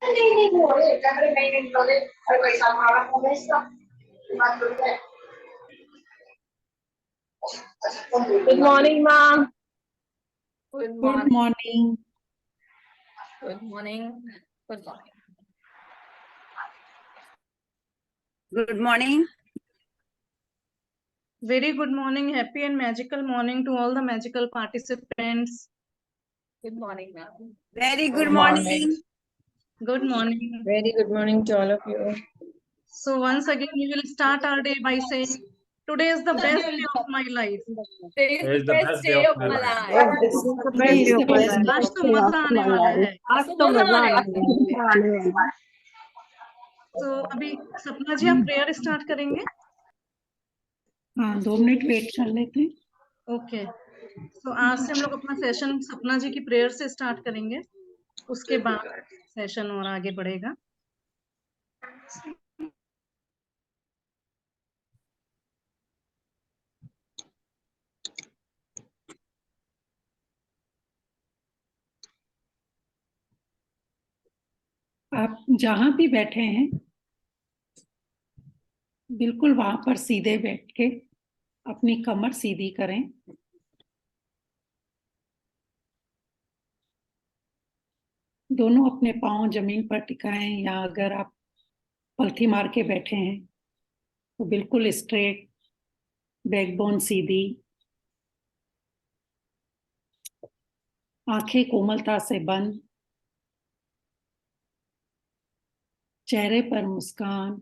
नहीं नहीं हो रहे अगर नहीं नहीं हो रहे और कोई हमारा हो गया इसका बात करते हैं। Good morning, ma'am. Good Good morning. morning. Good morning. Good morning. Good morning. Very good morning. Happy and magical morning to all the magical participants. Good morning, ma'am. Very good Good morning. morning. Good morning. Very good morning to all of you. So once again, we will start our day by saying, today is the best day of my life. Today is the best day of my life. This is the best day of my life. आज तो मजा आने वाला है. आज तो मजा आने वाला है. तो अभी सपना जी आप प्रेयर स्टार्ट करेंगे. हाँ 2 मिनट वेट कर लेते हैं. ओके. तो आज से हम लोग अपना सेशन सपना जी की प्रेयर से स्टार्ट करेंगे. उसके बाद सेशन और आगे बढ़ेगा. आप जहां भी बैठे हैं बिल्कुल वहां पर सीधे बैठ के अपनी कमर सीधी करें. दोनों अपने पांव जमीन पर टिकाएं या अगर आप पलथी मार के बैठे हैं तो बिल्कुल स्ट्रेट, बैकबोन सीधी, आंखें कोमलता से बंद, चेहरे पर मुस्कान,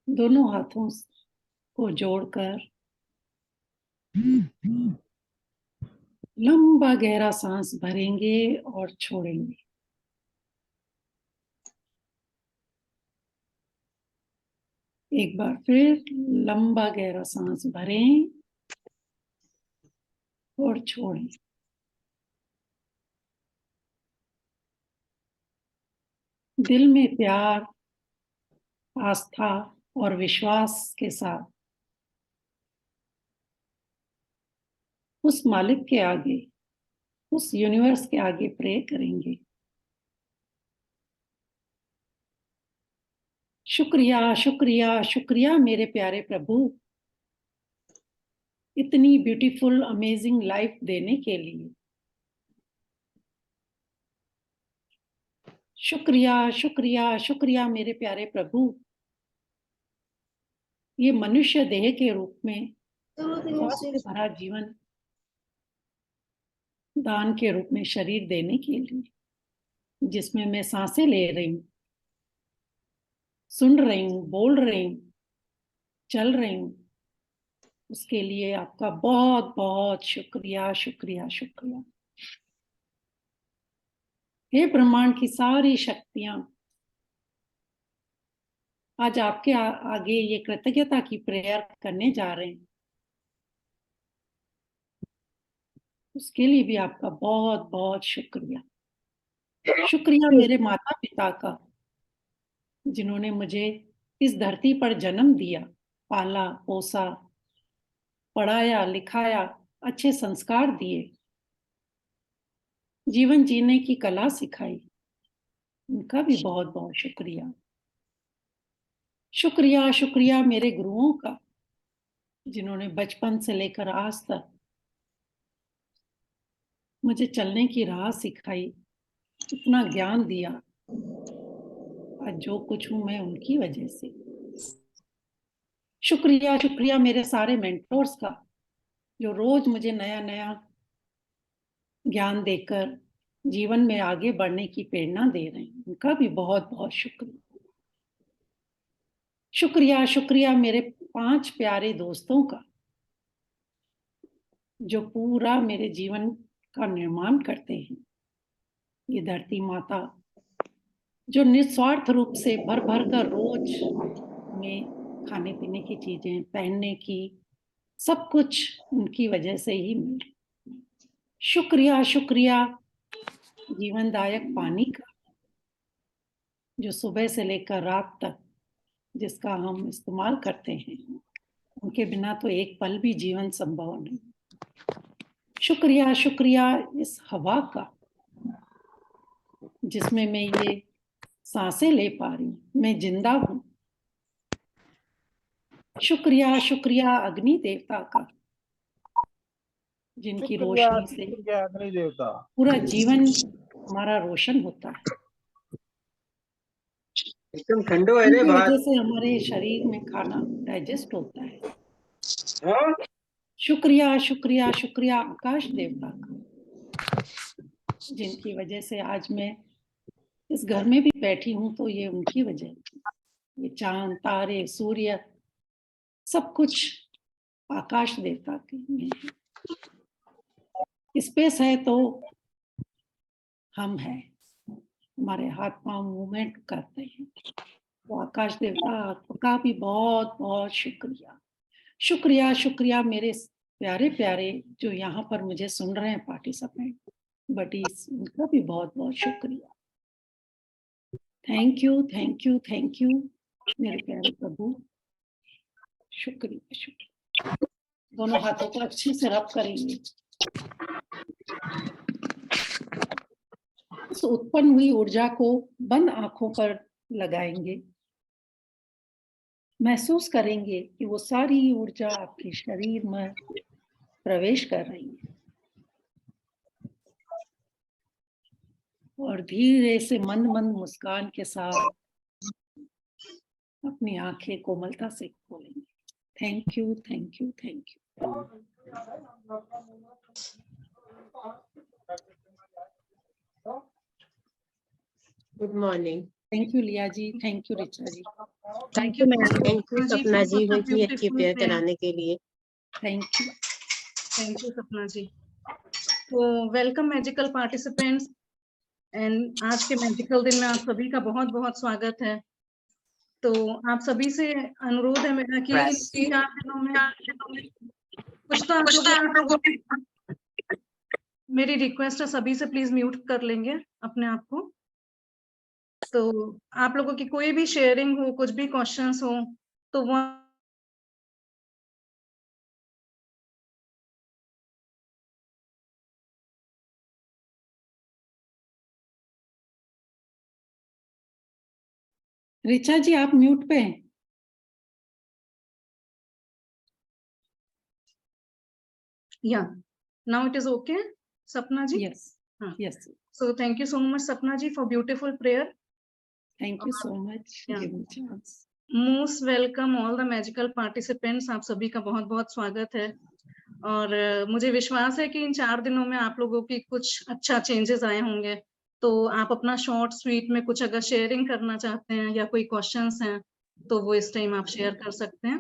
दोनों हाथों को जोड़कर लंबा गहरा सांस भरेंगे और छोड़ेंगे. एक बार फिर लंबा गहरा सांस भरें और छोड़ें. दिल में प्यार, आस्था और विश्वास के साथ उस मालिक के आगे, उस यूनिवर्स के आगे प्रे करेंगे. शुक्रिया शुक्रिया शुक्रिया मेरे प्यारे प्रभु, इतनी ब्यूटीफुल अमेजिंग लाइफ देने के लिए. शुक्रिया शुक्रिया शुक्रिया मेरे प्यारे प्रभु, ये मनुष्य देह के रूप में स्वास्थ्य भरा जीवन दान के रूप में शरीर देने के लिए, जिसमें मैं सांसें ले रही हूँ, सुन रही हूँ, बोल रही हूँ, चल रही हूँ, उसके लिए आपका बहुत बहुत शुक्रिया शुक्रिया शुक्रिया. हे ब्रह्मांड की सारी शक्तियां, आज आपके आगे ये कृतज्ञता की प्रेयर करने जा रहे हैं. उसके लिए भी आपका बहुत बहुत शुक्रिया. शुक्रिया मेरे माता पिता का, जिन्होंने मुझे इस धरती पर जन्म दिया, पाला पोसा, पढ़ाया लिखाया, अच्छे संस्कार दिए, जीवन जीने की कला सिखाई. उनका भी बहुत बहुत शुक्रिया. शुक्रिया शुक्रिया मेरे गुरुओं का, जिन्होंने बचपन से लेकर आज तक मुझे चलने की राह सिखाई, इतना ज्ञान दिया. आज जो कुछ हूं मैं उनकी वजह से. शुक्रिया शुक्रिया मेरे सारे मेंटोर्स का, जो रोज मुझे नया नया ज्ञान देकर जीवन में आगे बढ़ने की प्रेरणा दे रहे हैं. उनका भी बहुत बहुत शुक्रिया. शुक्रिया शुक्रिया मेरे 5 प्यारे दोस्तों का, जो पूरा मेरे जीवन का निर्माण करते हैं. ये धरती माता, जो निस्वार्थ रूप से भर भर कर रोज में खाने पीने की चीजें, पहनने की, सब कुछ उनकी वजह से ही मिले. शुक्रिया शुक्रिया जीवनदायक पानी का, जो सुबह से लेकर रात तक जिसका हम इस्तेमाल करते हैं. उनके बिना तो एक पल भी जीवन संभव नहीं. शुक्रिया शुक्रिया इस हवा का जिसमें मैं ये सांसें ले पा रही हूँ, मैं जिंदा हूँ। शुक्रिया शुक्रिया अग्नि देवता का जिनकी रोशनी से अग्नि देवता पूरा जीवन हमारा रोशन होता है। एकदम ठंडो है रे इनकी बात। वजह से हमारे शरीर में खाना डाइजेस्ट होता है। हाँ? शुक्रिया शुक्रिया शुक्रिया आकाश देवता का जिनकी वजह से आज मैं इस घर में भी बैठी हूं, तो ये उनकी वजह है। ये चांद तारे सूर्य सब कुछ आकाश देवता के में है। स्पेस है तो हम हैं, हमारे हाथ पांव मूवमेंट करते हैं। तो आकाश देवता आपका भी बहुत बहुत शुक्रिया शुक्रिया शुक्रिया। मेरे प्यारे प्यारे जो यहाँ पर मुझे सुन रहे हैं पार्टिसिपेंट बडीज, उनका भी बहुत बहुत शुक्रिया। Thank you thank you thank you मेरे प्यारे प्रभु। शुक्रिया शुक्रिया। दोनों हाथों को अच्छे से रब करेंगे। इस उत्पन्न हुई ऊर्जा को बंद आंखों पर लगाएंगे। महसूस करेंगे कि वो सारी ऊर्जा आपके शरीर में प्रवेश कर रही है और धीरे से मंद मंद मुस्कान के साथ अपनी आंखें कोमलता से खोलेंगे। Thank you thank you thank you. Good morning. Thank you Liya ji, thank you Richa ji, thank you ma'am, thank you Sapna ji सपना जी for इतनी अच्छी beautiful प्रेयर prayer. कराने के लिए। थैंक यू सपना जी। तो वेलकम मैजिकल पार्टिसिपेंट्स एंड आज के मैजिकल दिन में आप सभी का बहुत बहुत स्वागत है। तो आप सभी से अनुरोध है मेरा कि इन 4 दिनों में कुछ तो आप लोगों मेरी रिक्वेस्ट है सभी से प्लीज म्यूट कर लेंगे अपने आप को। तो आप लोगों की कोई भी शेयरिंग हो, कुछ भी क्वेश्चंस हो तो वो रिचा जी आप म्यूट पे हैं। या now it is okay Sapna ji. Yes yes, So thank you so much Sapna ji for beautiful prayer. Thank you so much giving chance. Most welcome all the magical participants. आप सभी का बहुत बहुत स्वागत है और मुझे विश्वास है कि इन 4 दिनों में आप लोगों की कुछ अच्छा चेंजेस आए होंगे। तो आप अपना शॉर्ट स्वीट में कुछ अगर शेयरिंग करना चाहते हैं या कोई क्वेश्चंस हैं तो वो इस टाइम आप शेयर कर सकते हैं।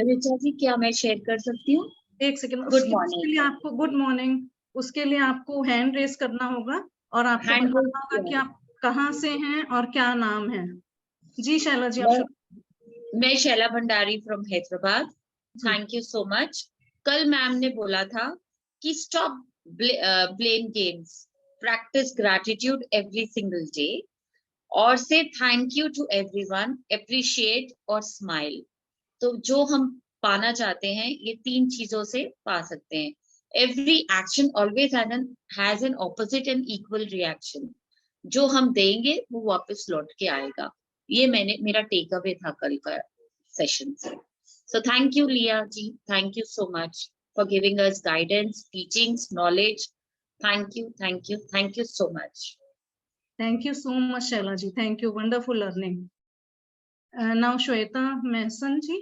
रिचा जी क्या मैं शेयर कर सकती हूँ? एक सेकंड, गुड उसके मॉर्निंग। लिए आपको गुड मॉर्निंग, उसके लिए आपको हैंड रेज करना होगा और आपको Hand बताना raise होगा कि किया। आप कहाँ से हैं और क्या नाम है। जी शैला जी आप शुरू। मैं Shaila Bhandari from Hyderabad. Thank you so much. कल मैम ने बोला था कि stop blame games, practice gratitude every single day और say thank you to everyone, appreciate और स्माइल। तो जो हम पाना चाहते हैं ये 3 चीजों से पा सकते हैं। Every action always has an opposite and equal reaction. जो हम देंगे वो वापस लौट के आएगा। ये मेरा टेक अवे था कल का सेशन से। सो thank you Liya ji, thank you so much for giving us guidance, teachings, knowledge. Thank you thank you thank you so much. Thank you so much Shaila ji, thank you, wonderful learning. Now Shweta Mehsan ji.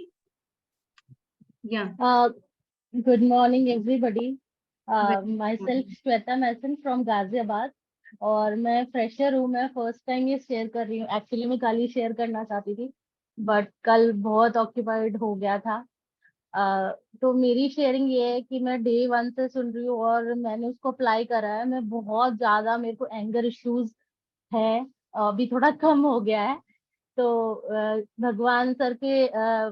Yeah. Good morning everybody. Myself Shweta Mehsan from Ghaziabad और मैं fresher हूँ। मैं first time ये share कर रही हूँ। Actually मैं कल ही शेयर करना चाहती थी बट कल बहुत ऑक्यूपाइड हो गया था। तो मेरी शेयरिंग ये है कि मैं डे 1 से सुन रही हूँ और मैंने उसको अप्लाई करा है। मैं बहुत ज्यादा, मेरे को एंगर इश्यूज है, अभी थोड़ा कम हो गया है। तो भगवान सर के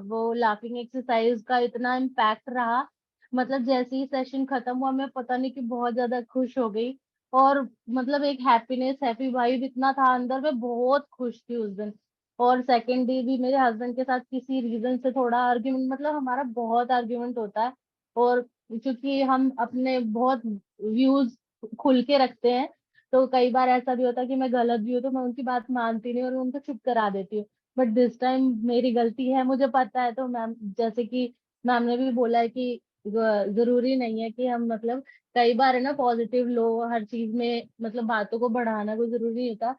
वो लाफिंग एक्सरसाइज का इतना इम्पैक्ट रहा, मतलब जैसे ही सेशन खत्म हुआ मैं पता नहीं कि बहुत ज्यादा खुश हो गई और मतलब एक हैप्पीनेस, हैप्पी वाइब इतना था अंदर में, बहुत खुश थी उस दिन। और सेकेंड डे भी मेरे हस्बैंड के साथ किसी रीजन से थोड़ा आर्ग्यूमेंट, मतलब हमारा बहुत आर्ग्यूमेंट होता है और क्योंकि हम अपने बहुत व्यूज खुल के रखते हैं, तो कई बार ऐसा भी होता है कि मैं गलत भी हूँ तो मैं उनकी बात मानती नहीं और उनको चुप करा देती हूँ। बट दिस टाइम मेरी गलती है, मुझे पता है। तो मैम, जैसे कि मैम ने भी बोला है कि जरूरी नहीं है कि हम मतलब कई बार है ना पॉजिटिव लो हर चीज में, मतलब बातों को बढ़ाना कोई जरूरी नहीं होता।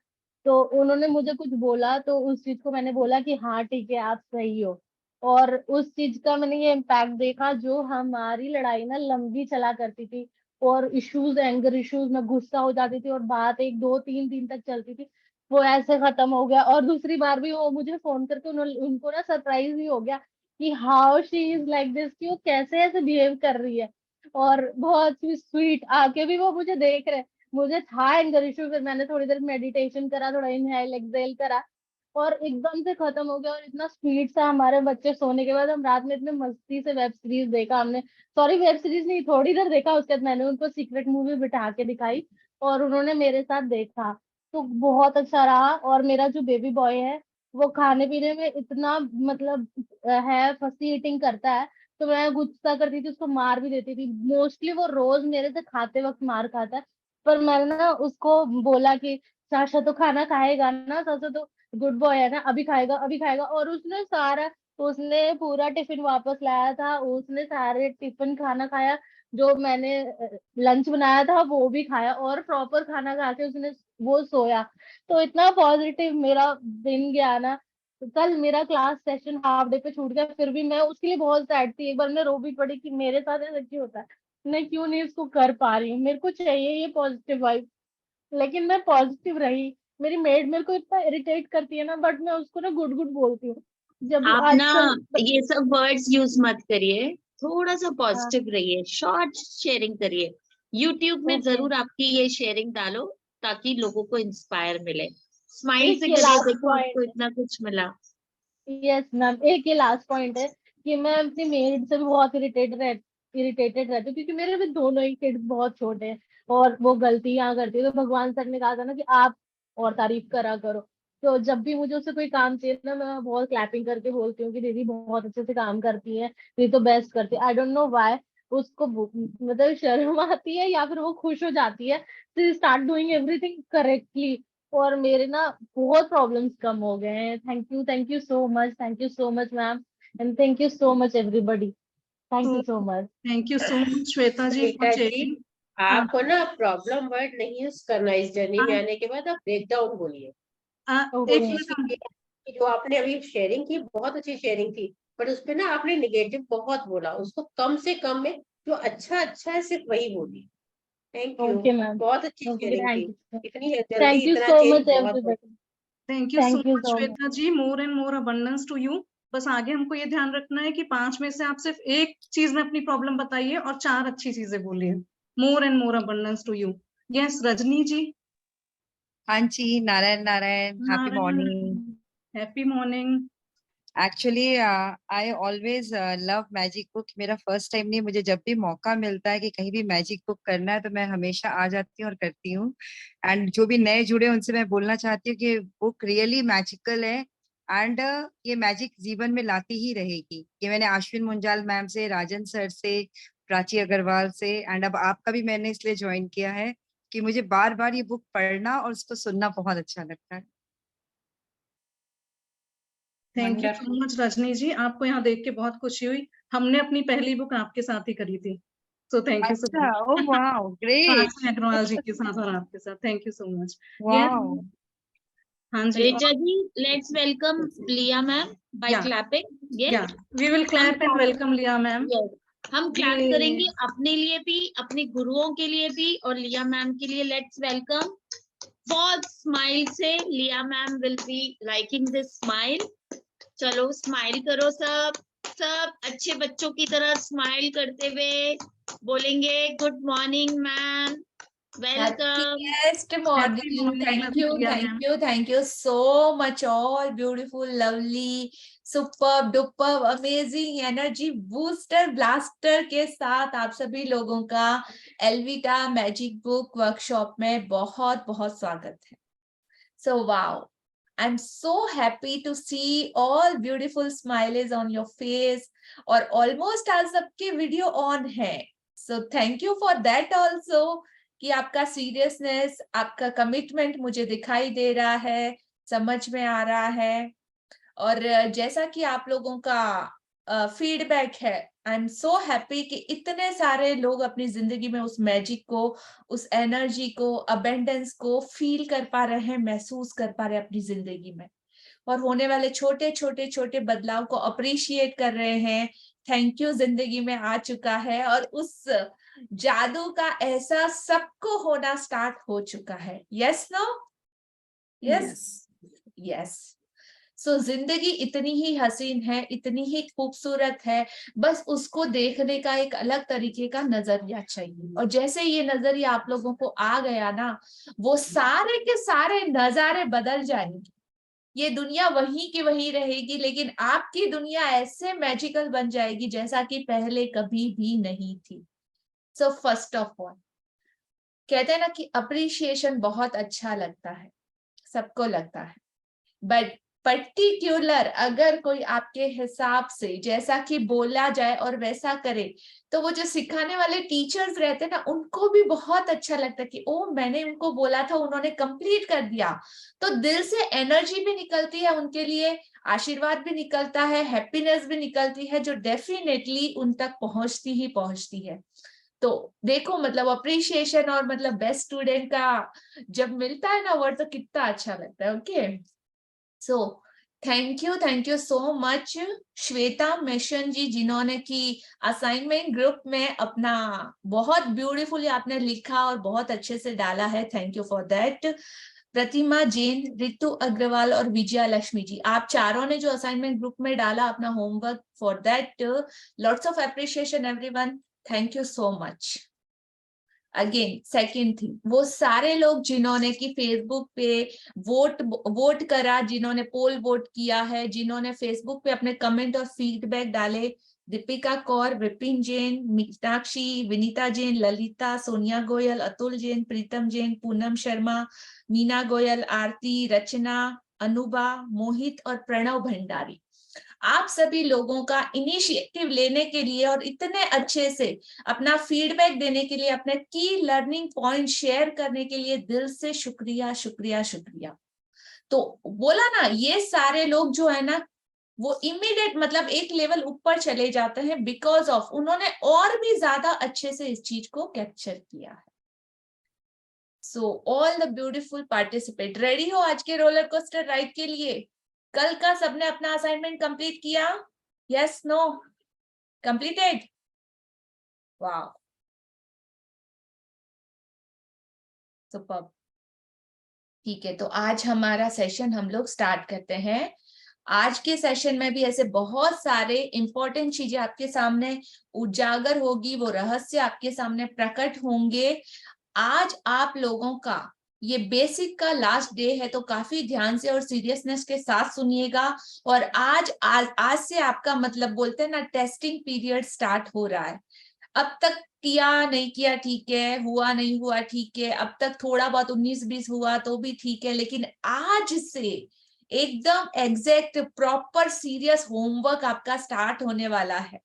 तो उन्होंने मुझे कुछ बोला तो उस चीज को मैंने बोला कि हाँ ठीक है आप सही हो। और उस चीज का मैंने ये इम्पैक्ट देखा, जो हमारी लड़ाई ना लंबी चला करती थी और इश्यूज, एंगर इश्यूज में गुस्सा हो जाती थी और बात 1 2 3 दिन तक चलती थी, वो ऐसे खत्म हो गया। और दूसरी बार भी वो मुझे फोन करके उनको ना सरप्राइज भी हो गया कि how she is like this, कि वो कैसे ऐसे बिहेव कर रही है। और बहुत ही स्वीट, आके भी वो मुझे देख रहे। मुझे था एंगर इशू, फिर मैंने थोड़ी देर मेडिटेशन करा, थोड़ा इनहेल एक्सहेल करा और एकदम से खत्म हो गया। और इतना स्पीड सा हमारे बच्चे सोने के बाद हम रात में इतने मस्ती से वेब सीरीज देखा हमने। सॉरी, वेब सीरीज नहीं, थोड़ी देर देखा, उसके बाद मैंने उनको सीक्रेट मूवी बिठा के दिखाई और उन्होंने मेरे साथ देखा। तो बहुत अच्छा रहा। और मेरा जो बेबी बॉय है वो खाने पीने में इतना मतलब है, फसी ईटिंग करता है। तो मैं गुस्सा करती थी, उसको मार भी देती थी। मोस्टली वो रोज मेरे से खाते वक्त मार खाता है। पर मैंने ना उसको बोला कि साशा तो खाना खाएगा ना, साशा तो गुड बॉय है ना, अभी खाएगा अभी खाएगा। और उसने पूरा टिफिन वापस लाया था, उसने सारे टिफिन खाना खाया, जो मैंने लंच बनाया था वो भी खाया और प्रॉपर खाना खा के उसने वो सोया। तो इतना पॉजिटिव मेरा दिन गया ना। कल मेरा क्लास सेशन हाफ डे पे छूट गया, फिर भी मैं उसके लिए बहुत सैड थी। एक बार मैं रो भी पड़ी कि मेरे साथ ऐसा क्यों होता है, मैं क्यों नहीं इसको कर पा रही हूँ, मेरे को चाहिए ये पॉजिटिव वाइब। लेकिन मैं पॉजिटिव रही। मेरी मेड मेरे को इतना इरिटेट करती है ना, बट मैं उसको ना गुड गुड बोलती हूँ। जब आप ना आजकल ये सब वर्ड्स यूज मत करिए, थोड़ा सा हाँ, पॉजिटिव रहिए, शॉर्ट शेयरिंग करिए। यूट्यूब में ओके, जरूर आपकी ये शेयरिंग डालो ताकि लोगों को इंस्पायर मिले। स्माइल एक से ये करिए, लास्ट देखो पॉइंट आपको है। इतना कुछ मिला। यस मैम, एक ये लास्ट पॉइंट है कि मैं अपनी मेड से भी बहुत इरिटेटेड रहती हूँ, क्योंकि मेरे भी दोनों ही किड्स बहुत छोटे हैं और वो गलतियां करती है। तो भगवान सर ने कहा था ना कि आप और तारीफ करा करो। तो जब भी मुझे उससे कोई काम चाहिए ना, मैं बहुत क्लैपिंग करके बोलती हूँ कि दीदी बहुत अच्छे से काम करती है, दीदी तो बेस्ट करती है। आई डोंट नो व्हाई उसको मतलब शर्म आती है या फिर वो खुश हो जाती है, तो स्टार्ट डूइंग एवरीथिंग करेक्टली। और मेरे ना बहुत प्रॉब्लम्स कम हो गए हैं। Thank you so much, thank you so much ma'am, and thank you so much everybody. Thank तो you so much. Thank you so much Shweta ji for Shweta ji, sharing. हाँ, आपको ना प्रॉब्लम वर्ड नहीं यूज करना। इस जर्नी में हाँ, आने के बाद आप ब्रेक डाउन बोलिए। एक ओके, कोशिश मिनट। कीजिए कि जो आपने अभी शेयरिंग की, बहुत अच्छी शेयरिंग थी, बट उसपे ना आपने निगेटिव बहुत बोला, उसको कम से कम में जो अच्छा अच्छा है सिर्फ वही बोली। थैंक यू, ओके मैम, बहुत अच्छी ओके, शेयरिंग थी। इतनी जल्दी थैंक यू इतना सो चेंज मच बहुत बड़ा। Everybody. Thank you so thank you much so much. Shweta ji, more and more abundance to you. बस आगे हमको ये ध्यान रखना है कि 5 में से आप सिर्फ एक चीज में अपनी प्रॉब्लम बताइए और 4 अच्छी चीजें बोलिए। More and more abundance to you. Yes Rajni ji. हाँ जी, Narayan Narayan, happy morning. Happy morning. Actually I always love magic book. मेरा फर्स्ट टाइम नहीं, मुझे जब भी मौका मिलता है कि कहीं भी मैजिक बुक करना है तो मैं हमेशा आ जाती हूँ और करती हूँ। एंड जो भी नए जुड़े हैं, उनसे मैं बोलना चाहती हूँ कि बुक रियली मैजिकल है। एंड ये मैजिक जीवन में लाती ही रहेगी। ये मैंने अश्विन मुंजाल मैम से, राजन सर से, प्राची अग्रवाल से, एंड अब आपका भी मैंने इसलिए ज्वाइन किया है कि मुझे बार बार ये बुक पढ़ना और उसको सुनना बहुत अच्छा लगता है। Thank you so wonderful. Much Rajni ji, आपको यहाँ देख के बहुत खुशी हुई। हमने अपनी पहली बुक आपके साथ ही करी थी। सो थैंक यू सो अच्छा, much. Oh wow, great. Prachi Agarwal ji के साथ और आपके साथ। Thank you so much. Yes. Wow. हाँ जी। Richa ji, let's welcome Liya ma'am by या क्लैपिंग। या यस, वी विल हम clap and welcome Liya ma'am. Yes हम क्लैप ये करेंगे अपने लिए भी, अपने गुरुओं के लिए भी और लिया मैम के लिए। लेट्स वेलकम बहुत स्माइल से। लिया ma'am will be liking this smile. चलो स्माइल करो सब, सब अच्छे बच्चों की तरह स्माइल करते हुए बोलेंगे good morning ma'am, welcome. Happiest happy morning. Morning लिया ma'am. Thank you so much, all beautiful, lovely, superb, duper, amazing, energy booster, blaster के साथ आप सभी लोगों का एल्विटा मैजिक बुक वर्कशॉप में बहुत बहुत स्वागत है। So wow, I'm so happy to see all beautiful smiles on your face और almost आज सबके वीडियो ऑन है। सो thank you for that also, कि आपका सीरियसनेस, आपका कमिटमेंट मुझे दिखाई दे रहा है, समझ में आ रहा है। और जैसा कि आप लोगों का फीडबैक है, आई एम सो हैप्पी कि इतने सारे लोग अपनी जिंदगी में उस मैजिक को, उस एनर्जी को, अबेंडेंस को फील कर पा रहे हैं, महसूस कर पा रहे हैं अपनी जिंदगी में, और होने वाले छोटे छोटे छोटे बदलाव को अप्रिशिएट कर रहे हैं। थैंक यू जिंदगी में आ चुका है, और उस जादू का एहसास सबको होना स्टार्ट हो चुका है। Yes no? Yes yes. So जिंदगी इतनी ही हसीन है, इतनी ही खूबसूरत है, बस उसको देखने का एक अलग तरीके का नजरिया चाहिए। और जैसे ये नजरिया आप लोगों को आ गया ना, वो सारे के सारे नजारे बदल जाएंगे। ये दुनिया वही की वही रहेगी, लेकिन आपकी दुनिया ऐसे मैजिकल बन जाएगी जैसा कि पहले कभी भी नहीं थी। सो फर्स्ट ऑफ ऑल, कहते हैं ना कि अप्रिशिएशन बहुत अच्छा लगता है, सबको लगता है, बट पर्टिक्युलर अगर कोई आपके हिसाब से जैसा कि बोला जाए और वैसा करे, तो वो जो सिखाने वाले टीचर्स रहते हैं ना, उनको भी बहुत अच्छा लगता है कि ओ, मैंने उनको बोला था, उन्होंने कंप्लीट कर दिया। तो दिल से एनर्जी भी निकलती है उनके लिए, आशीर्वाद भी निकलता है, हैप्पीनेस भी निकलती है, जो डेफिनेटली उन तक पहुंचती ही पहुंचती है। तो देखो, मतलब अप्रिशिएशन और मतलब बेस्ट स्टूडेंट का जब मिलता है ना वर्ड, तो कितना अच्छा लगता है। Okay, so thank you so much Shweta मिशन जी, जिन्होंने की असाइनमेंट ग्रुप में अपना बहुत ब्यूटीफुली आपने लिखा और बहुत अच्छे से डाला है। Thank you for that. Pratima Jain, Ritu Agarwal और विजया लक्ष्मी जी, आप चारों ने जो असाइनमेंट ग्रुप में डाला अपना homework, for that lots of appreciation everyone. Thank you so much. Again second thing, वो सारे लोग जिन्होंने कि फेसबुक पे वोट करा, जिन्होंने पोल वोट किया है, जिन्होंने फेसबुक पे अपने कमेंट और फीडबैक डाले, दीपिका कौर, विपिन जैन, मीनाक्षी, विनीता जैन, ललिता, सोनिया गोयल, अतुल जैन, प्रीतम जैन, पूनम शर्मा, मीना गोयल, आरती, रचना, अनुभा, मोहित और प्रणव भंडारी, आप सभी लोगों का इनिशिएटिव लेने के लिए और इतने अच्छे से अपना फीडबैक देने के लिए, अपने की लर्निंग पॉइंट शेयर करने के लिए दिल से शुक्रिया शुक्रिया शुक्रिया। तो बोला ना, ये सारे लोग जो है ना, वो इमीडिएट मतलब एक लेवल ऊपर चले जाते हैं, बिकॉज ऑफ उन्होंने और भी ज्यादा अच्छे से इस चीज को कैप्चर किया है। सो all the beautiful participate, ready हो आज के रोलर कोस्टर राइड के लिए? कल का सबने अपना असाइनमेंट कंप्लीट किया? Yes, no, completed? वाह, सुपर। ठीक है, तो आज हमारा सेशन हम लोग स्टार्ट करते हैं। आज के सेशन में भी ऐसे बहुत सारे इंपॉर्टेंट चीजें आपके सामने उजागर होगी, वो रहस्य आपके सामने प्रकट होंगे। आज आप लोगों का ये बेसिक का लास्ट डे है, तो काफी ध्यान से और सीरियसनेस के साथ सुनिएगा। और आज से आपका मतलब बोलते हैं ना, टेस्टिंग पीरियड स्टार्ट हो रहा है। अब तक किया नहीं किया ठीक है, हुआ नहीं हुआ ठीक है, अब तक थोड़ा बहुत 19-20 हुआ तो भी ठीक है, लेकिन आज से एकदम एग्जैक्ट प्रॉपर सीरियस होमवर्क आपका स्टार्ट होने वाला है।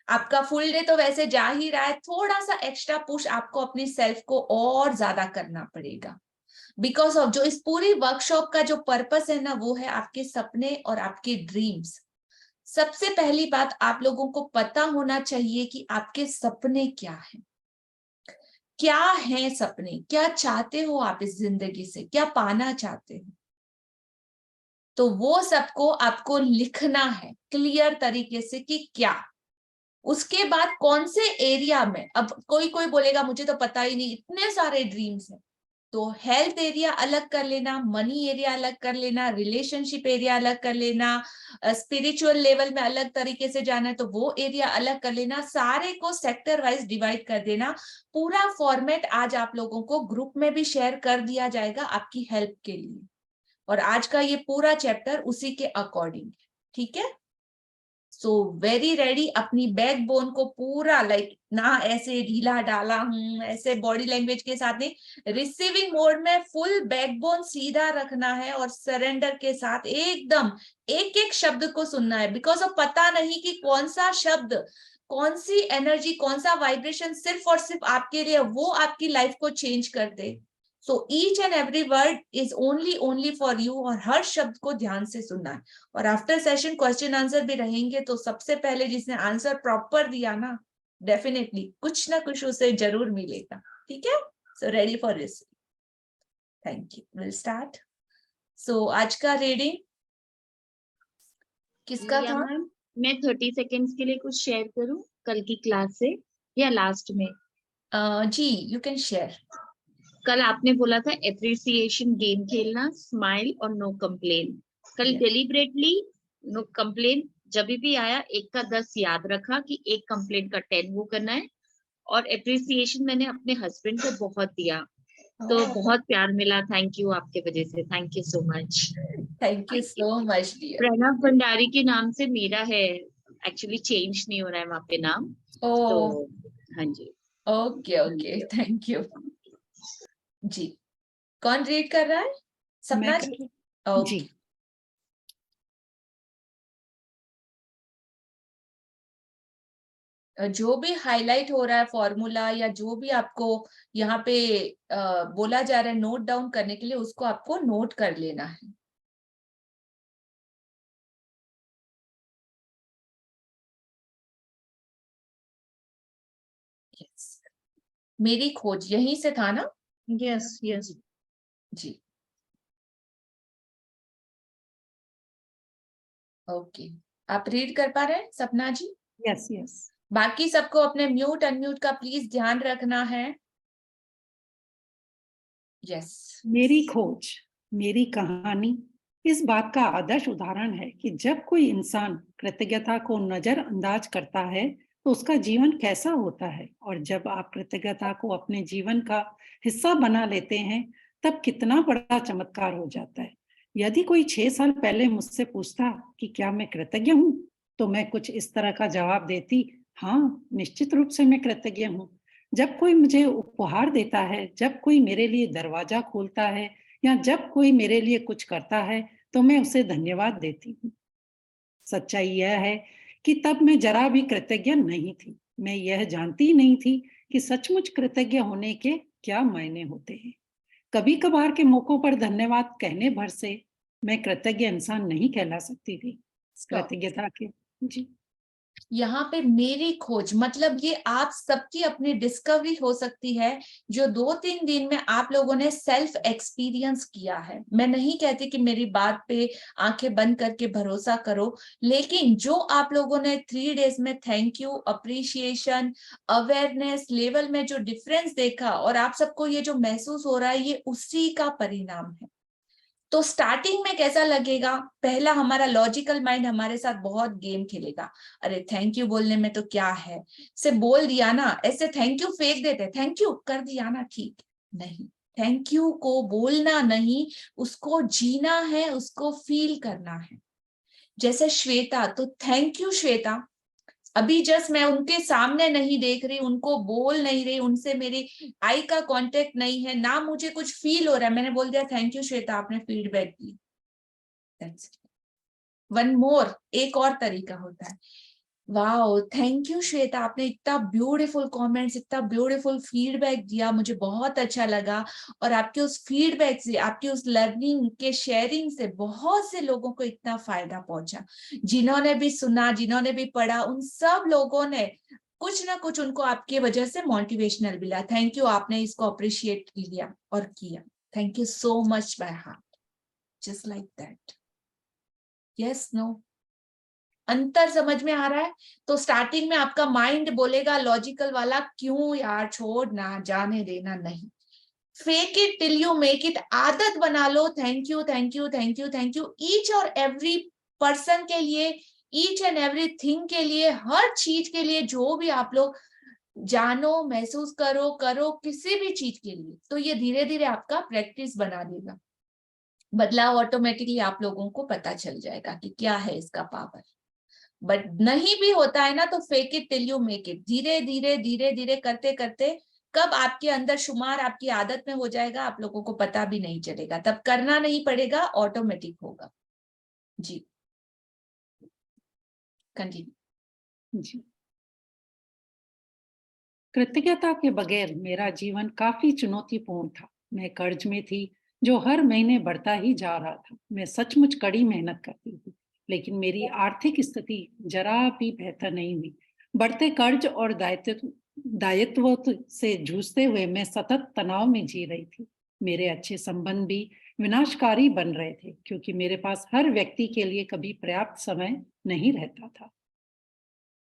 आपका फुल डे तो वैसे जा ही रहा है, थोड़ा सा एक्स्ट्रा पुश आपको अपनी सेल्फ को और ज्यादा करना पड़ेगा, बिकॉज ऑफ जो इस पूरी वर्कशॉप का जो पर्पस है ना, वो है आपके सपने और आपके ड्रीम्स। सबसे पहली बात, आप लोगों को पता होना चाहिए कि आपके सपने क्या हैं, क्या हैं सपने, क्या चाहते हो आप इस जिंदगी से, क्या पाना चाहते हो। तो वो सबको आपको लिखना है क्लियर तरीके से कि क्या। उसके बाद कौन से एरिया में, अब कोई कोई बोलेगा मुझे तो पता ही नहीं, इतने सारे ड्रीम्स हैं, तो हेल्थ एरिया अलग कर लेना, मनी एरिया अलग कर लेना, रिलेशनशिप एरिया अलग कर लेना, स्पिरिचुअल लेवल में अलग तरीके से जाना है तो वो एरिया अलग कर लेना, सारे को सेक्टर वाइज डिवाइड कर देना। पूरा फॉर्मेट आज आप लोगों को ग्रुप में भी शेयर कर दिया जाएगा आपकी हेल्प के लिए, और आज का ये पूरा चैप्टर उसी के अकॉर्डिंग, ठीक है। सो वेरी रेडी, अपनी बैकबोन को पूरा ना ऐसे ढीला डाला हूं, ऐसे बॉडी लैंग्वेज के साथ नहीं, रिसीविंग मोड में फुल बैकबोन सीधा रखना है और सरेंडर के साथ एकदम एक एक शब्द को सुनना है, बिकॉज ऑफ पता नहीं कि कौन सा शब्द कौन सी एनर्जी, कौन सा वाइब्रेशन सिर्फ और सिर्फ आपके लिए, वो आपकी लाइफ को चेंज कर दे। So each and every word is only for you, और हर शब्द को ध्यान से सुनना है। और आफ्टर सेशन क्वेश्चन आंसर भी रहेंगे, तो सबसे पहले जिसने आंसर प्रॉपर दिया ना, डेफिनेटली कुछ ना कुछ उसे जरूर मिलेगा। ठीक है, so ready for this. Thank you, will start. So आज का रीडिंग किसका या था? मैम, मैं 30 सेकेंड्स के लिए कुछ शेयर करूं कल की क्लास से, या लास्ट में? जी, यू कैन शेयर। कल आपने बोला था एप्रिसिएशन गेम खेलना, स्माइल और नो कंप्लेन। कल Yes. डेलिबरेटली नो कंप्लेन जब भी आया 1 का 10 याद रखा कि 1 कंप्लेन का 10 वो करना है। और एप्रिसिएशन मैंने अपने हस्बैंड को बहुत दिया, तो बहुत प्यार मिला। थैंक यू, आपके वजह से। Thank you so much. Thank you so much dear. Pranav Bhandari के नाम से मेरा है, एक्चुअली चेंज नहीं हो रहा है वहाँ पे नाम। तो हाँ जी, ओके ओके, थैंक यू जी। कौन रीड कर रहा है? सपना मैं जी? कर- ओके। जी जो भी हाईलाइट हो रहा है फॉर्मूला, या जो भी आपको यहाँ पे बोला जा रहा है नोट डाउन करने के लिए, उसको आपको नोट कर लेना है। Yes. मेरी खोज यहीं से था ना? Yes yes. जी ओके, आप रीड कर पा रहे हैं सपना जी? Yes yes. बाकी सबको अपने म्यूट अनम्यूट का प्लीज ध्यान रखना है। यस। मेरी खोज, मेरी कहानी इस बात का आदर्श उदाहरण है कि जब कोई इंसान कृतज्ञता को नजरअंदाज करता है तो उसका जीवन कैसा होता है, और जब आप कृतज्ञता को अपने जीवन का हिस्सा बना लेते हैं तब कितना बड़ा चमत्कार हो जाता है। यदि कोई 6 साल पहले मुझसे पूछता कि क्या मैं कृतज्ञ हूँ, तो मैं कुछ इस तरह का जवाब देती, हाँ निश्चित रूप से मैं कृतज्ञ हूँ। जब कोई मुझे उपहार देता है, जब कोई मेरे लिए दरवाजा खोलता है, या जब कोई मेरे लिए कुछ करता है, तो मैं उसे धन्यवाद देती हूँ। सच्चाई यह है कि तब मैं जरा भी कृतज्ञ नहीं थी। मैं यह जानती ही नहीं थी कि सचमुच कृतज्ञ होने के क्या मायने होते हैं। कभी कभार के मौकों पर धन्यवाद कहने भर से मैं कृतज्ञ इंसान नहीं कहला सकती थी। कृतज्ञता के जी। यहाँ पे मेरी खोज मतलब ये आप सबकी अपनी डिस्कवरी हो सकती है, जो 2-3 दिन में आप लोगों ने सेल्फ एक्सपीरियंस किया है। मैं नहीं कहती कि मेरी बात पे आंखें बंद करके भरोसा करो, लेकिन जो आप लोगों ने 3 डेज में thank you, appreciation, awareness level में जो डिफरेंस देखा, और आप सबको ये जो महसूस हो रहा है, ये उसी का परिणाम है। तो स्टार्टिंग में कैसा लगेगा? पहला हमारा लॉजिकल माइंड हमारे साथ बहुत गेम खेलेगा। अरे थैंक यू बोलने में तो क्या है, से बोल दिया ना, ऐसे थैंक यू फेंक देते, थैंक यू कर दिया ना, ठीक नहीं। थैंक यू को बोलना नहीं, उसको जीना है, उसको फील करना है। जैसे श्वेता, तो थैंक यू श्वेता। अभी जस्ट मैं उनके सामने नहीं देख रही, उनको बोल नहीं रही, उनसे मेरी आई का कांटेक्ट नहीं है ना, मुझे कुछ फील हो रहा है, मैंने बोल दिया थैंक यू श्वेता, आपने फीडबैक दी। वन मोर, एक और तरीका होता है, वाओ थैंक यू श्वेता, आपने इतना ब्यूटीफुल कमेंट्स, इतना ब्यूटीफुल फीडबैक दिया, मुझे बहुत अच्छा लगा। और आपके उस फीडबैक से, आपकी उस लर्निंग के शेयरिंग से बहुत से लोगों को इतना फायदा पहुंचा। जिन्होंने भी सुना, जिन्होंने भी पढ़ा, उन सब लोगों ने कुछ ना कुछ, उनको आपकी वजह से मोटिवेशनल मिला। थैंक यू, आपने इसको अप्रिशिएट किया और किया। Thank you so much by heart, just like that. Yes no, अंतर समझ में आ रहा है? तो स्टार्टिंग में आपका माइंड बोलेगा लॉजिकल वाला, क्यों यार, छोड़ ना, जाने देना, नहीं। Fake it till you make it, आदत बना लो। Thank you thank you thank you thank you, each और एवरी पर्सन के लिए, ईच एंड एवरी थिंग के लिए, हर चीज के लिए, जो भी आप लोग जानो, महसूस करो, करो किसी भी चीज के लिए, तो ये धीरे धीरे आपका प्रैक्टिस बना देगा। बदलाव ऑटोमेटिकली आप लोगों को पता चल जाएगा कि क्या है इसका पावर। बट नहीं भी होता है ना, तो fake it till you make it, धीरे धीरे धीरे धीरे करते करते कब आपके अंदर शुमार, आपकी आदत में हो जाएगा, आप लोगों को पता भी नहीं चलेगा, तब करना नहीं पड़ेगा, ऑटोमेटिक होगा। जी कंटिन्यू। जी कृतज्ञता के बगैर मेरा जीवन काफी चुनौतीपूर्ण था। मैं कर्ज में थी जो हर महीने बढ़ता ही जा रहा था। मैं सचमुच कड़ी मेहनत करती थी, लेकिन मेरी आर्थिक स्थिति जरा भी बेहतर नहीं हुई। बढ़ते कर्ज और दायित्व से जूझते हुए मैं सतत तनाव में जी रही थी। मेरे अच्छे संबंध भी विनाशकारी बन रहे थे, क्योंकि मेरे पास हर व्यक्ति के लिए कभी पर्याप्त समय नहीं रहता था।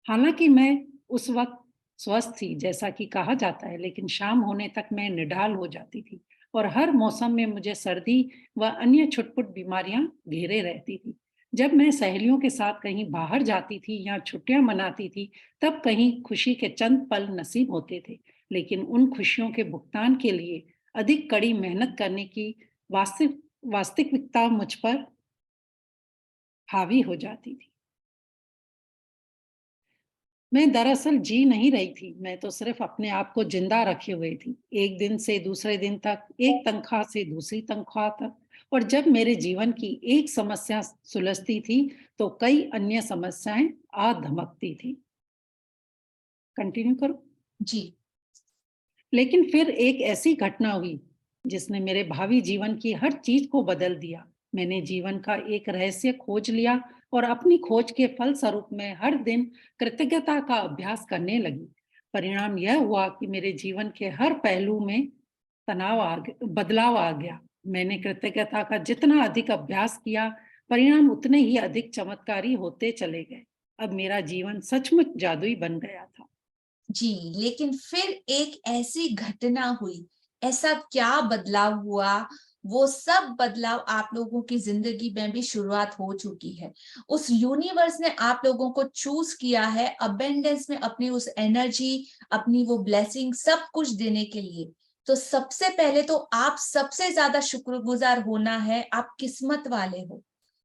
हालांकि मैं उस वक्त स्वस्थ थी, जैसा कि कहा जाता है, लेकिन शाम होने तक मैं निढाल हो जाती थी और हर मौसम में मुझे सर्दी व अन्य छुटपुट बीमारियां घेरे रहती थी। जब मैं सहेलियों के साथ कहीं बाहर जाती थी या छुट्टियां मनाती थी, तब कहीं खुशी के चंद पल नसीब होते थे, लेकिन उन खुशियों के भुगतान के लिए अधिक कड़ी मेहनत करने की वास्तविकता मुझ पर हावी हो जाती थी। मैं दरअसल जी नहीं रही थी, मैं तो सिर्फ अपने आप को जिंदा रखे हुए थी। एक दिन से दूसरे दिन तक, एक तनख्वाह से दूसरी तनख्वाह तक। और जब मेरे जीवन की एक समस्या सुलझती थी, तो कई अन्य समस्याएं आ धमकती थी। कंटिन्यू करो। जी। लेकिन फिर एक ऐसी घटना हुई जिसने मेरे भावी जीवन की हर चीज को बदल दिया। मैंने जीवन का एक रहस्य खोज लिया और अपनी खोज के फलस्वरूप मैं हर दिन कृतज्ञता का अभ्यास करने लगी। परिणाम यह हुआ कि मेरे जीवन के हर पहलू में बदलाव आ गया। मैंने कृतज्ञता का जितना अधिक अभ्यास किया, परिणाम उतने ही अधिक चमत्कारी होते चले गए। अब मेरा जीवन सचमुच जादुई बन गया था। जी, लेकिन फिर एक ऐसी घटना हुई, ऐसा क्या बदलाव हुआ? वो सब बदलाव आप लोगों की जिंदगी में भी शुरुआत हो चुकी है। उस यूनिवर्स ने आप लोगों को चूज किया है अबेंडेंस में अपनी उस एनर्जी, अपनी वो ब्लेसिंग सब कुछ देने के लिए। तो सबसे पहले तो आप सबसे ज्यादा शुक्रगुजार होना है, आप किस्मत वाले हो।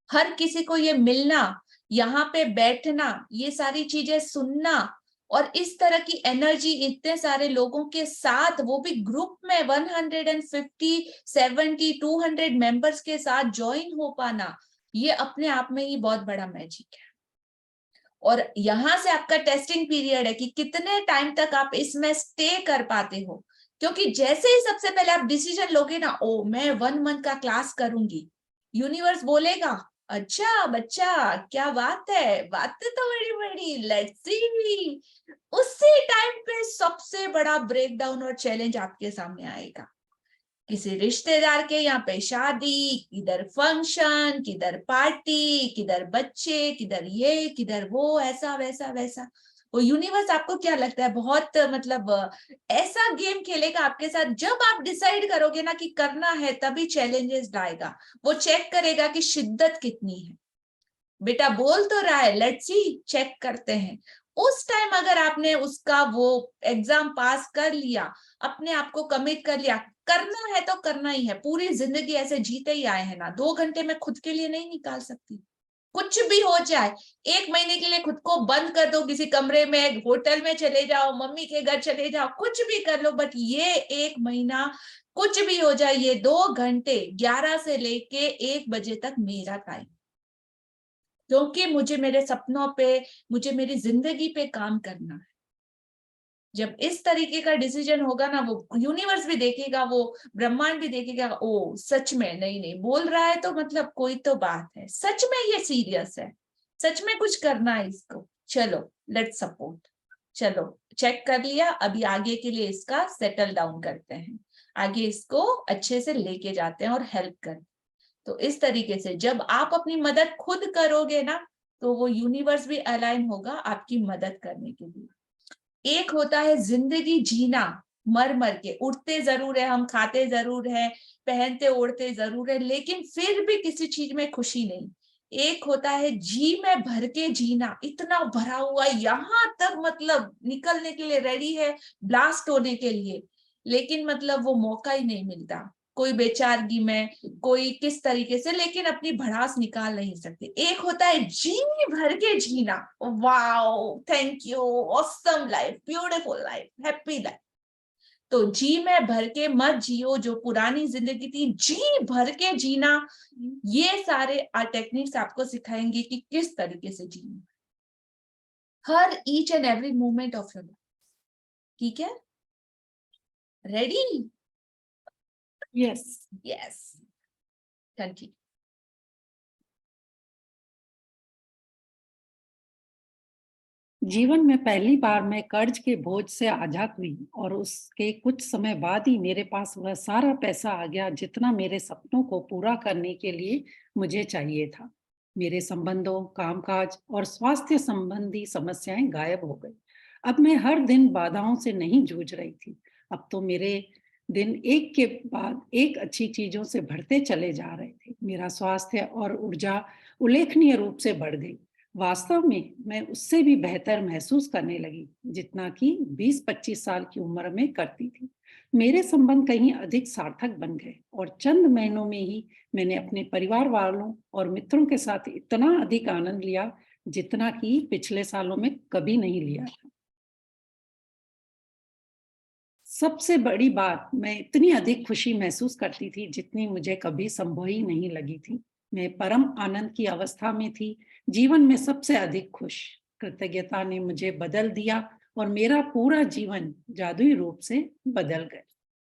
हर किसी को ये मिलना, यहाँ पे बैठना, ये सारी चीजें सुनना और इस तरह की एनर्जी इतने सारे लोगों के साथ, वो भी ग्रुप में 150, 70, 200 मेंबर्स के साथ ज्वाइन हो पाना, ये अपने आप में ही बहुत बड़ा मैजिक है। और यहाँ से आपका टेस्टिंग पीरियड है कि कितने टाइम तक आप इसमें स्टे कर पाते हो। क्योंकि जैसे ही सबसे पहले आप डिसीजन लोगे ना, ओ मैं 1 मंथ का क्लास करूंगी, यूनिवर्स बोलेगा अच्छा बच्चा क्या बात है, बातें तो बड़ी बड़ी, लेट्स सी। उसी टाइम पे सबसे बड़ा ब्रेकडाउन और चैलेंज आपके सामने आएगा। किसी रिश्तेदार के यहाँ पे शादी, किधर फंक्शन, किधर पार्टी, किधर बच्चे, किधर ये, किधर वो, ऐसा वैसा वैसा। वो यूनिवर्स आपको क्या लगता है, बहुत मतलब ऐसा गेम खेलेगा आपके साथ। जब आप डिसाइड करोगे ना कि करना है, तभी चैलेंजेस लाएगा। वो चेक करेगा कि शिद्दत कितनी है। बेटा बोल तो रहा है, लेट्स सी, चेक करते हैं। उस टाइम अगर आपने उसका वो एग्जाम पास कर लिया, अपने आप को कमिट कर लिया, करना है तो करना ही है। पूरी जिंदगी ऐसे जीते ही आए हैं ना, 2 घंटे में खुद के लिए नहीं निकाल सकती। कुछ भी हो जाए, 1 महीने के लिए खुद को बंद कर दो किसी कमरे में, होटल में चले जाओ, मम्मी के घर चले जाओ, कुछ भी कर लो, बट ये 1 महीना कुछ भी हो जाए, ये 2 घंटे 11 से लेके 1 बजे तक मेरा टाइम, क्योंकि मुझे मेरे सपनों पे, मुझे मेरी जिंदगी पे काम करना है। जब इस तरीके का डिसीजन होगा ना, वो यूनिवर्स भी देखेगा, वो ब्रह्मांड भी देखेगा, ओ सच में नहीं नहीं बोल रहा है, तो मतलब कोई तो बात है, सच में ये सीरियस है, सच में कुछ करना है इसको। चलो लेट्स सपोर्ट। चलो चेक कर लिया, अभी आगे के लिए इसका सेटल डाउन करते हैं, आगे इसको अच्छे से लेके जाते हैं और हेल्प करते हैं। तो इस तरीके से जब आप अपनी मदद खुद करोगे ना, तो वो यूनिवर्स भी अलाइन होगा आपकी मदद करने के लिए। एक होता है जिंदगी जीना, मर मर के, उठते जरूर है हम, खाते जरूर है, पहनते ओढ़ते जरूर है, लेकिन फिर भी किसी चीज में खुशी नहीं। एक होता है जी में भर के जीना, इतना भरा हुआ यहाँ तक, मतलब निकलने के लिए रेडी है, ब्लास्ट होने के लिए, लेकिन मतलब वो मौका ही नहीं मिलता। कोई बेचारगी में, कोई किस तरीके से, लेकिन अपनी भड़ास निकाल नहीं सकते। एक होता है जी भर के जीना, wow thank you, awesome life, beautiful life, happy life. तो जी में भर के मत जियो जो पुरानी जिंदगी थी, जी भर के जीना। ये सारे टेक्निक्स आपको सिखाएंगे कि किस तरीके से जीना हर each and every moment of your life. ठीक है, रेडी? यस। Yes, continue. जीवन में पहली बार मैं कर्ज के बोझ से आजाद हुई और उसके कुछ समय बाद ही मेरे पास वह सारा पैसा आ गया जितना मेरे सपनों को पूरा करने के लिए मुझे चाहिए था। मेरे संबंधों, कामकाज और स्वास्थ्य संबंधी समस्याएं गायब हो गई। अब मैं हर दिन बाधाओं से नहीं जूझ रही थी। अब तो मेरे दिन एक के बाद एक अच्छी चीजों से बढ़ते चले जा रहे थे। मेरा स्वास्थ्य और ऊर्जा उल्लेखनीय रूप से बढ़ गई। वास्तव में मैं उससे भी बेहतर महसूस करने लगी जितना कि 20-25 साल की उम्र में करती थी। मेरे संबंध कहीं अधिक सार्थक बन गए और चंद महीनों में ही मैंने अपने परिवार वालों और मित्रों के साथ इतना अधिक आनंद लिया जितना कि पिछले सालों में कभी नहीं लिया था। सबसे बड़ी बात, मैं इतनी अधिक खुशी महसूस करती थी जितनी मुझे कभी संभव ही नहीं लगी थी। मैं परम आनंद की अवस्था में थी, जीवन में सबसे अधिक खुश। कृतज्ञता ने मुझे बदल दिया और मेरा पूरा जीवन जादुई रूप से बदल गया।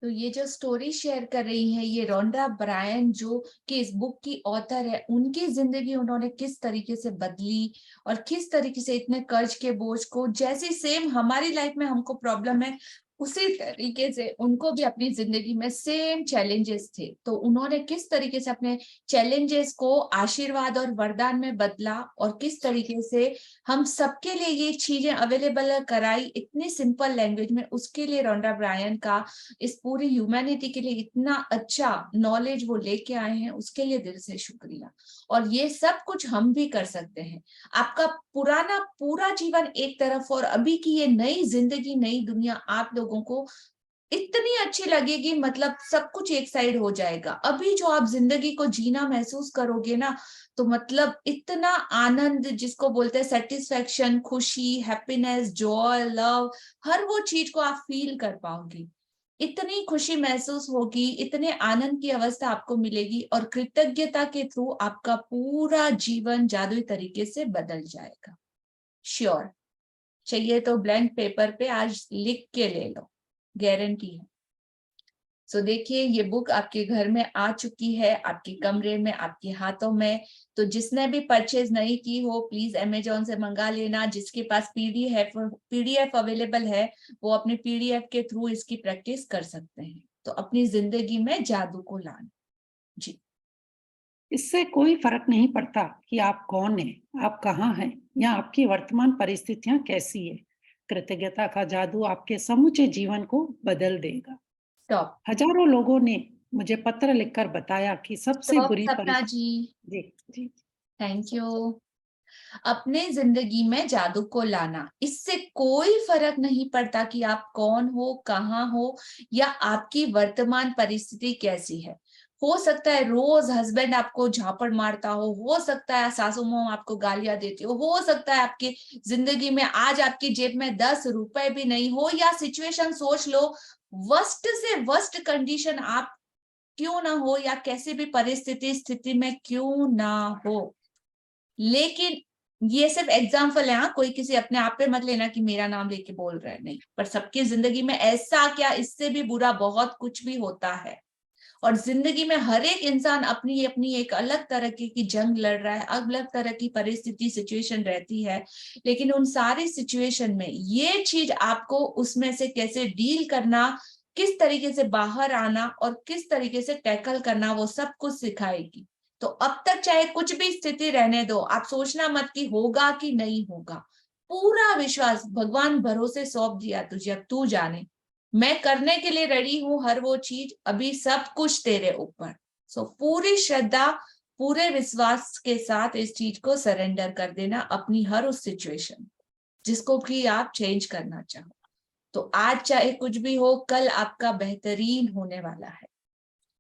तो ये जो स्टोरी शेयर कर रही है ये रोंडा ब्रायन, जो कि इस बुक की ऑथर है, उनकी जिंदगी उन्होंने किस तरीके से बदली और किस तरीके से इतने कर्ज के बोझ को, जैसी सेम हमारी लाइफ में हमको प्रॉब्लम है उसी तरीके से उनको भी अपनी जिंदगी में सेम चैलेंजेस थे, तो उन्होंने किस तरीके से अपने चैलेंजेस को आशीर्वाद और वरदान में बदला और किस तरीके से हम सबके लिए ये चीजें अवेलेबल कराई इतनी सिंपल लैंग्वेज में, उसके लिए रोंडा ब्रायन का इस पूरी ह्यूमैनिटी के लिए इतना अच्छा नॉलेज वो लेके आए हैं, उसके लिए दिल से शुक्रिया। और ये सब कुछ हम भी कर सकते हैं। आपका पुराना पूरा जीवन एक तरफ और अभी की ये नई जिंदगी, नई दुनिया आप लोगों को इतनी अच्छी लगेगी, मतलब सब कुछ एक साइड हो जाएगा। अभी जो आप जिंदगी को जीना महसूस करोगे ना, तो मतलब इतना आनंद जिसको बोलते हैं सेटिस्फेक्शन, खुशी, हैप्पीनेस, जॉय, लव, हर वो चीज को आप फील कर पाओगे। इतनी खुशी महसूस होगी, इतने आनंद की अवस्था आपको मिलेगी और कृतज्ञता के थ्रू आपका पूरा जीवन जादुई तरीके से बदल जाएगा। श्योर, चाहिए तो ब्लैंक पेपर पे आज लिख के ले लो, गारंटी है। सो देखिए ये बुक आपके घर में आ चुकी है, आपके कमरे में, आपके हाथों में। तो जिसने भी परचेज नहीं की हो प्लीज अमेजोन से मंगा लेना। जिसके पास पीडीएफ अवेलेबल है वो अपने पीडीएफ के थ्रू इसकी प्रैक्टिस कर सकते हैं, तो अपनी जिंदगी में जादू को लाना। जी, इससे कोई फर्क नहीं पड़ता कि आप कौन हैं, आप कहाँ हैं या आपकी वर्तमान परिस्थितियां कैसी है। कृतज्ञता का जादू आपके समूचे जीवन को बदल देगा। स्टॉप हजारों लोगों ने मुझे पत्र लिखकर बताया कि सबसे स्टॉप बुरी सपना परिस्थिति। जी, जी, थैंक यू। अपने जिंदगी में जादू को लाना, इससे कोई फर्क नहीं पड़ता कि आप कौन हो, कहाँ हो या आपकी वर्तमान परिस्थिति कैसी है। हो सकता है रोज हस्बैंड आपको झापड़ मारता हो सकता है सासू माँ आपको गालियां देती हो सकता है आपकी जिंदगी में आज आपकी जेब में 10 रुपए भी नहीं हो, या सिचुएशन सोच लो वर्स्ट से वर्स्ट कंडीशन आप क्यों ना हो या कैसी भी स्थिति में क्यों ना हो, लेकिन ये सिर्फ एग्जाम्पल है। हाँ, कोई किसी अपने आप पे मत लेना कि मेरा नाम लेके बोल रहा है, नहीं, पर सबकी जिंदगी में ऐसा क्या इससे भी बुरा बहुत कुछ भी होता है। और जिंदगी में हर एक इंसान अपनी अपनी एक अलग तरह की जंग लड़ रहा है, अलग तरह की परिस्थिति सिचुएशन रहती है, लेकिन उन सारी सिचुएशन में ये चीज आपको उसमें से कैसे डील करना, किस तरीके से बाहर आना और किस तरीके से टैकल करना, वो सब कुछ सिखाएगी। तो अब तक चाहे कुछ भी स्थिति रहने दो, आप सोचना मत कि होगा कि नहीं होगा, पूरा विश्वास, भगवान भरोसे सौंप दिया तुझे, अब तू जाने, मैं करने के लिए रेडी हूं हर वो चीज, अभी सब कुछ तेरे ऊपर। सो पूरी श्रद्धा, पूरे विश्वास के साथ इस चीज को सरेंडर कर देना, अपनी हर उस सिचुएशन जिसको भी आप चेंज करना चाहो। तो आज चाहे कुछ भी हो, कल आपका बेहतरीन होने वाला है।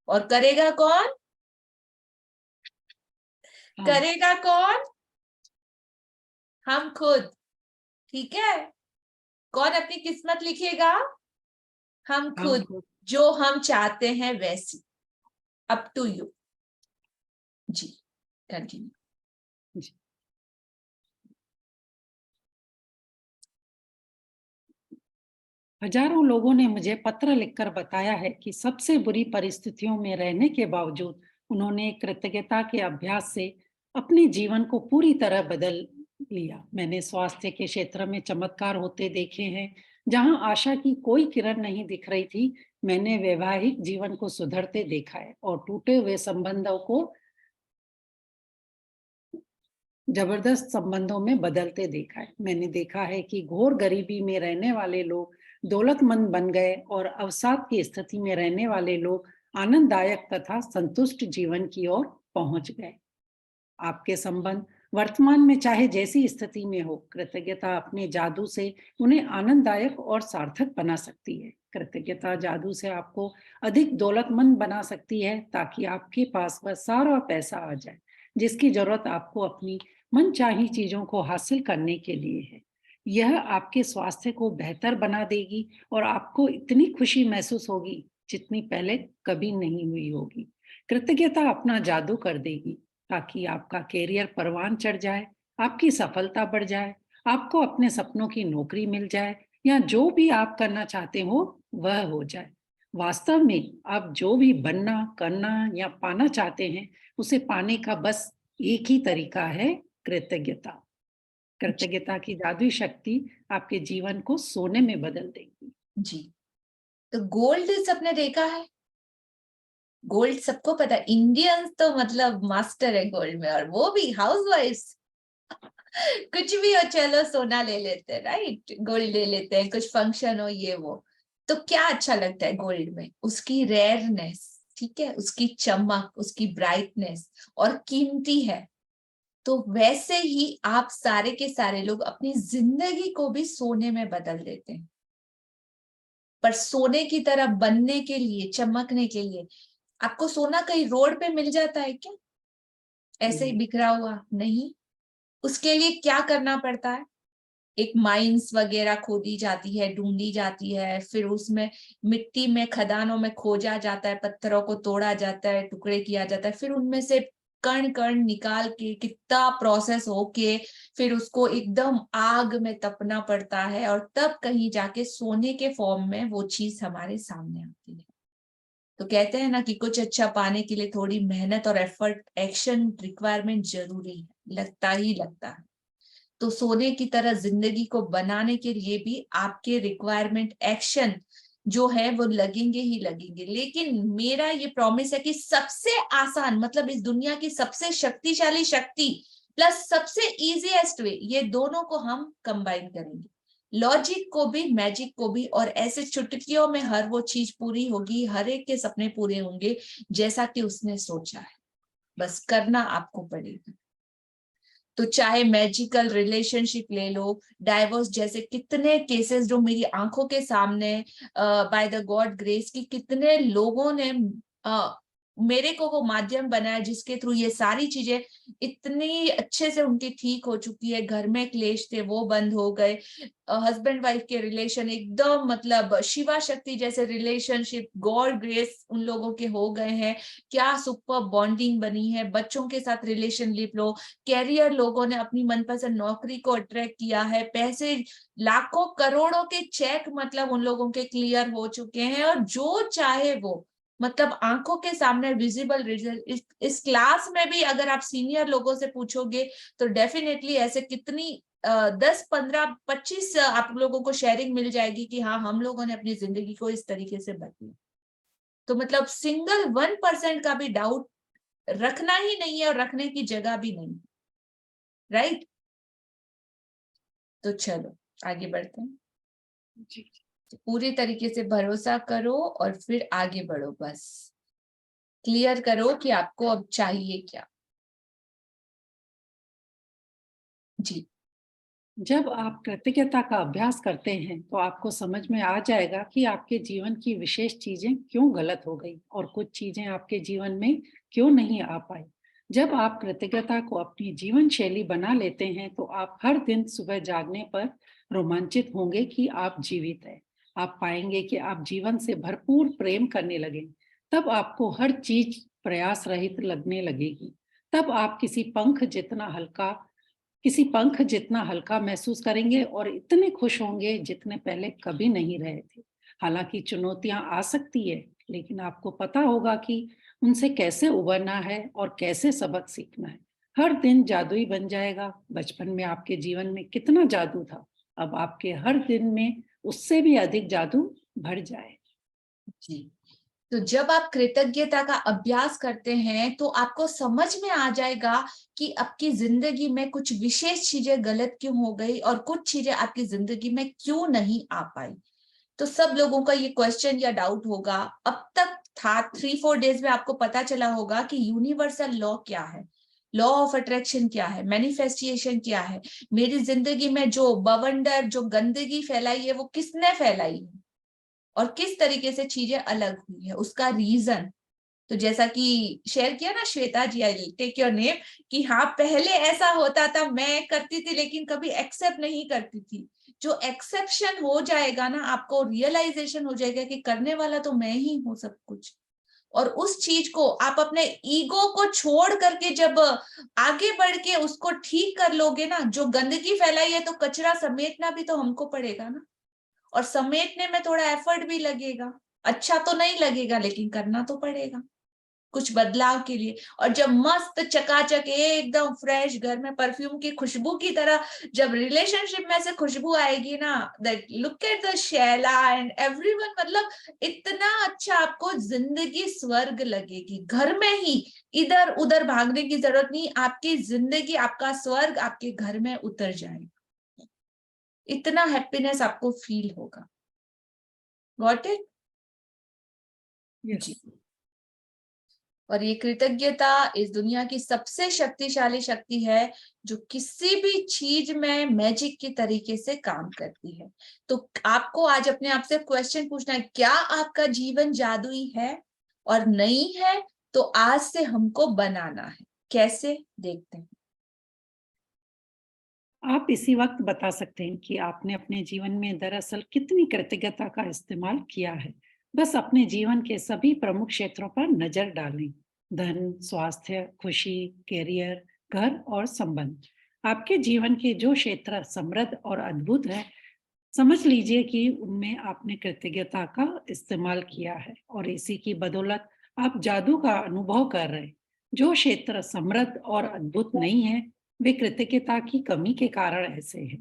और करेगा कौन? करेगा कौन? हम खुद। ठीक है, कौन अपनी किस्मत लिखेगा? हम खुद, जो हम चाहते हैं वैसी। Up to you. जी, कंटिन्यू। हजारों लोगों ने मुझे पत्र लिखकर बताया है कि सबसे बुरी परिस्थितियों में रहने के बावजूद उन्होंने कृतज्ञता के अभ्यास से अपने जीवन को पूरी तरह बदल लिया। मैंने स्वास्थ्य के क्षेत्र में चमत्कार होते देखे हैं। जहां आशा की कोई किरण नहीं दिख रही थी, मैंने वैवाहिक जीवन को सुधरते देखा है और टूटे हुए संबंधों को जबरदस्त संबंधों में बदलते देखा है। मैंने देखा है कि घोर गरीबी में रहने वाले लोग दौलतमंद बन गए और अवसाद की स्थिति में रहने वाले लोग आनंददायक तथा संतुष्ट जीवन की ओर पहुंच गए। आपके संबंध वर्तमान में चाहे जैसी स्थिति में हो, कृतज्ञता अपने जादू से उन्हें आनंददायक और सार्थक बना सकती है। कृतज्ञता जादू से आपको अधिक दौलतमंद बना सकती है ताकि आपके पास वह सारा पैसा आ जाए जिसकी जरूरत आपको अपनी मनचाही चीजों को हासिल करने के लिए है। यह आपके स्वास्थ्य को बेहतर बना देगी और आपको इतनी खुशी महसूस होगी जितनी पहले कभी नहीं हुई होगी। कृतज्ञता अपना जादू कर देगी ताकि आपका कैरियर परवान चढ़ जाए, आपकी सफलता बढ़ जाए, आपको अपने सपनों की नौकरी मिल जाए या जो भी आप करना चाहते हो वह हो जाए। वास्तव में आप जो भी बनना, करना या पाना चाहते हैं, उसे पाने का बस एक ही तरीका है, कृतज्ञता। कृतज्ञता की जादुई शक्ति आपके जीवन को सोने में बदल देगी। जी, तो गोल्ड सबने देखा है, गोल्ड सबको पता है, इंडियंस तो मतलब मास्टर है गोल्ड में, और वो भी हाउसवाइफ्स कुछ भी हो चलो सोना ले लेते हैं, राइट, गोल्ड ले लेते हैं, कुछ फंक्शन हो ये वो। तो क्या अच्छा लगता है गोल्ड में? उसकी रेयरनेस, ठीक है, उसकी चमक, उसकी ब्राइटनेस, और कीमती है। तो वैसे ही आप सारे के सारे लोग अपनी जिंदगी को भी सोने में बदल देते हैं, पर सोने की तरह बनने के लिए, चमकने के लिए आपको सोना कहीं रोड पे मिल जाता है क्या ऐसे ही बिखरा हुआ? नहीं, उसके लिए क्या करना पड़ता है? एक माइंस वगैरह खोदी जाती है, ढूंढी जाती है, फिर उसमें मिट्टी में, खदानों में खोजा जाता है, पत्थरों को तोड़ा जाता है, टुकड़े किया जाता है, फिर उनमें से कण कण निकाल के कितना प्रोसेस होके फिर उसको एकदम आग में तपना पड़ता है, और तब कहीं जाके सोने के फॉर्म में वो चीज हमारे सामने आती है। तो कहते हैं ना कि कुछ अच्छा पाने के लिए थोड़ी मेहनत और एफर्ट, एक्शन रिक्वायरमेंट जरूरी है, लगता ही लगता है। तो सोने की तरह जिंदगी को बनाने के लिए भी आपके रिक्वायरमेंट, एक्शन जो है वो लगेंगे ही लगेंगे। लेकिन मेरा ये प्रॉमिस है कि सबसे आसान, मतलब इस दुनिया की सबसे शक्तिशाली शक्ति प्लस सबसे इजीएस्ट वे, ये दोनों को हम कंबाइन करेंगे, लॉजिक को भी, मैजिक को भी, और ऐसे चुटकियों में हर वो चीज पूरी होगी, हर एक के सपने पूरे होंगे जैसा कि उसने सोचा है। बस करना आपको पड़ेगा। तो चाहे मैजिकल रिलेशनशिप ले लो, डाइवोर्स जैसे कितने केसेस जो मेरी आंखों के सामने बाय द गॉड ग्रेस की कितने लोगों ने मेरे को वो माध्यम बनाया जिसके थ्रू ये सारी चीजें इतनी अच्छे से उनकी ठीक हो चुकी है। घर में क्लेश थे वो बंद हो गए, हस्बैंड वाइफ के रिलेशन एकदम मतलब शिवा शक्ति जैसे रिलेशनशिप गॉड ग्रेस उन लोगों के हो गए हैं। क्या सुपर बॉन्डिंग बनी है, बच्चों के साथ रिलेशनशिप लो, कैरियर लोगों ने अपनी मनपसंद नौकरी को अट्रैक्ट किया है, पैसे लाखों करोड़ों के चेक मतलब उन लोगों के क्लियर हो चुके हैं, और जो चाहे वो मतलब आंखों के सामने विजिबल रिजल्ट। इस क्लास में भी अगर आप सीनियर लोगों से पूछोगे तो डेफिनेटली ऐसे कितनी 10, 15, 25 आप लोगों को शेयरिंग मिल जाएगी कि हाँ हम लोगों ने अपनी जिंदगी को इस तरीके से बदला। तो मतलब सिंगल 1% का भी डाउट रखना ही नहीं है और रखने की जगह भी नहीं, राइट? तो चलो आगे बढ़ते हैं। जी। तो पूरी तरीके से भरोसा करो और फिर आगे बढ़ो, बस क्लियर करो कि आपको अब चाहिए क्या। जी, जब आप कृतज्ञता का अभ्यास करते हैं तो आपको समझ में आ जाएगा कि आपके जीवन की विशेष चीजें क्यों गलत हो गई और कुछ चीजें आपके जीवन में क्यों नहीं आ पाई। जब आप कृतज्ञता को अपनी जीवन शैली बना लेते हैं तो आप हर दिन सुबह जागने पर रोमांचित होंगे कि आप जीवित हैं। आप पाएंगे कि आप जीवन से भरपूर प्रेम करने लगे। तब आपको हर चीज प्रयास रहित लगने लगेगी। तब आप किसी पंख जितना हल्का किसी पंख जितना हल्का महसूस करेंगे और इतने खुश होंगे जितने पहले कभी नहीं रहे थे। हालांकि चुनौतियां आ सकती है, लेकिन आपको पता होगा कि उनसे कैसे उबरना है और कैसे सबक सीखना है। हर दिन जादुई बन जाएगा। बचपन में आपके जीवन में कितना जादू था, अब आपके हर दिन में उससे भी अधिक जादू भर जाए। जी, तो जब आप कृतज्ञता का अभ्यास करते हैं तो आपको समझ में आ जाएगा कि आपकी जिंदगी में कुछ विशेष चीजें गलत क्यों हो गई और कुछ चीजें आपकी जिंदगी में क्यों नहीं आ पाई। तो सब लोगों का ये क्वेश्चन या डाउट होगा, अब तक था 3-4 डेज में आपको पता चला होगा कि यूनिवर्सल लॉ क्या है, लॉ ऑफ अट्रैक्शन क्या है, मैनिफेस्टेशन क्या है, मेरी जिंदगी में जो बवंडर, जो गंदगी फैलाई है वो किसने फैलाई है और किस तरीके से चीजें अलग हुई है, उसका रीजन। तो जैसा कि शेयर किया ना श्वेता जी, आई टेक योर नेम, कि हाँ पहले ऐसा होता था, मैं करती थी लेकिन कभी एक्सेप्ट नहीं करती थी। जो एक्सेप्शन हो जाएगा ना, आपको रियलाइजेशन हो जाएगा कि करने वाला तो मैं ही हूँ सब कुछ, और उस चीज को आप अपने ईगो को छोड़ करके जब आगे बढ़ के उसको ठीक कर लोगे ना, जो गंदगी फैलाई है तो कचरा समेटना भी तो हमको पड़ेगा ना, और समेटने में थोड़ा एफर्ट भी लगेगा, अच्छा तो नहीं लगेगा लेकिन करना तो पड़ेगा कुछ बदलाव के लिए। और जब मस्त चकाचक एकदम फ्रेश घर में परफ्यूम की खुशबू की तरह जब रिलेशनशिप में से खुशबू आएगी ना, that look at the Shaila and everyone, मतलब इतना अच्छा आपको जिंदगी स्वर्ग लगेगी। घर में ही इधर उधर भागने की जरूरत नहीं, आपकी जिंदगी, आपका स्वर्ग आपके घर में उतर जाएगा, इतना हैप्पीनेस आपको फील होगा। Got it? जी। और ये कृतज्ञता इस दुनिया की सबसे शक्तिशाली शक्ति है जो किसी भी चीज में मैजिक के तरीके से काम करती है। तो आपको आज अपने आप से क्वेश्चन पूछना है, क्या आपका जीवन जादुई है? और नहीं है तो आज से हमको बनाना है। कैसे, देखते हैं। आप इसी वक्त बता सकते हैं कि आपने अपने जीवन में दरअसल कितनी कृतज्ञता का इस्तेमाल किया है। बस अपने जीवन के सभी प्रमुख क्षेत्रों पर नजर डालें। धन, स्वास्थ्य, खुशी, कैरियर, घर और संबंध। आपके जीवन के जो क्षेत्र समृद्ध और अद्भुत है, समझ लीजिए कि उनमें आपने कृतज्ञता का इस्तेमाल किया है और इसी की बदौलत आप जादू का अनुभव कर रहे हैं। जो क्षेत्र समृद्ध और अद्भुत नहीं है, वे कृतज्ञता की कमी के कारण ऐसे हैं।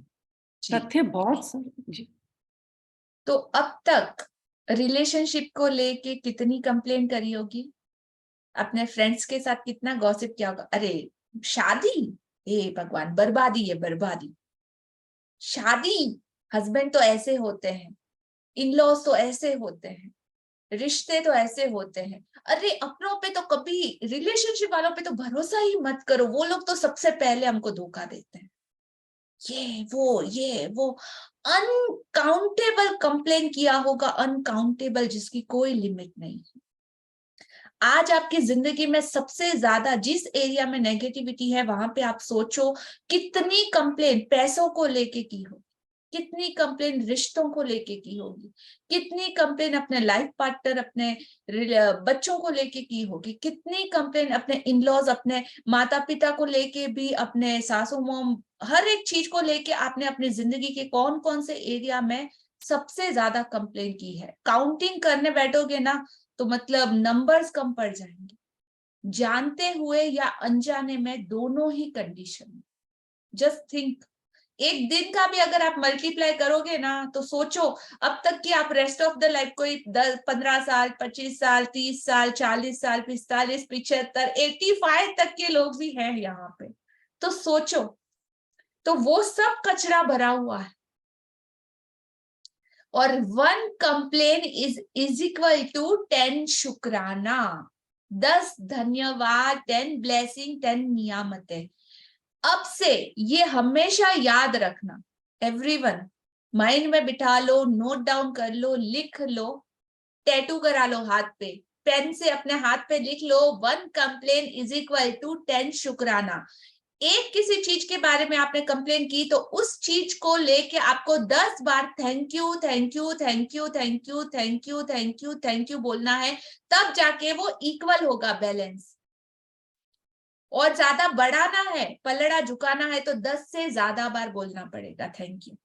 तथ्य बहुत सारे। जी। तो अब तक रिलेशनशिप को लेके कितनी कंप्लेन करी होगी? अपने फ्रेंड्स के साथ कितना गॉसिप किया होगा? अरे शादी, हे भगवान, बर्बादी है बर्बादी। शादी, हस्बैंड तो ऐसे होते हैं, इन लॉज तो ऐसे होते हैं, रिश्ते तो ऐसे होते हैं। अरे अपनों पे तो कभी, रिलेशनशिप वालों पे तो भरोसा ही मत करो, वो लोग तो सबसे पहले हमको धोखा देते हैं। ये वो अनकाउंटेबल कंप्लेन किया होगा, अनकाउंटेबल, जिसकी कोई लिमिट नहीं है। आज आपकी जिंदगी में सबसे ज्यादा जिस एरिया में नेगेटिविटी है, वहां पे आप सोचो कितनी कंप्लेन पैसों को लेके की हो, कितनी कंप्लेन रिश्तों को लेके की होगी, कितनी कंप्लेन अपने लाइफ पार्टनर, अपने बच्चों को लेके की होगी, कितनी कंप्लेन अपने इन लॉज, अपने माता पिता को लेके भी, अपने सासू मॉम, हर एक चीज को लेके आपने अपनी जिंदगी के कौन कौन से एरिया में सबसे ज्यादा कंप्लेन की है। काउंटिंग करने बैठोगे ना तो मतलब नंबर्स कम पड़ जाएंगे, जानते हुए या अनजाने में, दोनों ही कंडीशन। जस्ट थिंक, एक दिन का भी अगर आप मल्टीप्लाई करोगे ना तो सोचो अब तक कि आप रेस्ट ऑफ द लाइफ, कोई 10-15 साल, 25 साल, 30 साल, 40 साल, 45, 75, 85 तक के लोग भी हैं यहाँ पे, तो सोचो, तो वो सब कचरा भरा हुआ है। और 1 कंप्लेन इज इक्वल टू 10 शुक्राना, 10 धन्यवाद, 10 ब्लेसिंग, 10 नियामतें। अब से ये हमेशा याद रखना, एवरीवन माइंड में बिठा लो, नोट डाउन कर लो, लिख लो, टैटू करा लो हाथ पे, पेन से अपने हाथ पे लिख लो, 1 कंप्लेन इज इक्वल टू 10 शुक्राना। एक किसी चीज के बारे में आपने कंप्लेन की तो उस चीज को लेके आपको 10 बार thank you, thank you, thank you, thank you, thank you, thank you, thank you बोलना है, तब जाके वो इक्वल होगा, बैलेंस। और ज्यादा बढ़ाना है, पलड़ा झुकाना है, तो 10 से ज्यादा बार बोलना पड़ेगा थैंक यू।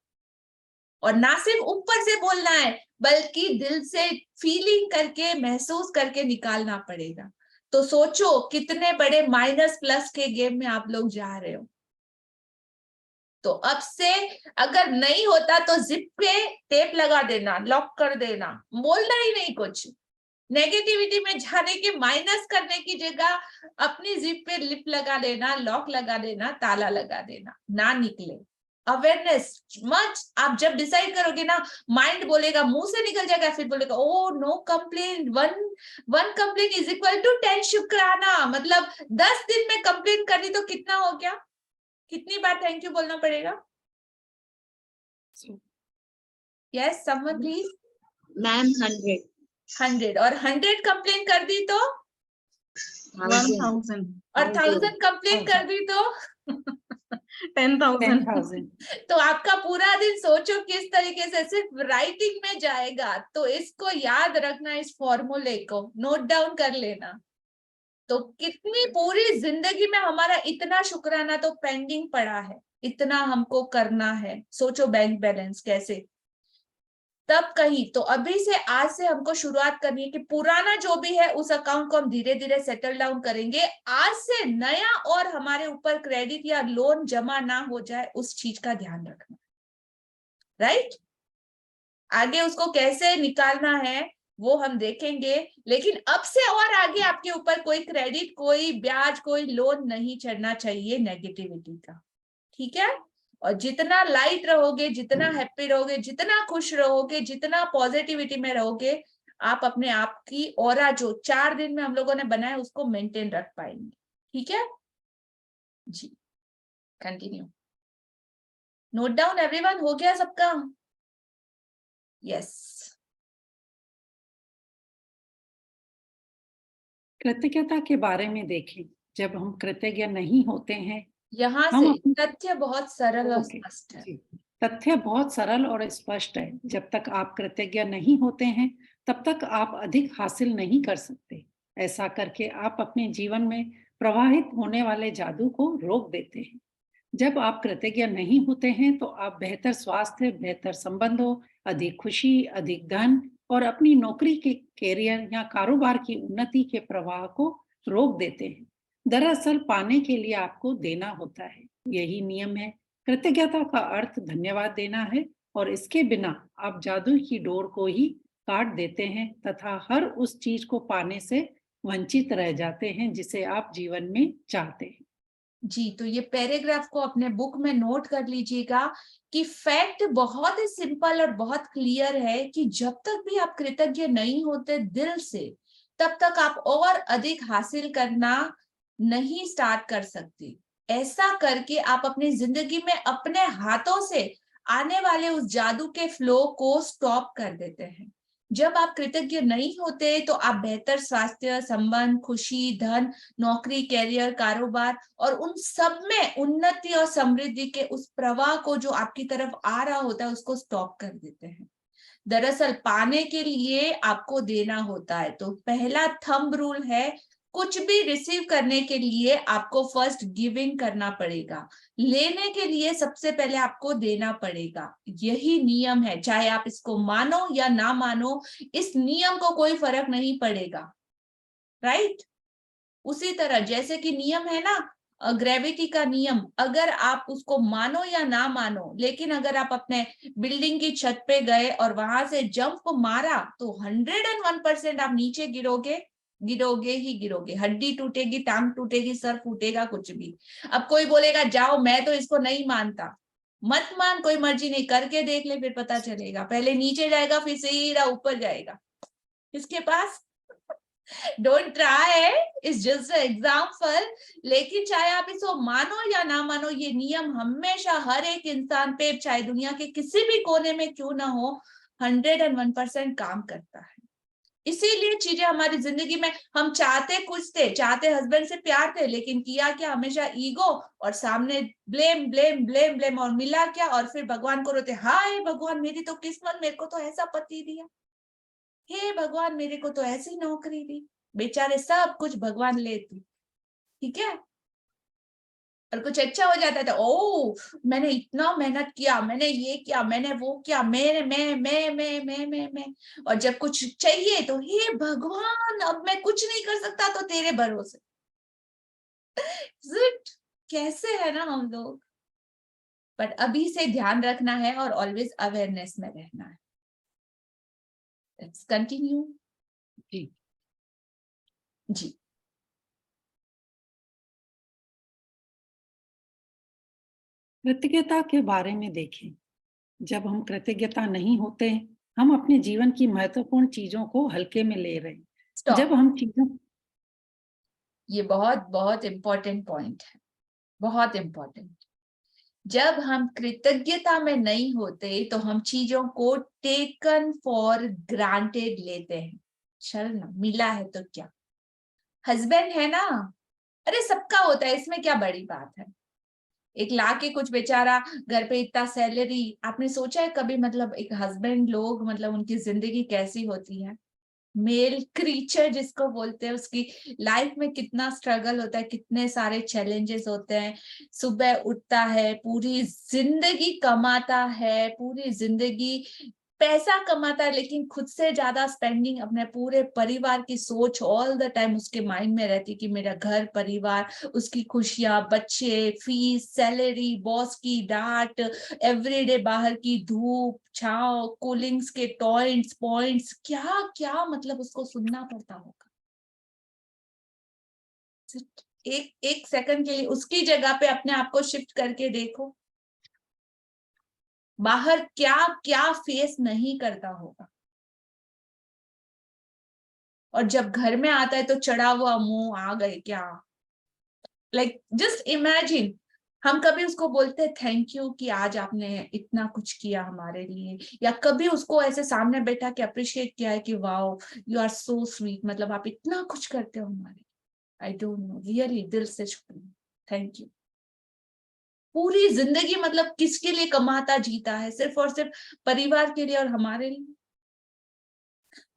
और ना सिर्फ ऊपर से बोलना है, बल्कि दिल से फीलिंग करके, महसूस करके निकालना पड़ेगा। तो सोचो कितने बड़े माइनस प्लस के गेम में आप लोग जा रहे हो। तो अब से अगर नहीं होता तो जिप पे टेप लगा देना, लॉक कर देना, बोलना ही नहीं कुछ। नेगेटिविटी में जाने के, माइनस करने की जगह अपनी जिप पे लिप लगा देना, लॉक लगा देना, ताला लगा देना, ना निकले। अवेयरनेस मच, आप जब डिसाइड करोगे ना, माइंड बोलेगा, मुंह से निकल जाएगा, फिर बोलेगा oh no complain, one complain is equal to 10 शुक्राना। मतलब 10 दिन में कंप्लेन करनी तो कितना हो गया, कितनी बार थैंक यू बोलना पड़ेगा? Yes someone please. मैम 100 और 100 कंप्लेन कर दी तो 1000 और 1000 कंप्लेन कर दी तो 10,000 10,000। तो आपका पूरा दिन सोचो किस तरीके से सिर्फ राइटिंग में जाएगा। तो इसको याद रखना, इस फॉर्मूले को नोट डाउन कर लेना। तो कितनी पूरी जिंदगी में हमारा इतना शुक्राना तो पेंडिंग पड़ा है, इतना हमको करना है। सोचो बैंक बैलेंस कैसे, तब कहीं। तो अभी से, आज से हमको शुरुआत करनी है कि पुराना जो भी है उस अकाउंट को हम धीरे धीरे सेटल डाउन करेंगे। आज से नया और हमारे ऊपर क्रेडिट या लोन जमा ना हो जाए, उस चीज का ध्यान रखना, राइट। आगे उसको कैसे निकालना है वो हम देखेंगे, लेकिन अब से और आगे आपके ऊपर कोई क्रेडिट, कोई ब्याज, कोई लोन नहीं चढ़ना चाहिए नेगेटिविटी का, ठीक है। और जितना लाइट रहोगे, जितना हैप्पी रहोगे, जितना खुश रहोगे, जितना पॉजिटिविटी में रहोगे, आप अपने आप की ऑरा जो 4 दिन में हम लोगों ने बनाया उसको मेंटेन रख पाएंगे, ठीक है जी। कंटिन्यू। नोट डाउन एवरीवन, हो गया सबका? यस। कृतज्ञता के बारे में देखें। जब हम कृतज्ञ नहीं होते हैं, यहाँ हम से अपने तथ्य बहुत सरल और ओके, स्पष्ट है। जी, तथ्य बहुत सरल और स्पष्ट है। जब तक आप कृतज्ञ नहीं होते हैं, तब तक आप अधिक हासिल नहीं कर सकते। ऐसा करके आप अपने जीवन में प्रवाहित होने वाले जादू को रोक देते हैं। जब आप कृतज्ञ नहीं होते हैं, तो आप बेहतर स्वास्थ्य, बेहतर संबंधों, अधिक खुशी, अधिक धन और अपनी नौकरी के, कैरियर या कारोबार की उन्नति के प्रवाह को रोक देते हैं। दरअसल पाने के लिए आपको देना होता है, यही नियम है। कृतज्ञता का अर्थ धन्यवाद देना है, और इसके बिना आप जादू की डोर को ही काट देते हैं तथा हर उस चीज को पाने से वंचित रह जाते हैं जिसे आप जीवन में चाहते हैं। जी, तो ये पैराग्राफ को अपने बुक में नोट कर लीजिएगा कि फैक्ट बहुत ही सिंपल और बहुत क्लियर है कि जब तक भी आप कृतज्ञ नहीं होते दिल से, तब तक आप और अधिक हासिल करना नहीं स्टार्ट कर सकते। ऐसा करके आप अपनी जिंदगी में अपने हाथों से आने वाले उस जादू के फ्लो को स्टॉप कर देते हैं। जब आप कृतज्ञ नहीं होते तो आप बेहतर स्वास्थ्य, संबंध, खुशी, धन, नौकरी, कैरियर, कारोबार और उन सब में उन्नति और समृद्धि के उस प्रवाह को जो आपकी तरफ आ रहा होता है उसको स्टॉप कर देते हैं। दरअसल पाने के लिए आपको देना होता है। तो पहला थंब रूल है, कुछ भी रिसीव करने के लिए आपको फर्स्ट गिविंग करना पड़ेगा। लेने के लिए सबसे पहले आपको देना पड़ेगा। यही नियम है, चाहे आप इसको मानो या ना मानो, इस नियम को कोई फर्क नहीं पड़ेगा, राइट। उसी तरह जैसे कि नियम है ना, ग्रेविटी का नियम, अगर आप उसको मानो या ना मानो, लेकिन अगर आप अपने बिल्डिंग की छत पे गए और वहां से जंप मारा तो 101% आप नीचे गिरोगे, गिरोगे ही गिरोगे। हड्डी टूटेगी, टांग टूटेगी, सर फूटेगा, कुछ भी। अब कोई बोलेगा जाओ मैं तो इसको नहीं मानता, मत मान, कोई मर्जी नहीं, करके देख ले फिर पता चलेगा। पहले नीचे जाएगा फिर सीधा ऊपर जाएगा। इसके पास don't try, it's just example. लेकिन चाहे आप इसको मानो या ना मानो, ये नियम हमेशा हर एक इंसान पे, चाहे दुनिया के किसी भी कोने में क्यों ना हो, 101% काम करता है। इसीलिए चीजें हमारी जिंदगी में, हम चाहते कुछ थे, चाहते हस्बैंड से प्यार थे, लेकिन किया क्या, हमेशा ईगो और सामने ब्लेम ब्लेम ब्लेम ब्लेम, और मिला क्या, और फिर भगवान को रोते, हाय भगवान मेरी तो किस्मत, मेरे को तो ऐसा पति दिया, हे भगवान मेरे को तो ऐसी नौकरी दी। बेचारे सब कुछ भगवान लेते, ठीक है। और कुछ अच्छा हो जाता था, ओ मैंने इतना मेहनत किया, मैंने ये किया, मैंने वो किया, मैं। और जब कुछ चाहिए तो हे भगवान अब मैं कुछ नहीं कर सकता तो तेरे भरोसे। कैसे है ना हम लोग। बट अभी से ध्यान रखना है और ऑलवेज अवेयरनेस में रहना है। Let's continue. जी जी कृतज्ञता के बारे में देखें। जब हम कृतज्ञता नहीं होते, हम अपने जीवन की महत्वपूर्ण चीजों को हल्के में ले रहे हैं। स्टॉप। जब हम चीजों ये बहुत बहुत इम्पोर्टेंट पॉइंट है, बहुत इम्पोर्टेंट। जब हम कृतज्ञता में नहीं होते तो हम चीजों को टेकन फॉर ग्रांटेड लेते हैं। चल ना, मिला है तो क्या, हस्बैंड है ना, अरे सबका होता है, इसमें क्या बड़ी बात है। एक लाके कुछ बेचारा घर पे इतना सैलरी, आपने सोचा है कभी मतलब एक हस्बैंड लोग मतलब उनकी जिंदगी कैसी होती है, मेल क्रीचर जिसको बोलते हैं, उसकी लाइफ में कितना स्ट्रगल होता है, कितने सारे चैलेंजेस होते हैं। सुबह उठता है, पूरी जिंदगी कमाता है, पूरी जिंदगी पैसा कमाता है, लेकिन खुद से ज्यादा स्पेंडिंग अपने पूरे परिवार की सोच ऑल द टाइम उसके माइंड में रहती कि मेरा घर परिवार, उसकी खुशियां, बच्चे, फीस, सैलरी, बॉस की डांट, एवरीडे बाहर की धूप छांव, कूलिंग्स के टॉइंट्स पॉइंट्स, क्या क्या मतलब उसको सुनना पड़ता होगा। एक एक सेकंड के लिए उसकी जगह पे अपने आप को शिफ्ट करके देखो, बाहर क्या क्या फेस नहीं करता होगा। और जब घर में आता है तो चढ़ा हुआ मुंह आ गए क्या, लाइक जस्ट इमेजिन। हम कभी उसको बोलते हैं थैंक यू कि आज आपने इतना कुछ किया हमारे लिए, या कभी उसको ऐसे सामने बैठा के अप्रिशिएट किया है कि wow you are so sweet, मतलब आप इतना कुछ करते हो हमारे। आई डोंट नो, रियली दिल से शुक्रिया, थैंक यू। पूरी जिंदगी मतलब किसके लिए कमाता जीता है, सिर्फ और सिर्फ परिवार के लिए और हमारे लिए।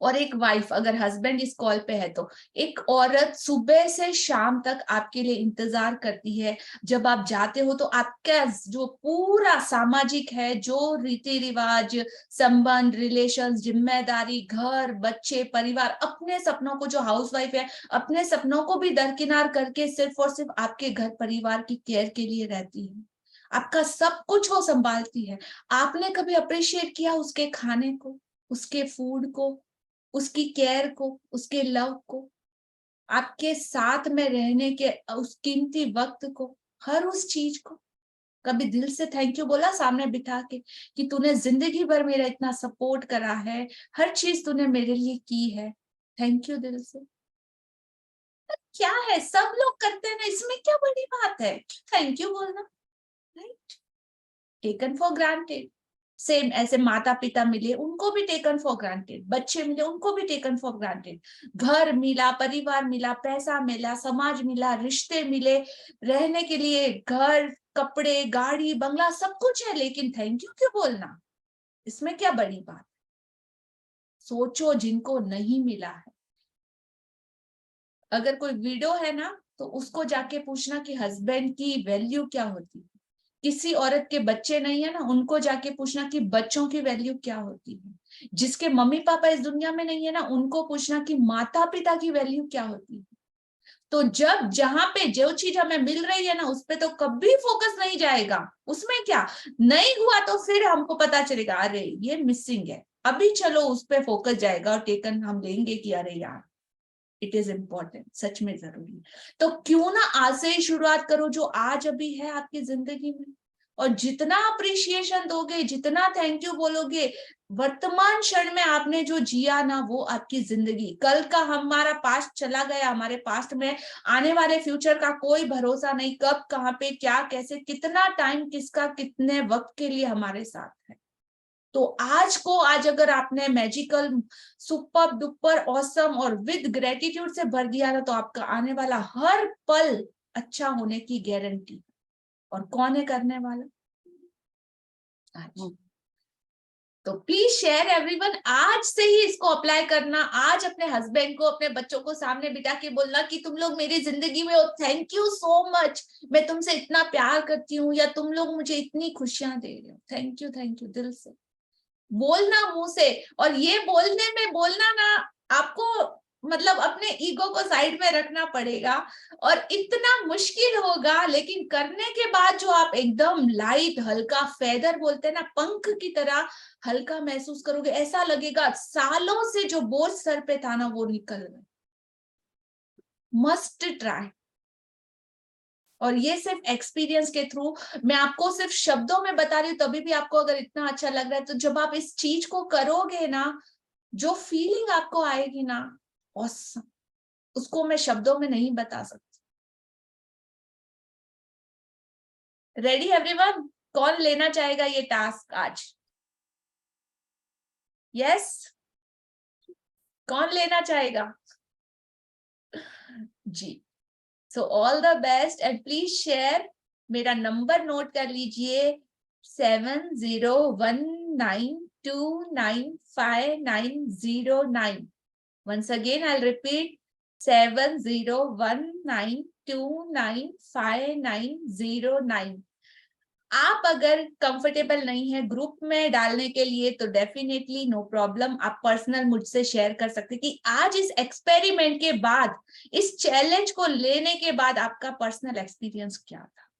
और एक वाइफ, अगर हस्बैंड इस कॉल पे है तो एक औरत सुबह से शाम तक आपके लिए इंतजार करती है। जब आप जाते हो तो आपका जो पूरा सामाजिक है, जो रीति रिवाज, संबंध, रिलेशंस, जिम्मेदारी, घर, बच्चे, परिवार, अपने सपनों को, जो हाउसवाइफ है अपने सपनों को भी दरकिनार करके सिर्फ और सिर्फ आपके घर परिवार की केयर के लिए रहती है। आपका सब कुछ वो संभालती है। आपने कभी अप्रिशिएट किया उसके खाने को, उसके फूड को, उसकी केयर को, उसके लव को, आपके साथ में रहने के उस कीमती वक्त को, हर उस चीज को कभी दिल से थैंक यू बोला सामने बिठा के कि तूने जिंदगी भर मेरा इतना सपोर्ट करा है, हर चीज तूने मेरे लिए की है, थैंक यू दिल से। क्या है, सब लोग करते हैं ना, इसमें क्या बड़ी बात है थैंक यू बोलना, right. Taken for granted. Same ऐसे माता पिता मिले उनको भी टेकन फॉर ग्रांटेड, बच्चे मिले उनको भी टेकन फॉर ग्रांटेड, घर मिला, परिवार मिला, पैसा मिला, समाज मिला, रिश्ते मिले, रहने के लिए घर, कपड़े, गाड़ी, बंगला, सब कुछ है, लेकिन थैंक यू क्यों बोलना, इसमें क्या बड़ी बात। सोचो जिनको नहीं मिला है, अगर कोई विडो है ना तो उसको जाके पूछना कि हस्बैंड की वैल्यू क्या होती है। किसी औरत के बच्चे नहीं है ना, उनको जाके पूछना कि बच्चों की वैल्यू क्या होती है। जिसके मम्मी पापा इस दुनिया में नहीं है ना, उनको पूछना कि माता पिता की वैल्यू क्या होती है। तो जब जहां पे जो चीज हमें मिल रही है ना, उस पे तो कभी फोकस नहीं जाएगा, उसमें क्या नहीं हुआ तो फिर हमको पता चलेगा अरे ये मिसिंग है, अभी चलो उस पे फोकस जाएगा और टेकन हम लेंगे कि अरे यार इट इज इम्पोर्टेंट, सच में जरूरी। तो क्यों ना आज से ही शुरुआत करो जो आज अभी है आपकी जिंदगी में, और जितना अप्रिशिएशन दोगे, जितना थैंक यू बोलोगे, वर्तमान क्षण में आपने जो जिया ना वो आपकी जिंदगी। कल का हमारा पास्ट चला गया, हमारे पास्ट में आने वाले फ्यूचर का कोई भरोसा नहीं, कब कहाँ पे क्या कैसे कितना टाइम किसका कितने वक्त के लिए हमारे साथ है। तो आज को आज अगर आपने मैजिकल, सुपर डुपर ऑसम और विद ग्रेटिट्यूड से भर दिया ना, तो आपका आने वाला हर पल अच्छा होने की गारंटी। और कौन है करने वाला? आज तो प्लीज शेयर एवरीवन, आज से ही इसको अप्लाई करना। आज अपने हस्बैंड को, अपने बच्चों को सामने बिठा के बोलना कि तुम लोग मेरी जिंदगी में हो, थैंक यू सो मच, मैं तुमसे इतना प्यार करती हूँ, या तुम लोग मुझे इतनी खुशियां दे रहे हो, थैंक यू दिल से बोलना मुंह से। और ये बोलना ना आपको मतलब अपने ईगो को साइड में रखना पड़ेगा, और इतना मुश्किल होगा, लेकिन करने के बाद जो आप एकदम लाइट हल्का, फेदर बोलते हैं ना, पंख की तरह हल्का महसूस करोगे। ऐसा लगेगा सालों से जो बोझ सर पे था ना वो निकल गया। Must try. और ये सिर्फ एक्सपीरियंस के थ्रू, मैं आपको सिर्फ शब्दों में बता रही हूँ, तभी भी आपको अगर इतना अच्छा लग रहा है, तो जब आप इस चीज को करोगे ना, जो फीलिंग आपको आएगी ना, awesome, उसको मैं शब्दों में नहीं बता सकती। Ready everyone? कौन लेना चाहेगा ये टास्क आज? यस, कौन लेना चाहेगा? जी, so all the best and please share. मेरा नंबर नोट कर लीजिए, 7019295909। Once again, I'll repeat, 7019295909। आप अगर कंफर्टेबल नहीं है ग्रुप में डालने के लिए तो डेफिनेटली नो प्रॉब्लम, आप पर्सनल मुझसे शेयर कर सकते कि आज इस एक्सपेरिमेंट के बाद, इस चैलेंज को लेने के बाद आपका पर्सनल एक्सपीरियंस क्या था,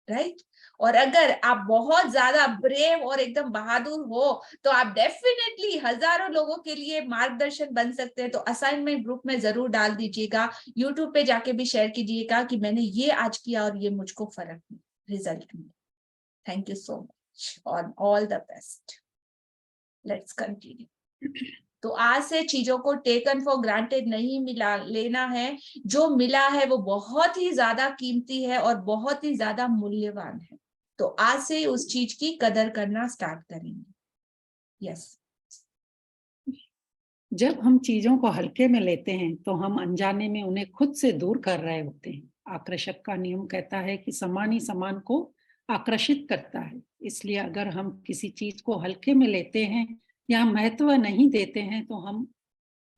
राइट? और अगर आप बहुत ज्यादा ब्रेव और एकदम बहादुर हो तो आप डेफिनेटली हजारों लोगों के लिए मार्गदर्शन बन सकते हैं। तो असाइनमेंट ग्रुप में जरूर डाल दीजिएगा, यूट्यूब पे जाके भी शेयर कीजिएगा कि मैंने ये आज किया और ये मुझको फर्क मिला, रिजल्ट मिला। थैंक यू सो मच और all the best. Let's continue. तो आज से चीजों को टेकन फॉर ग्रांटेड नहीं मिला लेना है, जो मिला है वो बहुत ही ज्यादा कीमती है और बहुत ही ज्यादा मूल्यवान है। तो आज से उस चीज की कदर करना स्टार्ट करेंगे। यस। जब हम चीजों को हल्के में लेते हैं तो हम अनजाने में उन्हें खुद से दूर कर रहे होते हैं। आकर्षक का नियम कहता है कि समान ही समान को आकर्षित करता है। इसलिए अगर हम किसी चीज को हल्के में लेते हैं या महत्व नहीं देते हैं तो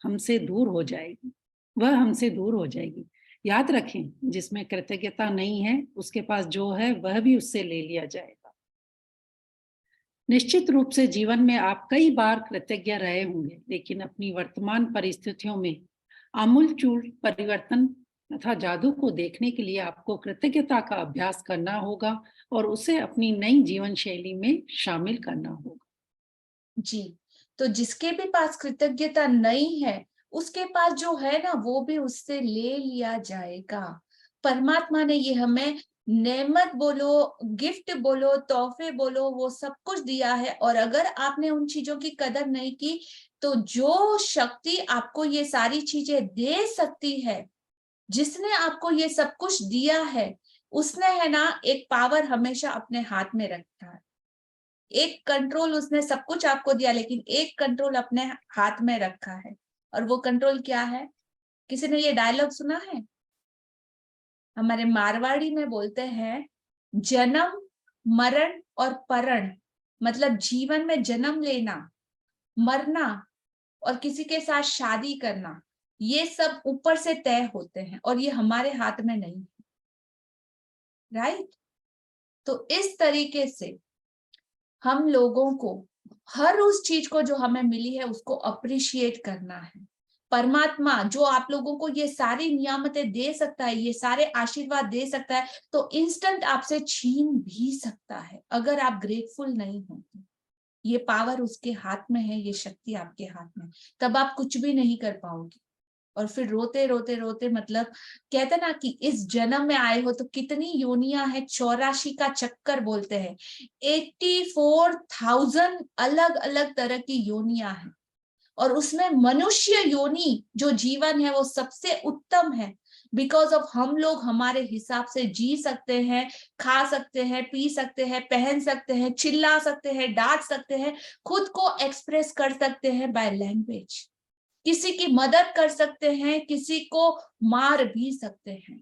हमसे दूर हो जाएगी, वह हमसे दूर हो जाएगी। याद रखें, जिसमें कृतज्ञता नहीं है उसके पास जो है वह भी उससे ले लिया जाएगा। निश्चित रूप से जीवन में आप कई बार कृतज्ञ रहे होंगे, लेकिन अपनी वर्तमान परिस्थितियों में आमूलचूल परिवर्तन तथा जादू को देखने के लिए आपको कृतज्ञता का अभ्यास करना होगा और उसे अपनी नई जीवन शैली में शामिल करना होगा। जी, तो जिसके भी पास कृतज्ञता नहीं है उसके पास जो है ना वो भी उससे ले लिया जाएगा। परमात्मा ने ये हमें नेमत बोलो, गिफ्ट बोलो, तोहफे बोलो, वो सब कुछ दिया है। और अगर आपने उन चीजों की कदर नहीं की तो जो शक्ति आपको ये सारी चीजें दे सकती है, जिसने आपको ये सब कुछ दिया है, उसने है ना एक पावर हमेशा अपने हाथ में रखा है। एक कंट्रोल, उसने सब कुछ आपको दिया लेकिन एक कंट्रोल अपने हाथ में रखा है। और वो कंट्रोल क्या है? किसी ने ये डायलॉग सुना है? हमारे मारवाड़ी में बोलते हैं, जन्म, मरण और परण, मतलब जीवन में जन्म लेना, मरना और किसी के साथ शादी करना, ये सब ऊपर से तय होते हैं और ये हमारे हाथ में नहीं है, राइट? तो इस तरीके से हम लोगों को हर उस चीज को जो हमें मिली है उसको अप्रिशिएट करना है। परमात्मा जो आप लोगों को ये सारी नियामतें दे सकता है, ये सारे आशीर्वाद दे सकता है, तो इंस्टेंट आपसे छीन भी सकता है अगर आप ग्रेटफुल नहीं हो। ये पावर उसके हाथ में है, ये शक्ति आपके हाथ में, तब आप कुछ भी नहीं कर पाओगे। और फिर रोते रोते रोते, मतलब कहते ना कि इस जन्म में आए हो तो कितनी योनियां है, 84 का चक्कर बोलते हैं, 84,000 अलग अलग तरह की योनियां हैं। और उसमें मनुष्य योनि जो जीवन है वो सबसे उत्तम है, बिकॉज ऑफ हम लोग हमारे हिसाब से जी सकते हैं, खा सकते हैं, पी सकते हैं, पहन सकते हैं, चिल्ला सकते हैं, डांट सकते हैं, खुद को एक्सप्रेस कर सकते हैं बाय लैंग्वेज, किसी की मदद कर सकते हैं, किसी को मार भी सकते हैं।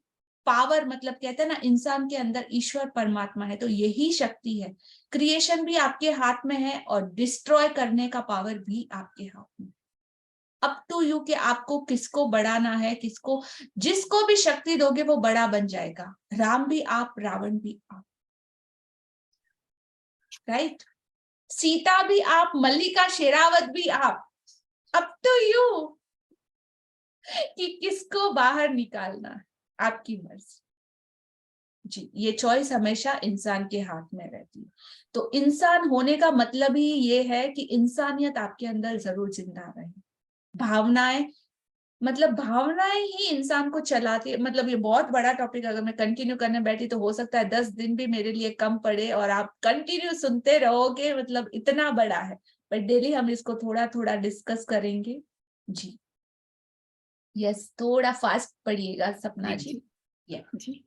पावर, मतलब कहते हैं ना इंसान के अंदर ईश्वर परमात्मा है, तो यही शक्ति है। क्रिएशन भी आपके हाथ में है और डिस्ट्रॉय करने का पावर भी आपके हाथ में। अप टू यू कि आपको किसको बढ़ाना है, किसको, जिसको भी शक्ति दोगे वो बड़ा बन जाएगा। राम भी आप, रावण भी आप, राइट? सीता भी आप, मल्लिका शेरावत भी आप। अप टू यू कि किसको बाहर निकालना है, आपकी मर्जी। जी, ये चॉइस हमेशा इंसान के हाथ में रहती है। तो इंसान होने का मतलब ही ये है कि इंसानियत आपके अंदर जरूर जिंदा रहे। भावनाएं, मतलब भावनाएं ही इंसान को चलाती है। मतलब ये बहुत बड़ा टॉपिक, अगर मैं कंटिन्यू करने बैठी तो हो सकता है 10 दिन भी मेरे लिए कम पड़े और आप कंटिन्यू सुनते रहोगे, मतलब इतना बड़ा है। पर डेली हम इसको थोड़ा थोड़ा डिस्कस करेंगे। जी यस, थोड़ा फास्ट पढ़िएगा सपना जी। जी,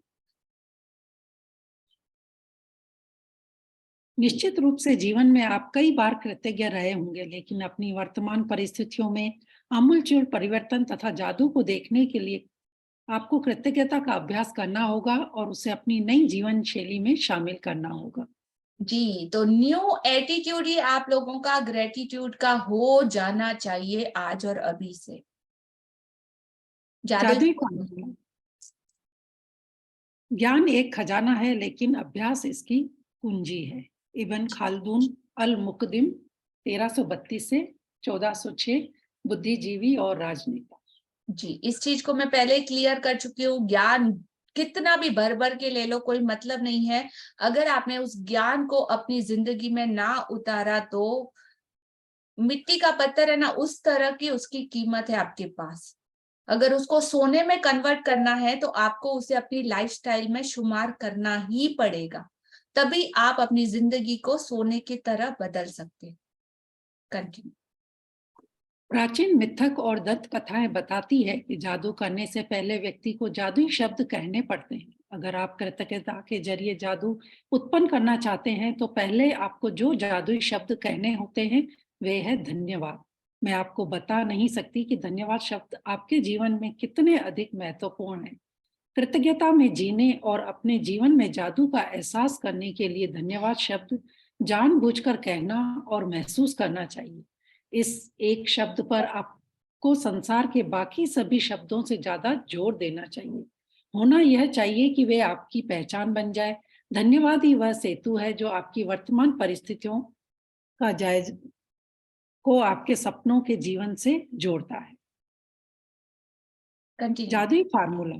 निश्चित रूप से जीवन में आप कई बार कृतज्ञ रहे होंगे, लेकिन अपनी वर्तमान परिस्थितियों में आमूलचूल परिवर्तन तथा जादू को देखने के लिए आपको कृतज्ञता का अभ्यास करना होगा और उसे अपनी नई जीवन शैली में शामिल करना होगा। जी, तो न्यू एटीट्यूड ही आप लोगों का ग्रेटिट्यूड का हो जाना चाहिए आज और अभी से। जादुई फॉर्मूला। ज्ञान एक खजाना है, लेकिन अभ्यास इसकी कुंजी है। इब्न खालदून अल मुकदिम 1332 से 1406, बुद्धिजीवी और राजनेता। जी, इस चीज को मैं पहले क्लियर कर चुकी हूँ। ज्ञान कितना भी भर भर के ले लो, कोई मतलब नहीं है अगर आपने उस ज्ञान को अपनी जिंदगी में ना उतारा। तो मिट्टी का पत्थर है ना, उस तरह की उसकी कीमत है आपके पास। अगर उसको सोने में कन्वर्ट करना है तो आपको उसे अपनी लाइफस्टाइल में शुमार करना ही पड़ेगा, तभी आप अपनी जिंदगी को सोने की तरह बदल सकते हैं। कंटिन्यू। प्राचीन मिथक और दंत कथाएं बताती है कि जादू करने से पहले व्यक्ति को जादुई शब्द कहने पड़ते हैं। अगर आप कृतज्ञता के जरिए जादू उत्पन्न करना चाहते हैं तो पहले आपको जो जादुई शब्द कहने होते हैं वे है धन्यवाद। मैं आपको बता नहीं सकती कि धन्यवाद शब्द आपके जीवन में कितने अधिक महत्वपूर्ण है। कृतज्ञता में जीने और अपने जीवन में जादू का एहसास करने के लिए धन्यवाद शब्द जानबूझकर कहना और महसूस करना चाहिए। इस एक शब्द पर आपको संसार के बाकी सभी शब्दों से ज्यादा जोर देना चाहिए। होना यह चाहिए कि वे आपकी पहचान बन जाए। धन्यवाद ही वह सेतु है जो आपकी वर्तमान परिस्थितियों का जायज को आपके सपनों के जीवन से जोड़ता है। जादुई फार्मूला।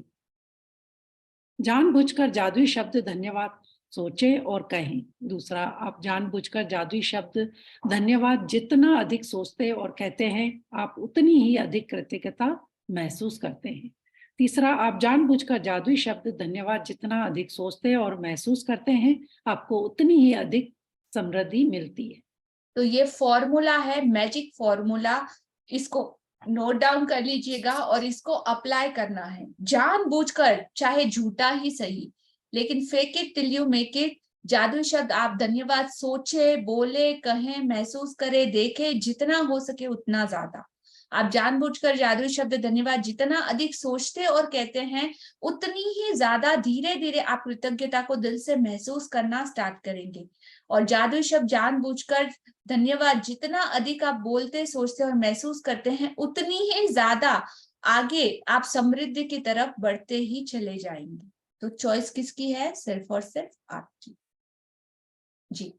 जानबूझकर जादुई शब्द धन्यवाद सोचें और कहें। दूसरा, आप जानबूझकर जादुई शब्द धन्यवाद जितना अधिक सोचते और कहते हैं, आप उतनी ही अधिक कृतज्ञता महसूस करते हैं। तीसरा, आप जानबूझकर जादुई शब्द धन्यवाद जितना अधिक सोचते और महसूस करते हैं, आपको उतनी ही अधिक समृद्धि मिलती है। तो ये फॉर्मूला है, मैजिक फॉर्मूला। इसको नोट डाउन कर लीजिएगा और इसको अप्लाई करना है जानबूझकर, चाहे झूठा ही सही, लेकिन fake it till you make it. जादुई शब्द आप धन्यवाद सोचे, बोले, कहें, महसूस करें, देखें, जितना हो सके उतना ज्यादा। आप जानबूझकर जादुई शब्द धन्यवाद जितना अधिक सोचते और कहते हैं, उतनी ही ज्यादा धीरे धीरे आप कृतज्ञता को दिल से महसूस करना स्टार्ट करेंगे। और जादुई शब्द जानबूझकर धन्यवाद जितना अधिक आप बोलते, सोचते और महसूस करते हैं, उतनी ही ज्यादा आगे आप समृद्धि की तरफ बढ़ते ही चले जाएंगे। तो चॉइस किसकी है? सिर्फ और सिर्फ आपकी। जी,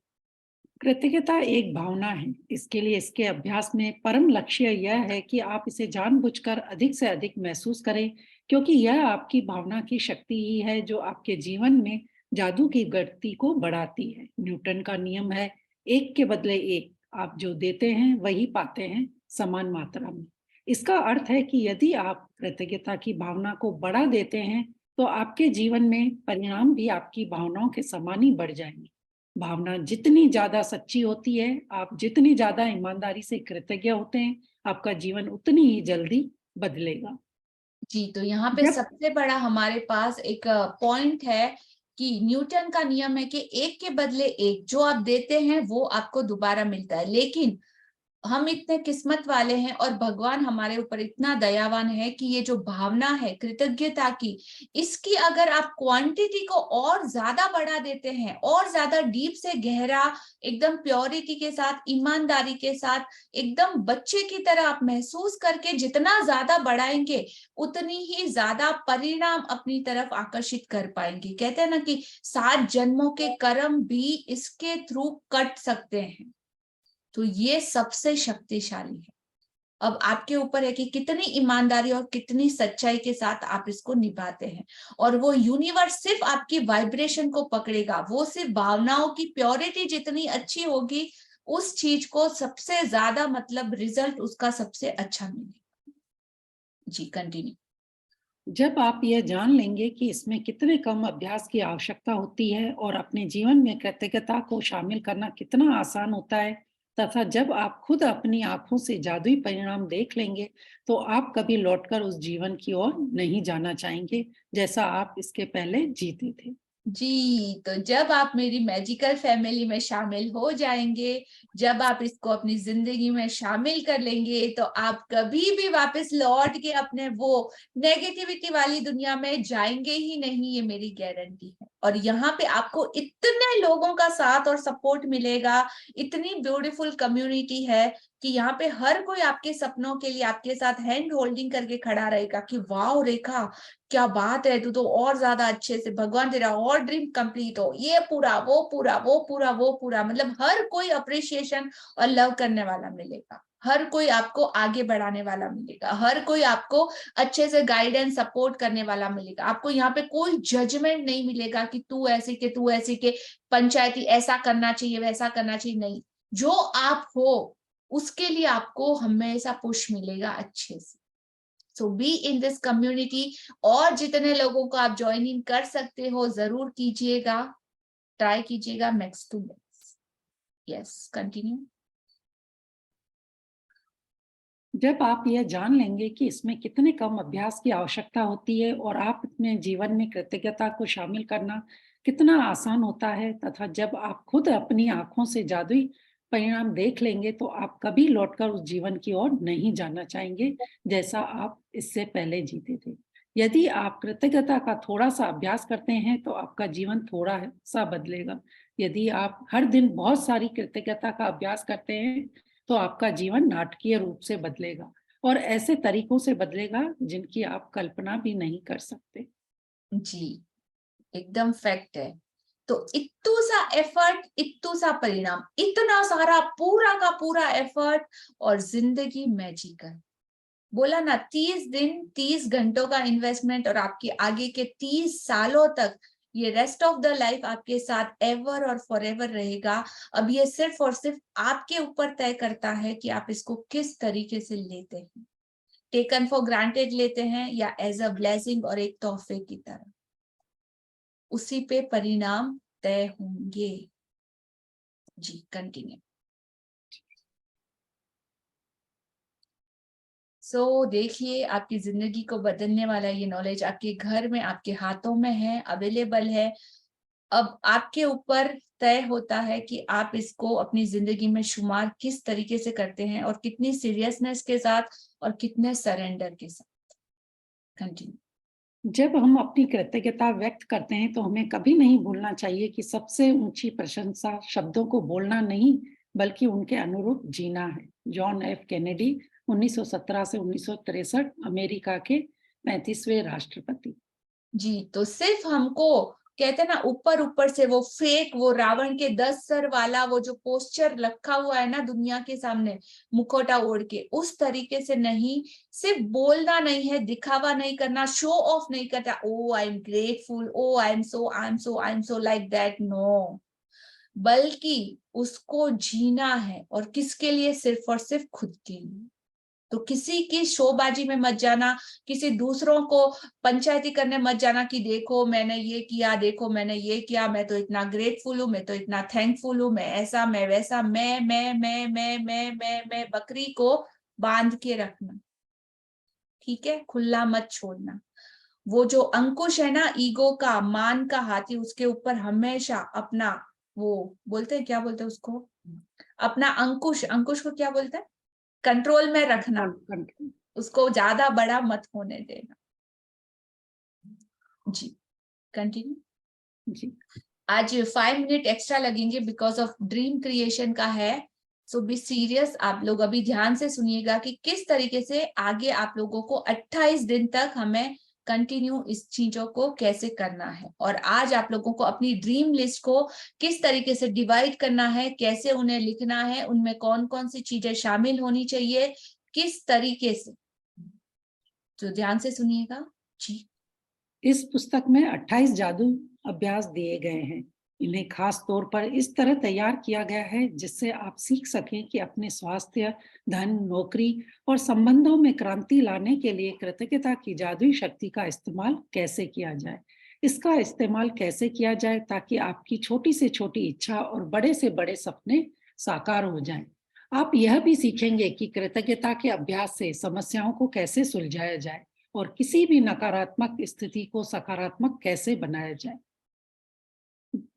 कृतज्ञता एक भावना है, इसके लिए इसके अभ्यास में परम लक्ष्य यह है कि आप इसे जानबूझकर अधिक से अधिक महसूस करें, क्योंकि यह आपकी भावना की शक्ति ही है जो आपके जीवन में जादू की गति को बढ़ाती है। न्यूटन का नियम है, एक के बदले एक। आप जो देते हैं वही पाते हैं, समान मात्रा में। इसका अर्थ है कि यदि आप कृतज्ञता की भावना को बढ़ा देते हैं तो आपके जीवन में परिणाम भी आपकी भावनाओं के समान ही बढ़ जाएंगे। भावना जितनी ज्यादा सच्ची होती है, आप जितनी ज्यादा ईमानदारी से कृतज्ञ होते हैं, आपका जीवन उतनी ही जल्दी बदलेगा। जी, तो यहाँ पे सबसे बड़ा हमारे पास एक पॉइंट है कि न्यूटन का नियम है कि एक के बदले एक, जो आप देते हैं वो आपको दोबारा मिलता है। लेकिन हम इतने किस्मत वाले हैं और भगवान हमारे ऊपर इतना दयावान है कि ये जो भावना है कृतज्ञता की, इसकी अगर आप क्वांटिटी को और ज्यादा बढ़ा देते हैं और ज्यादा डीप से गहरा, एकदम प्योरिटी के साथ, ईमानदारी के साथ, एकदम बच्चे की तरह आप महसूस करके जितना ज्यादा बढ़ाएंगे उतनी ही ज्यादा परिणाम अपनी तरफ आकर्षित कर पाएंगे। कहते हैं ना कि 7 जन्मों के कर्म भी इसके थ्रू कट सकते हैं। तो ये सबसे शक्तिशाली है। अब आपके ऊपर है कि कितनी ईमानदारी और कितनी सच्चाई के साथ आप इसको निभाते हैं। और वो यूनिवर्स सिर्फ आपकी वाइब्रेशन को पकड़ेगा, वो सिर्फ भावनाओं की प्योरिटी जितनी अच्छी होगी उस चीज को सबसे ज्यादा मतलब रिजल्ट उसका सबसे अच्छा मिलेगा। जी कंटिन्यू। जब आप यह जान लेंगे कि इसमें कितने कम अभ्यास की आवश्यकता होती है और अपने जीवन में कृतज्ञता को शामिल करना कितना आसान होता है, तथा जब आप खुद अपनी आंखों से जादुई परिणाम देख लेंगे, तो आप कभी लौटकर उस जीवन की ओर नहीं जाना चाहेंगे जैसा आप इसके पहले जीते थे। जी, तो जब आप मेरी मैजिकल फैमिली में शामिल हो जाएंगे, जब आप इसको अपनी जिंदगी में शामिल कर लेंगे, तो आप कभी भी वापस लौट के अपने वो नेगेटिविटी वाली दुनिया में जाएंगे ही नहीं, ये मेरी गारंटी है। और यहाँ पे आपको इतने लोगों का साथ और सपोर्ट मिलेगा, इतनी ब्यूटीफुल कम्युनिटी है कि यहाँ पे हर कोई आपके सपनों के लिए आपके साथ हैंड होल्डिंग करके खड़ा रहेगा कि वाओ रेखा, क्या बात है, तू तो और ज्यादा अच्छे से, भगवान तेरा और ड्रीम कंप्लीट हो, ये पूरा वो पूरा वो पूरा वो पूरा। मतलब हर कोई अप्रिशिएशन और लव करने वाला मिलेगा, हर कोई आपको आगे बढ़ाने वाला मिलेगा, हर कोई आपको अच्छे से गाइडेंस सपोर्ट करने वाला मिलेगा। आपको यहाँ पे कोई जजमेंट नहीं मिलेगा कि तू ऐसे के तू ऐसे के, पंचायती ऐसा करना चाहिए वैसा करना चाहिए, नहीं। जो आप हो उसके लिए आपको हमेशा पुश मिलेगा अच्छे से। सो बी इन दिस कम्युनिटी। और जितने लोगों को आप ज्वाइन इन कर सकते हो जरूर कीजिएगा, ट्राई कीजिएगा max to max. Yes continue. जब आप यह जान लेंगे कि इसमें कितने कम अभ्यास की आवश्यकता होती है और आप अपने जीवन में कृतज्ञता को शामिल करना कितना आसान होता है, तथा जब आप खुद अपनी आंखों से जादुई परिणाम देख लेंगे, तो आप कभी लौटकर उस जीवन की ओर नहीं जाना चाहेंगे जैसा आप इससे पहले जीते थे। यदि आप कृतज्ञता का थोड़ा सा अभ्यास करते हैं तो आपका जीवन थोड़ा सा बदलेगा। यदि आप हर दिन बहुत सारी कृतज्ञता का अभ्यास करते हैं तो आपका जीवन नाटकीय रूप से बदलेगा और ऐसे तरीकों से बदलेगा जिनकी आप कल्पना भी नहीं कर सकते। जी एकदम फैक्ट है। तो इतू सा एफर्ट, इतू सा परिणाम, इतना सारा पूरा का पूरा एफर्ट और जिंदगी मैजिकल। बोला ना 30 दिन 30 घंटों का इन्वेस्टमेंट और आपके आगे के 30 सालों तक ये रेस्ट ऑफ द लाइफ आपके साथ एवर और फॉरएवर रहेगा। अब ये सिर्फ और सिर्फ आपके ऊपर तय करता है कि आप इसको किस तरीके से लेते हैं, टेकन फॉर ग्रांटेड लेते हैं या एज अ ब्लेसिंग और एक तोहफे की तरह, उसी पे परिणाम तय होंगे। जी कंटिन्यू। सो देखिए आपकी जिंदगी को बदलने वाला ये नॉलेज आपके घर में, आपके हाथों में है, अवेलेबल है। अब आपके ऊपर तय होता है कि आप इसको अपनी जिंदगी में शुमार किस तरीके से करते हैं और कितनी सीरियसनेस के साथ और कितने सरेंडर के साथ। कंटिन्यू। जब हम अपनी कृतज्ञता व्यक्त करते हैं तो हमें कभी नहीं भूलना चाहिए कि सबसे ऊंची प्रशंसा शब्दों को बोलना नहीं बल्कि उनके अनुरूप जीना है। जॉन एफ कैनेडी 1917 से 1963, अमेरिका के 35वें राष्ट्रपति। जी तो सिर्फ हमको कहते हैं ना ऊपर ऊपर से वो फेक, वो रावण के 10 सर वाला वो जो पोस्चर रखा हुआ है ना दुनिया के सामने मुखौटा ओढ़ के, उस तरीके से नहीं। सिर्फ बोलना नहीं है, दिखावा नहीं करना, शो ऑफ नहीं करता, oh I am grateful, oh I am so like that, no. बल्कि उसको जीना है। और किसके लिए? सिर्फ और सिर्फ खुद के लिए। तो किसी की शोबाजी में मत जाना, किसी दूसरों को पंचायती करने मत जाना कि देखो मैंने ये किया, देखो मैंने ये किया, मैं तो इतना ग्रेटफुल हूँ, मैं तो इतना थैंकफुल हूँ, मैं ऐसा मैं वैसा, मैं बकरी को बांध के रखना, ठीक है, खुला मत छोड़ना। वो जो अंकुश है ना ईगो का, मान का हाथी, उसके ऊपर हमेशा अपना वो बोलते हैं, क्या बोलते हैं उसको, अपना अंकुश, अंकुश को क्या बोलते हैं? कंट्रोल में रखना, कंट्रोल। उसको ज्यादा बड़ा मत होने देना। जी कंटिन्यू। जी आज 5 मिनट एक्स्ट्रा लगेंगे बिकॉज ऑफ ड्रीम क्रिएशन का है, सो बी सीरियस। आप लोग अभी ध्यान से सुनिएगा कि किस तरीके से आगे आप लोगों को 28 दिन तक हमें कंटिन्यू इस चीजों को कैसे करना है, और आज आप लोगों को अपनी ड्रीम लिस्ट को किस तरीके से डिवाइड करना है, कैसे उन्हें लिखना है, उनमें कौन कौन सी चीजें शामिल होनी चाहिए, किस तरीके से। तो ध्यान से सुनिएगा जी। इस पुस्तक में 28 जादू अभ्यास दिए गए हैं। इन्हें खास तौर पर इस तरह तैयार किया गया है जिससे आप सीख सकें कि अपने स्वास्थ्य, धन, नौकरी और संबंधों में क्रांति लाने के लिए कृतज्ञता की जादुई शक्ति का इस्तेमाल कैसे किया जाए। इसका इस्तेमाल कैसे किया जाए ताकि आपकी छोटी से छोटी इच्छा और बड़े से बड़े सपने साकार हो जाएं। आप यह भी सीखेंगे कि कृतज्ञता के अभ्यास से समस्याओं को कैसे सुलझाया जाए और किसी भी नकारात्मक स्थिति को सकारात्मक कैसे बनाया जाए।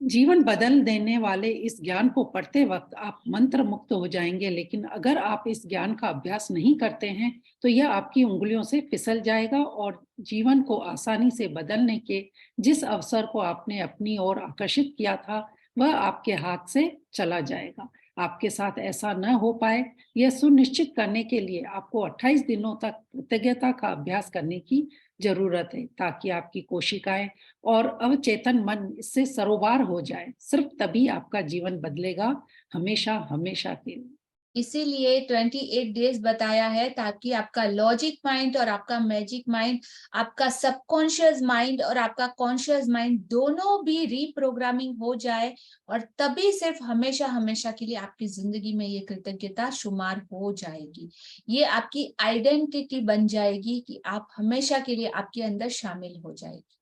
जीवन बदल देने वाले इस ज्ञान को पढ़ते वक्त आप मंत्र मुक्त हो जाएंगे, लेकिन अगर आप इस ज्ञान का अभ्यास नहीं करते हैं तो यह आपकी उंगलियों से फिसल जाएगा और जीवन को आसानी से बदलने के जिस अवसर को आपने अपनी ओर आकर्षित किया था वह आपके हाथ से चला जाएगा। आपके साथ ऐसा न हो पाए, यह सुनिश्चित करने के लिए आपको 28 दिनों तक कृतज्ञता का अभ्यास करने की जरूरत है ताकि आपकी कोशिकाएं और अवचेतन मन इससे सरोबार हो जाए। सिर्फ तभी आपका जीवन बदलेगा, हमेशा हमेशा के लिए। इसीलिए 28 डेज बताया है ताकि आपका लॉजिक माइंड और आपका मैजिक माइंड, आपका सबकॉन्शियस माइंड और आपका कॉन्शियस माइंड दोनों भी रीप्रोग्रामिंग हो जाए, और तभी सिर्फ हमेशा हमेशा के लिए आपकी जिंदगी में ये कृतज्ञता शुमार हो जाएगी। ये आपकी आइडेंटिटी बन जाएगी कि आप हमेशा के लिए आपके अंदर शामिल हो जाएगी।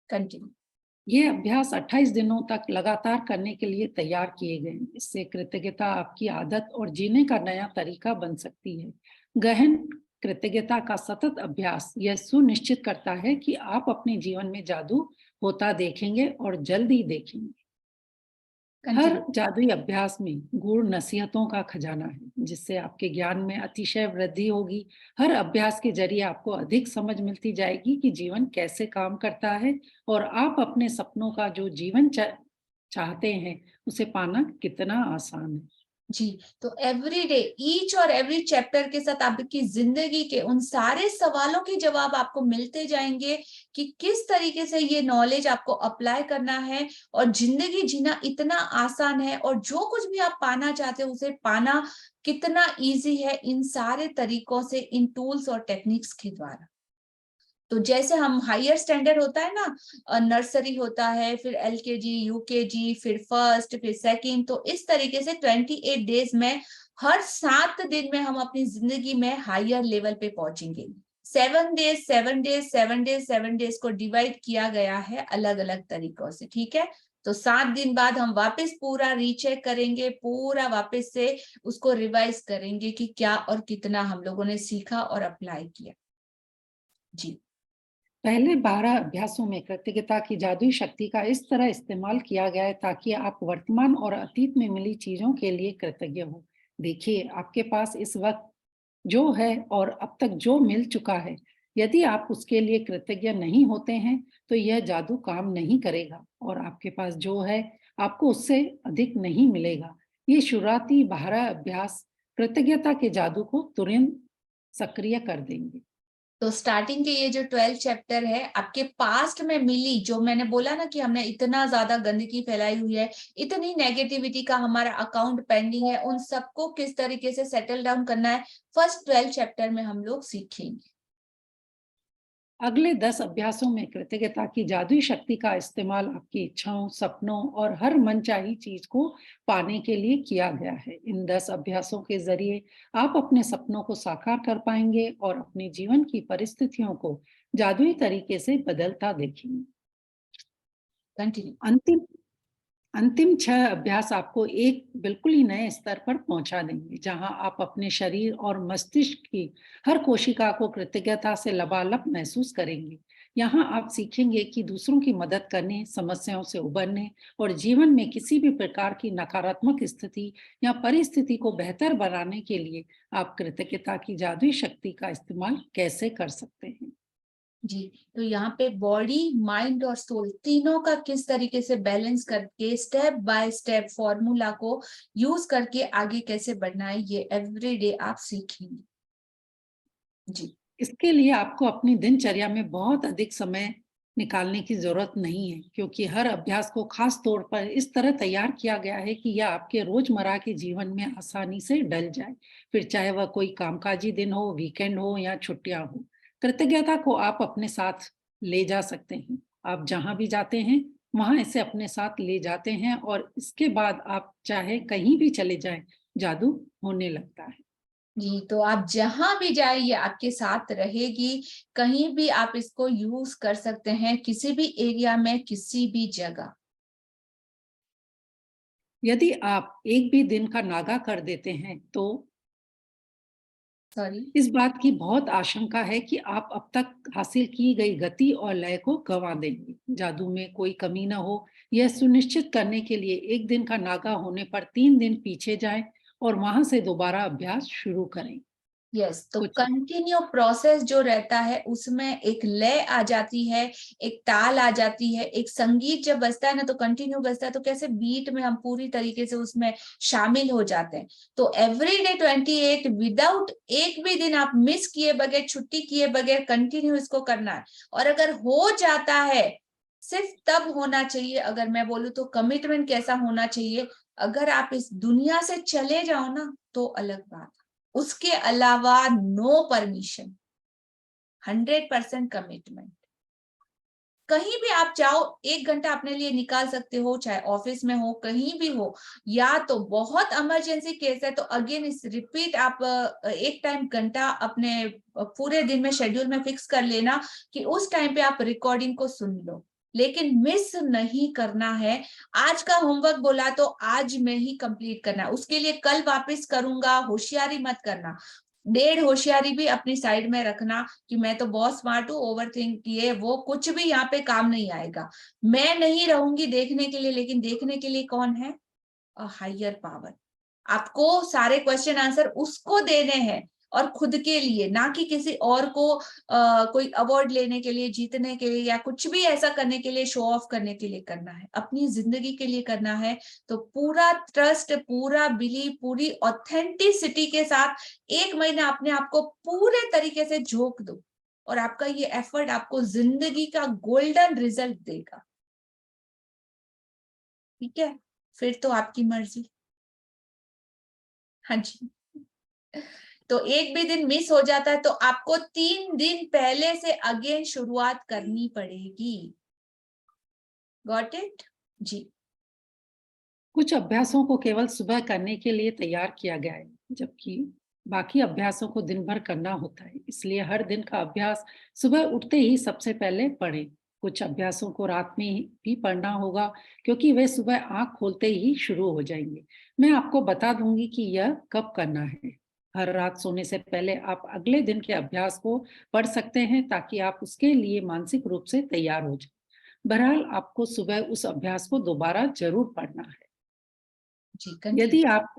कंटिन्यू। ये अभ्यास 28 दिनों तक लगातार करने के लिए तैयार किए गए। इससे कृतज्ञता आपकी आदत और जीने का नया तरीका बन सकती है। गहन कृतज्ञता का सतत अभ्यास यह सुनिश्चित करता है कि आप अपने जीवन में जादू होता देखेंगे और जल्द ही देखेंगे। हर जादुई अभ्यास में गूढ़ नसीहतों का खजाना है जिससे आपके ज्ञान में अतिशय वृद्धि होगी। हर अभ्यास के जरिए आपको अधिक समझ मिलती जाएगी कि जीवन कैसे काम करता है और आप अपने सपनों का जो जीवन चाहते हैं उसे पाना कितना आसान है। जी, तो एवरी डे ईच और एवरी चैप्टर के साथ आपकी जिंदगी के उन सारे सवालों के जवाब आपको मिलते जाएंगे कि किस तरीके से ये नॉलेज आपको अप्लाई करना है, और जिंदगी जीना इतना आसान है, और जो कुछ भी आप पाना चाहते हो उसे पाना कितना इजी है इन सारे तरीकों से, इन टूल्स और टेक्निक्स के द्वारा। तो जैसे हम हायर स्टैंडर्ड होता है ना, नर्सरी होता है, फिर LKG, UKG, फिर फर्स्ट, फिर सेकंड, तो इस तरीके से 28 डेज में हर 7 दिन में हम अपनी जिंदगी में हायर लेवल पे पहुंचेंगे। 7 डेज 7 डेज 7 डेज 7 डेज को डिवाइड किया गया है अलग अलग तरीकों से, ठीक है। तो 7 दिन बाद हम वापस पूरा रीचेक करेंगे, पूरा वापस से उसको रिवाइज करेंगे कि क्या और कितना हम लोगों ने सीखा और अप्लाई किया। जी, पहले 12 अभ्यासों में कृतज्ञता की जादुई शक्ति का इस तरह इस्तेमाल किया गया है ताकि आप वर्तमान और अतीत में मिली चीजों के लिए कृतज्ञ हो। देखिए, आपके पास इस वक्त जो है और अब तक जो मिल चुका है, यदि आप उसके लिए कृतज्ञ नहीं होते हैं तो यह जादू काम नहीं करेगा और आपके पास जो है आपको उससे अधिक नहीं मिलेगा। ये शुरुआती 12 अभ्यास कृतज्ञता के जादू को तुरंत सक्रिय कर देंगे। तो स्टार्टिंग के ये जो 12 चैप्टर है, आपके पास्ट में मिली, जो मैंने बोला ना कि हमने इतना ज्यादा गंदगी फैलाई हुई है, इतनी नेगेटिविटी का हमारा अकाउंट पेंडिंग है, उन सबको किस तरीके से सेटल डाउन करना है, फर्स्ट 12 चैप्टर में हम लोग सीखेंगे। अगले 10 अभ्यासों में कृतज्ञता की जादुई शक्ति का इस्तेमाल आपकी इच्छाओं, सपनों और हर मनचाही चीज को पाने के लिए किया गया है। इन 10 अभ्यासों के जरिए आप अपने सपनों को साकार कर पाएंगे और अपने जीवन की परिस्थितियों को जादुई तरीके से बदलता देखेंगे। कंटिन्यू। अंतिम 6 अभ्यास आपको एक बिल्कुल ही नए स्तर पर पहुंचा देंगे जहां आप अपने शरीर और मस्तिष्क की हर कोशिका को कृतज्ञता से लबालब महसूस करेंगे। यहाँ आप सीखेंगे कि दूसरों की मदद करने, समस्याओं से उबरने और जीवन में किसी भी प्रकार की नकारात्मक स्थिति या परिस्थिति को बेहतर बनाने के लिए आप कृतज्ञता की जादुई शक्ति का इस्तेमाल कैसे कर सकते हैं। जी, तो यहाँ पे बॉडी, माइंड और सोल तीनों का किस तरीके से बैलेंस करके स्टेप बाय स्टेप फॉर्मूला को यूज करके आगे कैसे बढ़ना है, ये एवरीडे आप सीखेंगे। जी, इसके लिए आपको अपनी दिनचर्या में बहुत अधिक समय निकालने की जरूरत नहीं है, क्योंकि हर अभ्यास को खास तौर पर इस तरह तैयार किया गया है कि यह आपके रोजमर्रा के जीवन में आसानी से डल जाए, फिर चाहे वह कोई कामकाजी दिन हो, वीकेंड हो या छुट्टियां हो। कृतज्ञता को आप अपने साथ ले जा सकते हैं। आप जहां भी जाते हैं वहां इसे अपने साथ ले जाते हैं और इसके बाद आप चाहे कहीं भी चले जाएं, जादू होने लगता है। जी, तो आप जहां भी जाए ये आपके साथ रहेगी, कहीं भी आप इसको यूज कर सकते हैं, किसी भी एरिया में, किसी भी जगह। यदि आप एक भी दिन का नागा कर देते हैं तो सॉरी, इस बात की बहुत आशंका है कि आप अब तक हासिल की गई गति और लय को गंवा देंगे। जादू में कोई कमी न हो, यह सुनिश्चित करने के लिए एक दिन का नागा होने पर 3 दिन पीछे जाएं और वहां से दोबारा अभ्यास शुरू करें। यस, तो कुछ कंटिन्यू प्रोसेस जो रहता है उसमें एक लय आ जाती है, एक ताल आ जाती है, एक संगीत जब बजता है ना तो कंटिन्यू बजता है, तो कैसे बीट में हम पूरी तरीके से उसमें शामिल हो जाते हैं। तो एवरीडे 28 विदाउट एक भी दिन आप मिस किए बगैर, छुट्टी किए बगैर कंटिन्यू इसको करना है। और अगर हो जाता है, सिर्फ तब होना चाहिए, अगर मैं बोलूँ तो कमिटमेंट कैसा होना चाहिए, अगर आप इस दुनिया से चले जाओ ना तो अलग बात, उसके अलावा नो परमिशन, 100% कमिटमेंट। कहीं भी आप चाहो 1 घंटा अपने लिए निकाल सकते हो, चाहे ऑफिस में हो, कहीं भी हो, या तो बहुत इमरजेंसी केस है तो अगेन इस रिपीट आप एक टाइम घंटा अपने पूरे दिन में शेड्यूल में फिक्स कर लेना कि उस टाइम पे आप रिकॉर्डिंग को सुन लो, लेकिन मिस नहीं करना है। आज का होमवर्क बोला तो आज में ही कंप्लीट करना है, उसके लिए कल वापस करूंगा होशियारी मत करना। 1.5 होशियारी भी अपनी साइड में रखना कि मैं तो बहुत स्मार्ट हूँ, ओवर थिंक किए वो कुछ भी यहाँ पे काम नहीं आएगा। मैं नहीं रहूंगी देखने के लिए, लेकिन देखने के लिए कौन है? A higher power. आपको सारे क्वेश्चन आंसर उसको देने हैं और खुद के लिए, ना कि किसी और को कोई अवार्ड लेने के लिए, जीतने के लिए या कुछ भी ऐसा करने के लिए, शो ऑफ करने के लिए करना है, अपनी जिंदगी के लिए करना है। तो पूरा ट्रस्ट, पूरा बिलीव, पूरी ऑथेंटिसिटी के साथ 1 महीना अपने आप को पूरे तरीके से झोंक दो और आपका ये एफर्ट आपको जिंदगी का गोल्डन रिजल्ट देगा। ठीक है, फिर तो आपकी मर्जी। हाँ जी, तो एक भी दिन मिस हो जाता है तो आपको 3 दिन पहले से अगेन शुरुआत करनी पड़ेगी। Got it? जी, कुछ अभ्यासों को केवल सुबह करने के लिए तैयार किया गया है, जबकि बाकी अभ्यासों को दिन भर करना होता है। इसलिए हर दिन का अभ्यास सुबह उठते ही सबसे पहले पढ़ें। कुछ अभ्यासों को रात में भी पढ़ना होगा, क्योंकि वे सुबह आंख खोलते ही शुरू हो जाएंगे। मैं आपको बता दूंगी कि यह कब करना है। हर रात सोने से पहले आप अगले दिन के अभ्यास को पढ़ सकते हैं, ताकि आप उसके लिए मानसिक रूप से तैयार हो जाए। बहरहाल आपको सुबह उस अभ्यास को दोबारा जरूर पढ़ना है। जी, यदि आप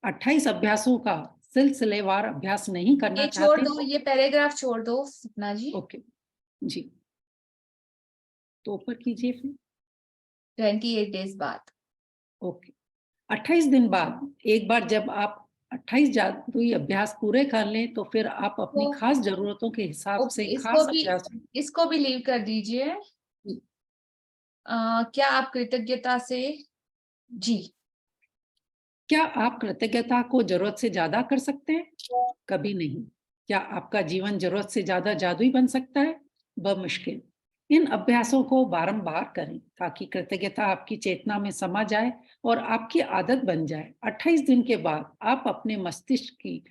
28 अभ्यासों का सिलसिलेवार अभ्यास नहीं करना ये छोड़ चाहते दो, ये पैराग्राफ छोड़ दो सपना जी। ओके जी, तो ऊपर कीजिए फिर। 28 डेज बाद। ओके, 28 दिन बाद एक बार जब आप 28 जादुई अभ्यास पूरे कर लें, तो फिर आप अपनी तो खास जरूरतों के हिसाब ओके, से खास अभ्यास इसको भी लीव कर दीजिए। क्या आप कृतज्ञता से, जी, क्या आप कृतज्ञता को जरूरत से ज्यादा कर सकते हैं? कभी नहीं। क्या आपका जीवन जरूरत से ज्यादा जादुई बन सकता है? बमुश्किल। इन अभ्यासों को बारंबार करें, ताकि कृतज्ञता आपकी चेतना में समा जाए और आपकी आदत बन जाए। 28 दिन के बाद आप अपने मस्तिष्क की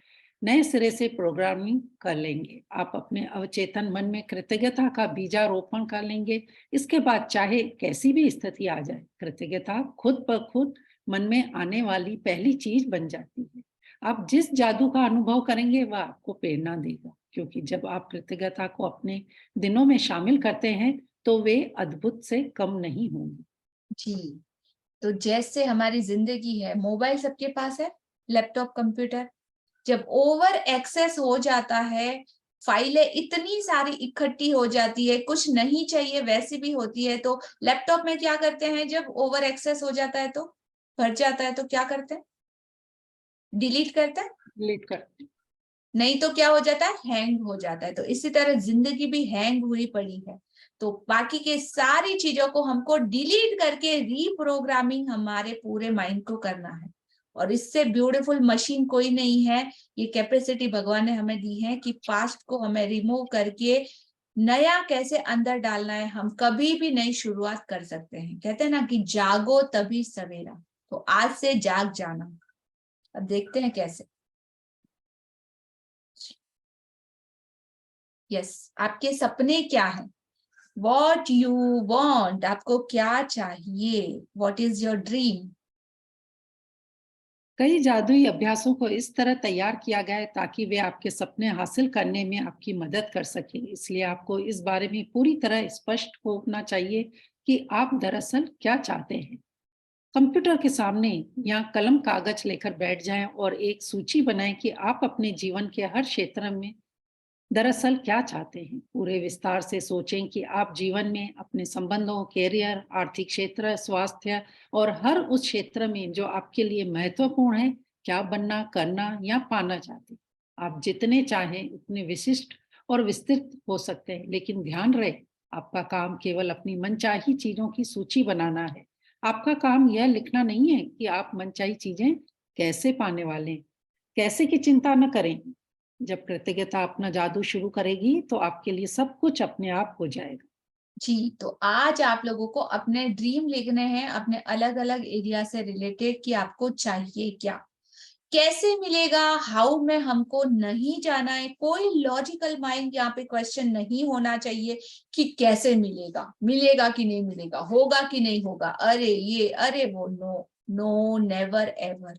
नए सिरे से प्रोग्रामिंग कर लेंगे। आप अपने अवचेतन मन में कृतज्ञता का बीजारोपण कर लेंगे। इसके बाद चाहे कैसी भी स्थिति आ जाए, कृतज्ञता खुद ब खुद मन में आने वाली पहली चीज बन जाती है। आप जिस जादू का अनुभव करेंगे वह आपको प्रेरणा देगा, क्योंकि जब आप कृतज्ञता को अपने दिनों में शामिल करते हैं तो वे अद्भुत से कम नहीं होंगे। जी, तो जैसे हमारी जिंदगी है, मोबाइल सबके पास है, लैपटॉप, कंप्यूटर, जब ओवर एक्सेस हो जाता है, फाइलें इतनी सारी इकट्ठी हो जाती है, कुछ नहीं चाहिए वैसी भी होती है, तो लैपटॉप में क्या करते हैं, जब ओवर एक्सेस हो जाता है तो भर जाता है तो क्या करते हैं, डिलीट करते हैं, डिलीट कर नहीं तो क्या हो जाता है, हैंग हो जाता है। तो इसी तरह जिंदगी भी हैंग हुई पड़ी है, तो बाकी के सारी चीजों को हमको डिलीट करके रीप्रोग्रामिंग हमारे पूरे माइंड को करना है। और इससे ब्यूटीफुल मशीन कोई नहीं है, ये कैपेसिटी भगवान ने हमें दी है कि पास्ट को हमें रिमूव करके नया कैसे अंदर डालना है, हम कभी भी नई शुरुआत कर सकते हैं। कहते हैं ना कि जागो तभी सवेरा, तो आज से जाग जाना। अब देखते हैं कैसे। यस, आपके सपने क्या हैं? What you want, आपको क्या चाहिए? What is your dream? कई जादुई अभ्यासों को इस तरह तैयार किया गया है ताकि वे आपके सपने हासिल करने में आपकी मदद कर सके। इसलिए आपको इस बारे में पूरी तरह स्पष्ट होना चाहिए कि आप दरअसल क्या चाहते हैं। कंप्यूटर के सामने या कलम कागज लेकर बैठ जाएं और एक सूची बनाएं कि आप अपने जीवन के हर क्षेत्र में दरअसल क्या चाहते हैं। पूरे विस्तार से सोचें कि आप जीवन में अपने संबंधों, कैरियर, आर्थिक क्षेत्र, स्वास्थ्य और हर उस क्षेत्र में जो आपके लिए महत्वपूर्ण है, क्या बनना, करना या पाना चाहते हैं। आप जितने चाहें उतने विशिष्ट और विस्तृत हो सकते हैं, लेकिन ध्यान रहे, आपका काम केवल अपनी मनचाही चीजों की सूची बनाना है। आपका काम यह लिखना नहीं है कि आप मनचाही चीजें कैसे पाने वाले हैं। कैसे की चिंता न करें। जब कृतज्ञता अपना जादू शुरू करेगी तो आपके लिए सब कुछ अपने आप हो जाएगा। जी, तो आज आप लोगों को अपने ड्रीम लिखने हैं, अपने अलग अलग एरिया से रिलेटेड, कि आपको चाहिए क्या, कैसे मिलेगा, हाउ में हमको नहीं जाना है। कोई लॉजिकल माइंड यहाँ पे क्वेश्चन नहीं होना चाहिए कि कैसे मिलेगा, मिलेगा कि नहीं मिलेगा, होगा कि नहीं होगा, अरे ये अरे वो, नो नो, नेवर एवर।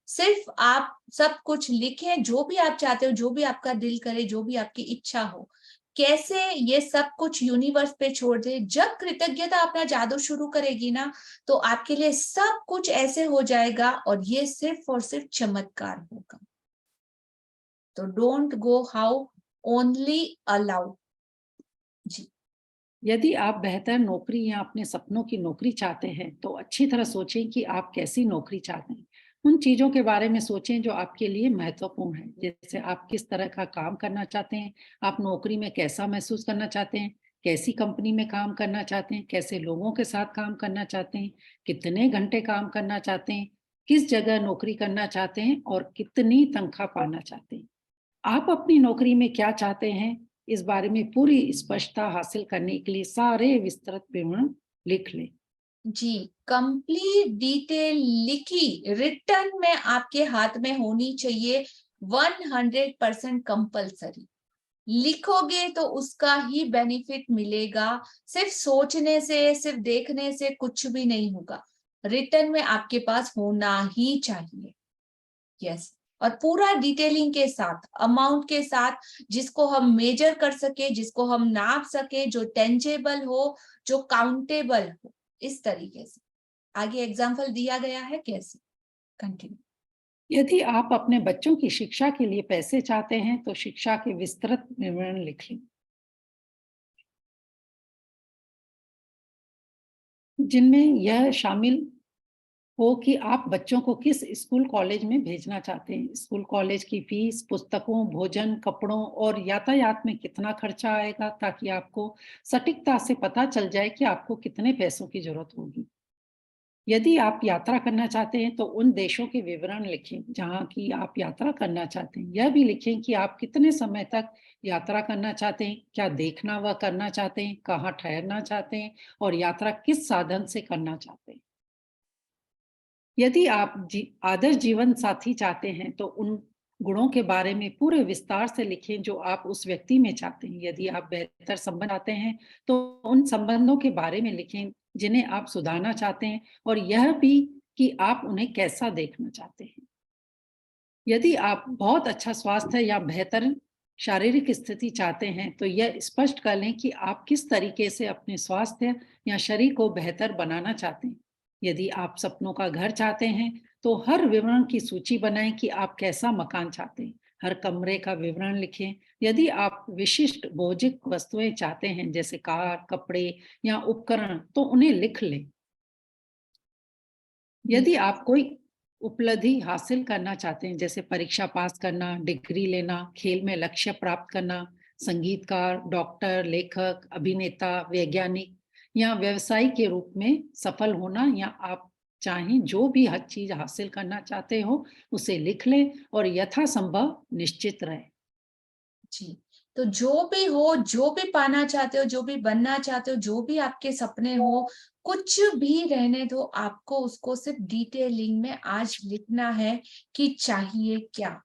सिर्फ आप सब कुछ लिखें, जो भी आप चाहते हो, जो भी आपका दिल करे, जो भी आपकी इच्छा हो, कैसे ये सब कुछ यूनिवर्स पे छोड़ दे। जब कृतज्ञता अपना जादू शुरू करेगी ना, तो आपके लिए सब कुछ ऐसे हो जाएगा, और ये सिर्फ और सिर्फ चमत्कार होगा। तो don't go how, only allow. जी, यदि आप बेहतर नौकरी या अपने सपनों की नौकरी चाहते हैं तो अच्छी तरह सोचें कि आप कैसी नौकरी चाहते हैं। उन चीजों के बारे में सोचें जो आपके लिए महत्वपूर्ण है, जैसे आप किस तरह का काम करना चाहते हैं, आप नौकरी में कैसा महसूस करना चाहते हैं, कैसी कंपनी में काम करना चाहते हैं, कैसे लोगों के साथ काम करना चाहते हैं, कितने घंटे काम करना चाहते हैं, किस जगह नौकरी करना चाहते हैं और कितनी तनख्वाह पाना चाहते हैं। आप अपनी नौकरी में क्या चाहते हैं, इस बारे में पूरी स्पष्टता हासिल करने के लिए सारे विस्तृत विवरण लिख लें। जी, कंप्लीट डिटेल लिखी, रिटर्न में आपके हाथ में होनी चाहिए, 100% कंपल्सरी। लिखोगे तो उसका ही बेनिफिट मिलेगा। सिर्फ सोचने से, सिर्फ देखने से कुछ भी नहीं होगा। रिटर्न में आपके पास होना ही चाहिए। यस, और पूरा डिटेलिंग के साथ, अमाउंट के साथ, जिसको हम मेजर कर सके, जिसको हम नाप सके, जो टेंजेबल हो, जो काउंटेबल हो, इस तरीके से। आगे एग्जाम्पल दिया गया है, कैसे, कंटिन्यू। यदि आप अपने बच्चों की शिक्षा के लिए पैसे चाहते हैं तो शिक्षा के विस्तृत विवरण लिख लें, जिनमें यह शामिल हो कि आप बच्चों को किस स्कूल कॉलेज में भेजना चाहते हैं। स्कूल कॉलेज की फीस, पुस्तकों, भोजन, कपड़ों और यातायात में कितना खर्चा आएगा, ताकि आपको सटीकता से पता चल जाए कि आपको कितने पैसों की जरूरत होगी। यदि आप यात्रा करना चाहते हैं तो उन देशों के विवरण लिखें जहां की आप यात्रा करना चाहते हैं। यह भी लिखें कि आप कितने समय तक यात्रा करना चाहते हैं, क्या देखना व करना चाहते हैं, कहाँ ठहरना चाहते हैं और यात्रा किस साधन से करना चाहते हैं। यदि आप आदर्श जीवन साथी चाहते हैं तो उन गुणों के बारे में पूरे विस्तार से लिखें जो आप उस व्यक्ति में चाहते हैं। यदि आप बेहतर संबंध चाहते हैं तो उन संबंधों के बारे में लिखें जिन्हें आप सुधारना चाहते हैं, और यह भी कि आप उन्हें कैसा देखना चाहते हैं। यदि आप बहुत अच्छा स्वास्थ्य या बेहतर शारीरिक स्थिति चाहते हैं तो यह स्पष्ट कर लें कि आप किस तरीके से अपने स्वास्थ्य या शरीर को बेहतर बनाना चाहते हैं। यदि आप सपनों का घर चाहते हैं तो हर विवरण की सूची बनाएं कि आप कैसा मकान चाहते हैं। हर कमरे का विवरण लिखें। यदि आप विशिष्ट भौतिक वस्तुएं चाहते हैं जैसे कार, कपड़े या उपकरण तो उन्हें लिख लें। यदि आप कोई उपलब्धि हासिल करना चाहते हैं जैसे परीक्षा पास करना, डिग्री लेना, खेल में लक्ष्य प्राप्त करना, संगीतकार, डॉक्टर, लेखक, अभिनेता, वैज्ञानिक या व्यवसायी के रूप में सफल होना, या आप चाहें जो भी हर चीज हासिल करना चाहते हो उसे लिख लें और यथासंभव निश्चित रहें। जी, तो जो भी हो, जो भी पाना चाहते हो, जो भी बनना चाहते हो, जो भी आपके सपने हो, कुछ भी रहने दो, आपको उसको सिर्फ डिटेलिंग में आज लिखना है कि चाहिए क्या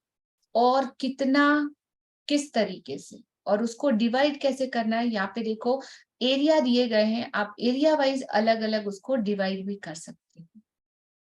और कितना, किस तरीके से, और उसको डिवाइड कैसे करना है। यहाँ पे देखो एरिया दिए गए हैं, आप एरिया वाइज अलग अलग उसको डिवाइड भी कर सकते हैं।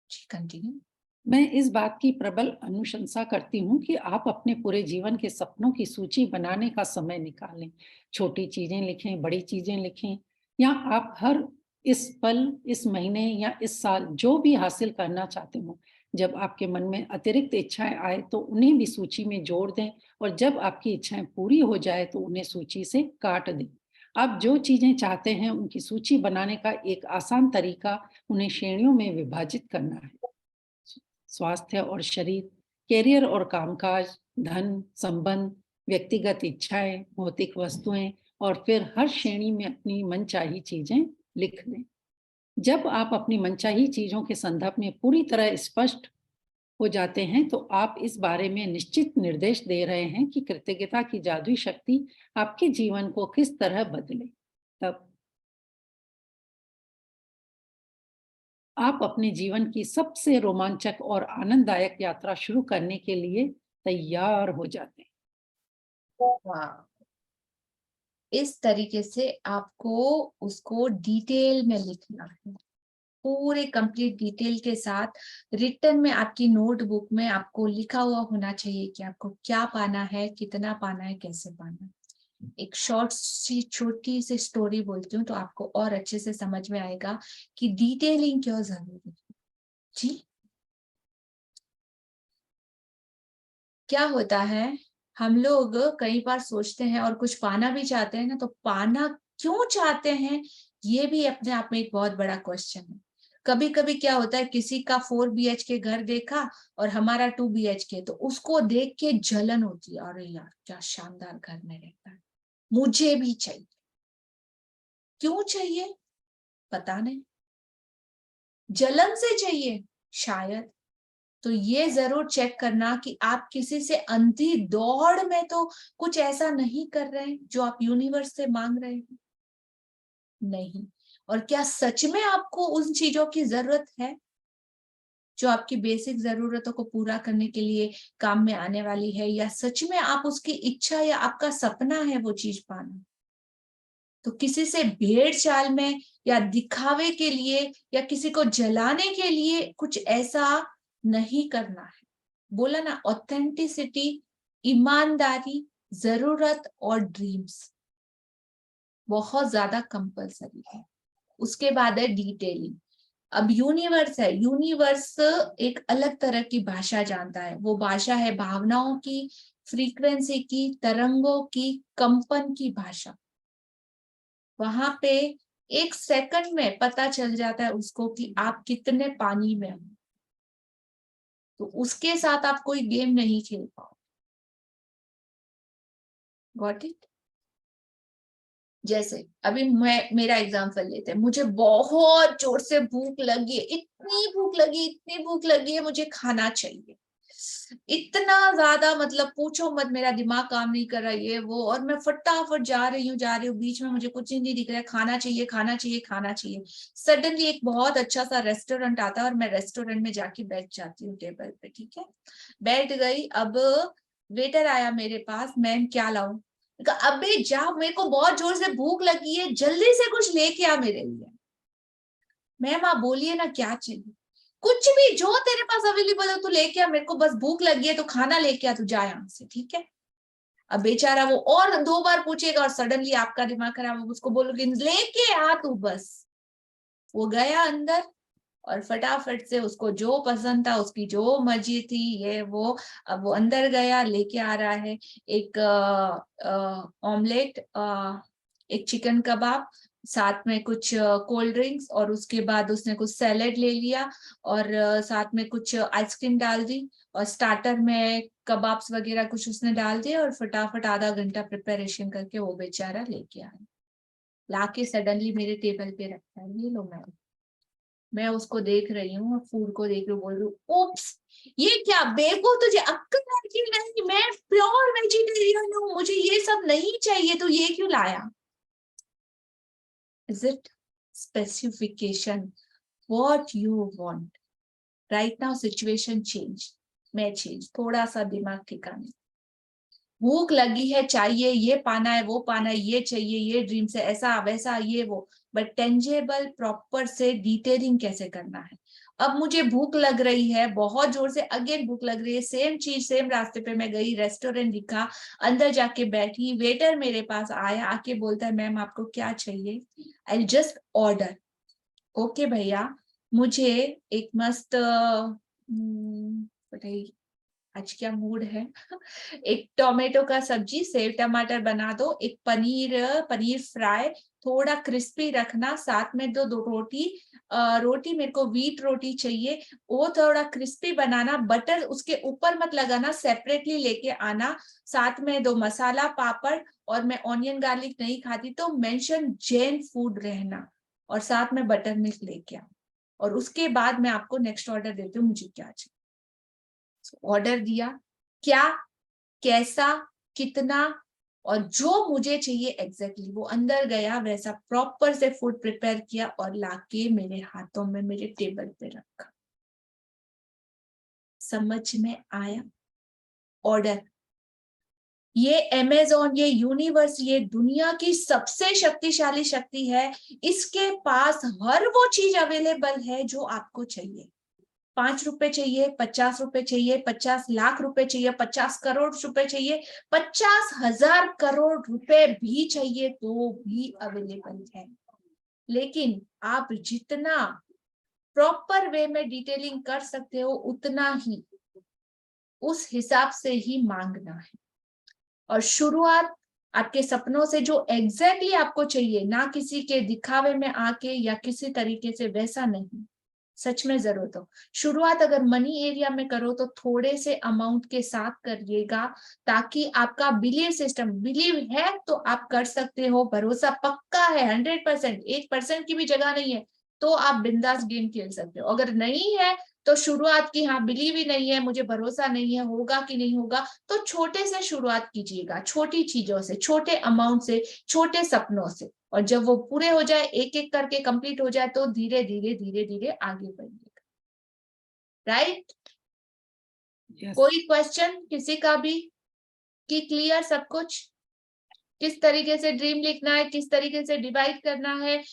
जी, कंटिन्यू। मैं इस बात की प्रबल अनुशंसा करती हूँ कि आप अपने पूरे जीवन के सपनों की सूची बनाने का समय निकालें। छोटी चीजें लिखें, बड़ी चीजें लिखें, या आप हर इस पल, इस महीने या इस साल जो भी हासिल करना चाहते हो, जब आपके मन में अतिरिक्त इच्छाएं आए तो उन्हें भी सूची में जोड़ दें, और जब आपकी इच्छाएं पूरी हो जाए तो उन्हें सूची से काट दें। आप जो चीजें चाहते हैं उनकी सूची बनाने का एक आसान तरीका उन्हें श्रेणियों में विभाजित करना है। स्वास्थ्य और शरीर, कैरियर और कामकाज, धन, संबंध, व्यक्तिगत इच्छाएं, भौतिक वस्तुएं, और फिर हर श्रेणी में अपनी मनचाही चीजें लिख दें। जब आप अपनी मनचाही चीजों के संदर्भ में पूरी तरह स्पष्ट हो जाते हैं तो आप इस बारे में निश्चित निर्देश दे रहे हैं कि कृतज्ञता की जादुई शक्ति आपके जीवन को किस तरह बदले। तब आप अपने जीवन की सबसे रोमांचक और आनंददायक यात्रा शुरू करने के लिए तैयार हो जाते हैं। वाह, इस तरीके से आपको उसको डिटेल में लिखना है, पूरे कंप्लीट डिटेल के साथ। रिटन में आपकी नोटबुक में आपको लिखा हुआ होना चाहिए कि आपको क्या पाना है, कितना पाना है, कैसे पाना है। एक छोटी सी स्टोरी बोलती हूँ तो आपको और अच्छे से समझ में आएगा कि डिटेलिंग क्यों जरूरी है। जी, क्या होता है, हम लोग कई बार सोचते हैं और कुछ पाना भी चाहते हैं ना, तो पाना क्यों चाहते हैं ये भी अपने आप में एक बहुत बड़ा क्वेश्चन है। कभी कभी क्या होता है, किसी का 4 BHK घर देखा और हमारा 2 BHK, तो उसको देख के जलन होती है, अरे यार क्या शानदार घर में रहता है, मुझे भी चाहिए। क्यों चाहिए पता नहीं, जलन से चाहिए शायद। तो ये जरूर चेक करना कि आप किसी से अंधी दौड़ में तो कुछ ऐसा नहीं कर रहे हैं जो आप यूनिवर्स से मांग रहे हैं, नहीं। और क्या सच में आपको उन चीजों की जरूरत है जो आपकी बेसिक जरूरतों को पूरा करने के लिए काम में आने वाली है, या सच में आप उसकी इच्छा या आपका सपना है वो चीज पाना। तो किसी से भेड़ चाल में या दिखावे के लिए या किसी को जलाने के लिए कुछ ऐसा नहीं करना है। बोला ना, ऑथेंटिसिटी, ईमानदारी, जरूरत और ड्रीम्स बहुत ज्यादा कंपलसरी है। उसके बाद है डिटेलिंग। अब यूनिवर्स है, यूनिवर्स एक अलग तरह की भाषा जानता है। वो भाषा है भावनाओं की, फ्रीक्वेंसी की, तरंगों की, कंपन की भाषा। वहां पे 1 सेकंड में पता चल जाता है उसको कि आप कितने पानी में हो। तो उसके साथ आप कोई गेम नहीं खेल पाओ। Got it? जैसे अभी मेरा एग्जांपल लेते हैं, मुझे बहुत जोर से भूख लगी है, इतनी भूख लगी है, मुझे खाना चाहिए, इतना ज्यादा, मतलब पूछो मत, मेरा दिमाग काम नहीं कर रहा ये वो, और मैं फटाफट जा रही हूँ, बीच में मुझे कुछ ही नहीं दिख रहा है, खाना चाहिए। सडनली एक बहुत अच्छा सा रेस्टोरेंट आता है और मैं रेस्टोरेंट में जाके बैठ जाती हूँ टेबल पे, ठीक है, बैठ गई। अब वेटर आया मेरे पास, मैम क्या लाऊं? अबे जा, मेरे को बहुत जोर से भूख लगी है, जल्दी से कुछ लेके आ मेरे लिए। मैम आप बोलिए ना क्या चाहिए? कुछ भी जो तेरे पास अवेलेबल हो तू लेके आ, मेरे को बस भूख लगी है तो खाना लेके आ, तू जा यहाँ से, ठीक है। अब बेचारा वो और 2 बार पूछेगा और सडनली आपका दिमाग खराब हो, उसको बोलोगे लेके आ तू बस। वो गया अंदर और फटाफट से उसको जो पसंद था, उसकी जो मर्जी थी, ये वो, अब वो अंदर गया, लेके आ रहा है एक ऑमलेट, एक चिकन कबाब, साथ में कुछ कोल्ड ड्रिंक्स, और उसके बाद उसने कुछ सैलेड ले लिया और साथ में कुछ आइसक्रीम डाल दी, और स्टार्टर में कबाब्स वगैरह कुछ उसने डाल दिया, और फटाफट आधा घंटा प्रिपरेशन करके वो बेचारा लेके आया, लाके सडनली मेरे टेबल पे रखता है, ये लो मैम। मैं उसको देख रही हूँ और फूड को देख रही हूँ, बोल रही हूँ ओप्स, ये क्या बेवकूफ, तुझे अक्ल है कि नहीं, मैं प्योर वेजिटेरियन हूँ, मुझे ये सब नहीं चाहिए, तो ये क्यों लाया। Is it specification what you want right now, situation change, मैं चेंज, थोड़ा सा दिमाग ठिकाने, भूख लगी है, चाहिए, ये पाना है, वो पाना है, ये चाहिए, ये ड्रीम्स है, ऐसा वैसा ये वो, बट टेंजेबल प्रॉपर से डिटेलिंग कैसे करना है। अब मुझे भूख लग रही है बहुत जोर से, अगेन भूख लग रही है, सेम चीज सेम रास्ते पे मैं गई, रेस्टोरेंट दिखा, अंदर जाके बैठी, वेटर मेरे पास आया, आके बोलता है मैम आपको क्या चाहिए, आई जस्ट ऑर्डर, ओके भैया मुझे एक मस्त बताइए आज क्या मूड है एक टोमेटो का सब्जी, सेव टमाटर बना दो, एक पनीर फ्राई, थोड़ा क्रिस्पी रखना, साथ में दो रोटी, रोटी मेरे को व्हीट रोटी चाहिए, वो थोड़ा क्रिस्पी बनाना, बटर उसके ऊपर मत लगाना, सेपरेटली लेके आना, साथ में 2 मसाला पापड़, और मैं ऑनियन गार्लिक नहीं खाती तो मेंशन जैन फूड रहना, और साथ में बटर मिल्क लेके आओ, और उसके बाद मैं आपको नेक्स्ट ऑर्डर देती हूँ मुझे क्या चाहिए। ऑर्डर दिया, क्या, कैसा, कितना, और जो मुझे चाहिए एग्जैक्टली वो अंदर गया, वैसा प्रॉपर से फूड प्रिपेयर किया और लाके मेरे हाथों में मेरे टेबल पे रखा। समझ में आया। ऑर्डर, ये अमेज़न, ये यूनिवर्स, ये दुनिया की सबसे शक्तिशाली शक्ति है, इसके पास हर वो चीज अवेलेबल है जो आपको चाहिए। 5 रुपए चाहिए, 50 रुपए चाहिए, 50 लाख रुपए चाहिए, 50 करोड़ रुपए चाहिए, 50,000 करोड़ रुपए भी चाहिए तो भी अवेलेबल है। लेकिन आप जितना प्रॉपर वे में डिटेलिंग कर सकते हो उतना ही उस हिसाब से ही मांगना है। और शुरुआत आपके सपनों से, जो एग्जैक्टली आपको चाहिए, ना किसी के दिखावे में आके या किसी तरीके से, वैसा नहीं, सच में जरूरत हो। शुरुआत अगर मनी एरिया में करो तो थोड़े से अमाउंट के साथ करिएगा, ताकि आपका बिलीव सिस्टम, बिलीव है तो आप कर सकते हो, भरोसा पक्का है 100%, 1% की भी जगह नहीं है तो आप बिंदास गेम खेल सकते हो। अगर नहीं है तो शुरुआत की, हाँ बिलीव ही नहीं है, मुझे भरोसा नहीं है होगा कि नहीं होगा, तो छोटे से शुरुआत कीजिएगा, छोटी चीजों से, छोटे अमाउंट से, छोटे सपनों से, और जब वो पूरे हो जाए, एक एक करके कंप्लीट हो जाए, तो धीरे धीरे धीरे धीरे आगे बढ़िएगा। राइट? कोई क्वेश्चन किसी का भी कि क्लियर सब कुछ? किस तरीके से ड्रीम लिखना है, किस तरीके से डिवाइड करना है,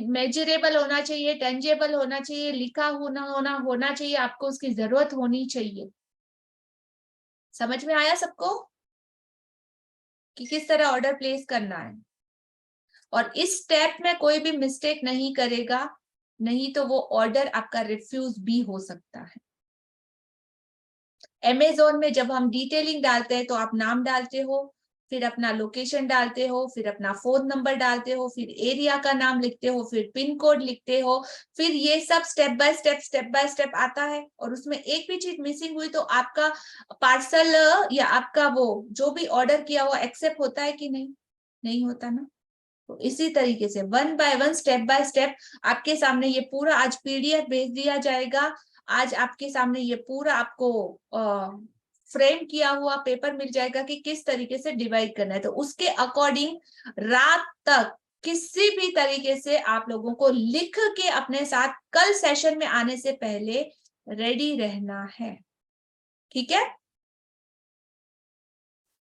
मेजरेबल होना चाहिए, टेंजेबल होना चाहिए, लिखा होना चाहिए, आपको उसकी जरूरत होनी चाहिए। समझ में आया सबको कि किस तरह ऑर्डर प्लेस करना है? और इस स्टेप में कोई भी मिस्टेक नहीं करेगा, नहीं तो वो ऑर्डर आपका रिफ्यूज भी हो सकता है। अमेज़न में जब हम डिटेलिंग डालते हैं तो आप नाम डालते हो, फिर अपना लोकेशन डालते हो, फिर अपना फोन नंबर डालते हो, फिर एरिया का नाम लिखते हो, फिर पिन कोड लिखते हो, फिर ये सब स्टेप बाय स्टेप आता है। और उसमें एक भी चीज मिसिंग हुई तो आपका पार्सल या आपका वो जो भी ऑर्डर किया हुआ एक्सेप्ट होता है कि नहीं? नहीं होता ना। तो इसी तरीके से 1 बाय 1 स्टेप बाय स्टेप आपके सामने ये पूरा आज पीडीएफ भेज दिया जाएगा। आज आपके सामने ये पूरा आपको फ्रेम किया हुआ पेपर मिल जाएगा कि किस तरीके से डिवाइड करना है। तो उसके अकॉर्डिंग रात तक किसी भी तरीके से आप लोगों को लिख के अपने साथ कल सेशन में आने से पहले रेडी रहना है। ठीक है?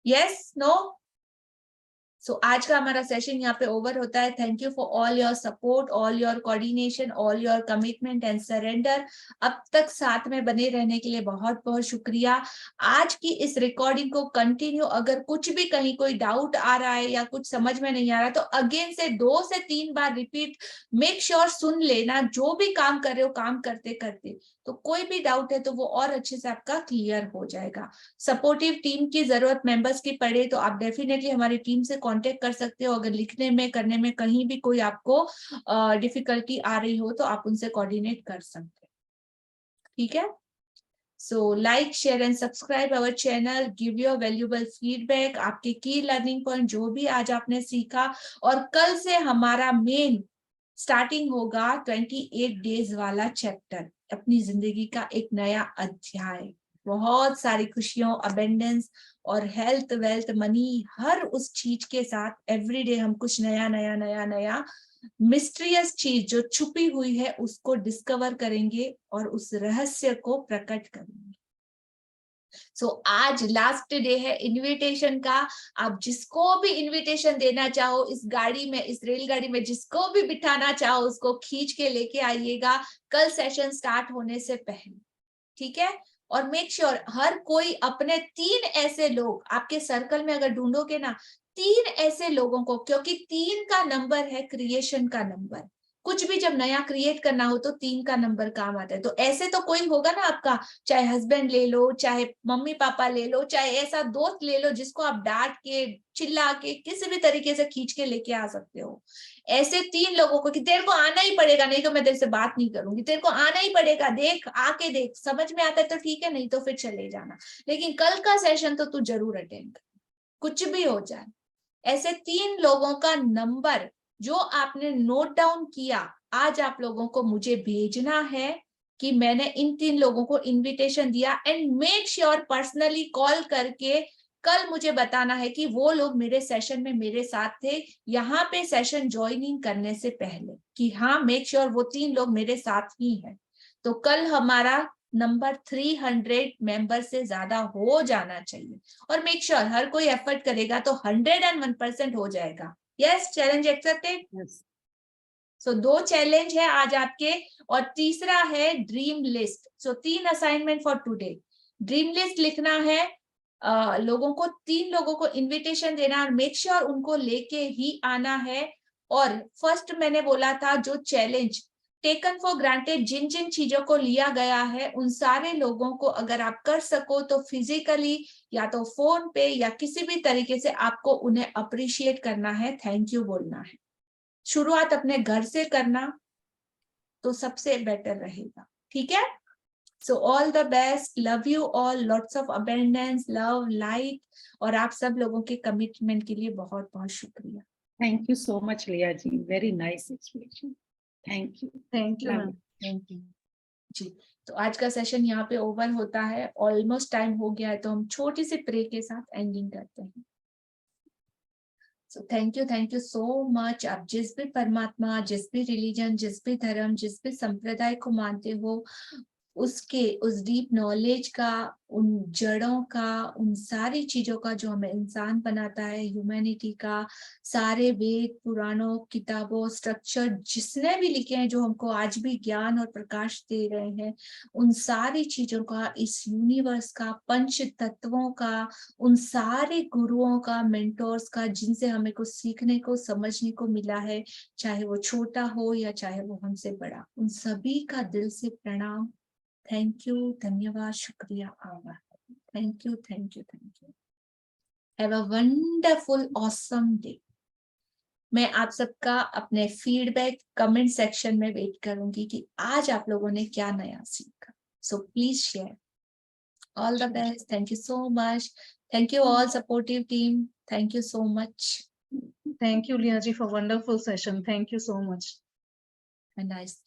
यस, नो, सो आज का हमारा सेशन यहाँ पे ओवर होता है। Thank you for all your support, all your coordination, all your commitment and surrender. अब तक साथ में बने रहने के लिए बहुत बहुत शुक्रिया। आज की इस रिकॉर्डिंग को कंटिन्यू, अगर कुछ भी कहीं कोई डाउट आ रहा है या कुछ समझ में नहीं आ रहा तो अगेन से 2 से 3 बार रिपीट मेक श्योर सुन लेना। जो भी काम कर रहे हो काम करते करते तो कोई भी डाउट है तो वो और अच्छे से आपका क्लियर हो जाएगा। सपोर्टिव टीम की जरूरत मेंबर्स की पड़े तो आप डेफिनेटली हमारी टीम से कांटेक्ट कर सकते हो। अगर लिखने में करने में कहीं भी कोई आपको डिफिकल्टी आ रही हो तो आप उनसे कोऑर्डिनेट कर सकते हैं, ठीक है। So like, share and subscribe our channel, give your valuable feedback, आपके की लर्निंग पॉइंट जो भी आज आपने सीखा। और कल से हमारा मेन स्टार्टिंग होगा 28 डेज वाला चैप्टर, अपनी जिंदगी का एक नया अध्याय। बहुत सारी खुशियों, अबेंडेंस और हेल्थ, वेल्थ, मनी, हर उस चीज के साथ एवरीडे हम कुछ नया नया नया नया मिस्टीरियस चीज जो छुपी हुई है उसको डिस्कवर करेंगे और उस रहस्य को प्रकट करेंगे। सो आज लास्ट डे है इनविटेशन का। आप जिसको भी इनविटेशन देना चाहो इस गाड़ी में, इस रेलगाड़ी में जिसको भी बिठाना चाहो उसको खींच के लेके आइएगा कल सेशन स्टार्ट होने से पहले, ठीक है। और मेक श्योर हर कोई अपने 3 ऐसे लोग आपके सर्कल में अगर ढूंढोगे ना, 3 ऐसे लोगों को, क्योंकि 3 का नंबर है क्रिएशन का नंबर। कुछ भी जब नया क्रिएट करना हो तो 3 का नंबर काम आता है। तो ऐसे तो कोई होगा ना आपका, चाहे हस्बैंड ले लो, चाहे मम्मी पापा ले लो, चाहे ऐसा दोस्त ले लो जिसको आप डांट के, चिल्ला के, किसी भी तरीके से खींच के लेके आ सकते हो। ऐसे 3 लोगों को कि तेरे को आना ही पड़ेगा, नहीं तो मैं तेरे से बात नहीं करूंगी, तेरे को आना ही पड़ेगा, देख आके देख, समझ में आता है तो ठीक है, नहीं तो फिर चले जाना, लेकिन कल का सेशन तो तू जरूर अटेंड कर, कुछ भी हो जाए। ऐसे 3 लोगों का नंबर जो आपने नोट डाउन किया, आज आप लोगों को मुझे भेजना है कि मैंने इन 3 लोगों को इनविटेशन दिया। And make sure personally call करके कल मुझे बताना है कि वो लोग मेरे सेशन में मेरे साथ थे यहाँ पे सेशन ज्वाइनिंग करने से पहले, कि हाँ मेक श्योर वो 3 लोग मेरे साथ ही हैं। तो कल हमारा नंबर 300 मेंबर से ज्यादा हो जाना चाहिए। और मेक श्योर हर कोई एफर्ट करेगा तो 101% हो जाएगा। Yes, challenge accepted. So 2 challenge है आज आपके, और तीसरा है dream list. So 3 assignment for today. Dream list लिखना है, लोगों को 3 लोगों को इनविटेशन देना और मेक श्योर उनको लेके ही आना है। और फर्स्ट मैंने बोला था जो चैलेंज टेकन फॉर ग्रांटेड, जिन जिन चीजों को लिया गया है उन सारे लोगों को अगर आप कर सको तो फिजिकली या तो फोन पे या किसी भी तरीके से आपको उन्हें अप्रिशिएट करना है, थैंक यू बोलना है। शुरुआत अपने घर से करना तो सबसे बेटर रहेगा, ठीक है। सो all the best, love you all, lots of abundance, love, light, और आप सब लोगों के कमिटमेंट के लिए बहुत बहुत शुक्रिया। Thank you so much, Leah ji. Very nice explanation. Thank you. Thank you ma'am. Thank you जी। तो आज का सेशन यहाँ पे ओवर होता है, ऑलमोस्ट टाइम हो गया है, तो हम छोटी सी प्रे के साथ एंडिंग करते हैं। सो थैंक यू सो मच। आप जिस भी परमात्मा, जिस भी रिलीजन, जिस भी धर्म, जिस भी संप्रदाय को मानते हो, उसके उस डीप नॉलेज का, उन जड़ों का, उन सारी चीजों का जो हमें इंसान बनाता है, ह्यूमैनिटी का, सारे वेद, पुराणों, किताबों, स्ट्रक्चर जिसने भी लिखे हैं जो हमको आज भी ज्ञान और प्रकाश दे रहे हैं, उन सारी चीजों का, इस यूनिवर्स का, पंच तत्वों का, उन सारे गुरुओं का, मेंटोर्स का, जिनसे हमें कुछ सीखने को, समझने को मिला है, चाहे वो छोटा हो या चाहे वो हमसे बड़ा, उन सभी का दिल से प्रणाम, थैंक यू, धन्यवाद, शुक्रिया, आभार। Thank you, thank you, thank you. Have a wonderful awesome day. मैं आप सबका अपने फीडबैक कमेंट सेक्शन में वेट करूंगी कि आज आप लोगों ने क्या नया सीखा। So please share. All the best, thank you so much, thank you all supportive team, thank you so much. Thank you Liya ji for wonderful session, thank you so much. Nice.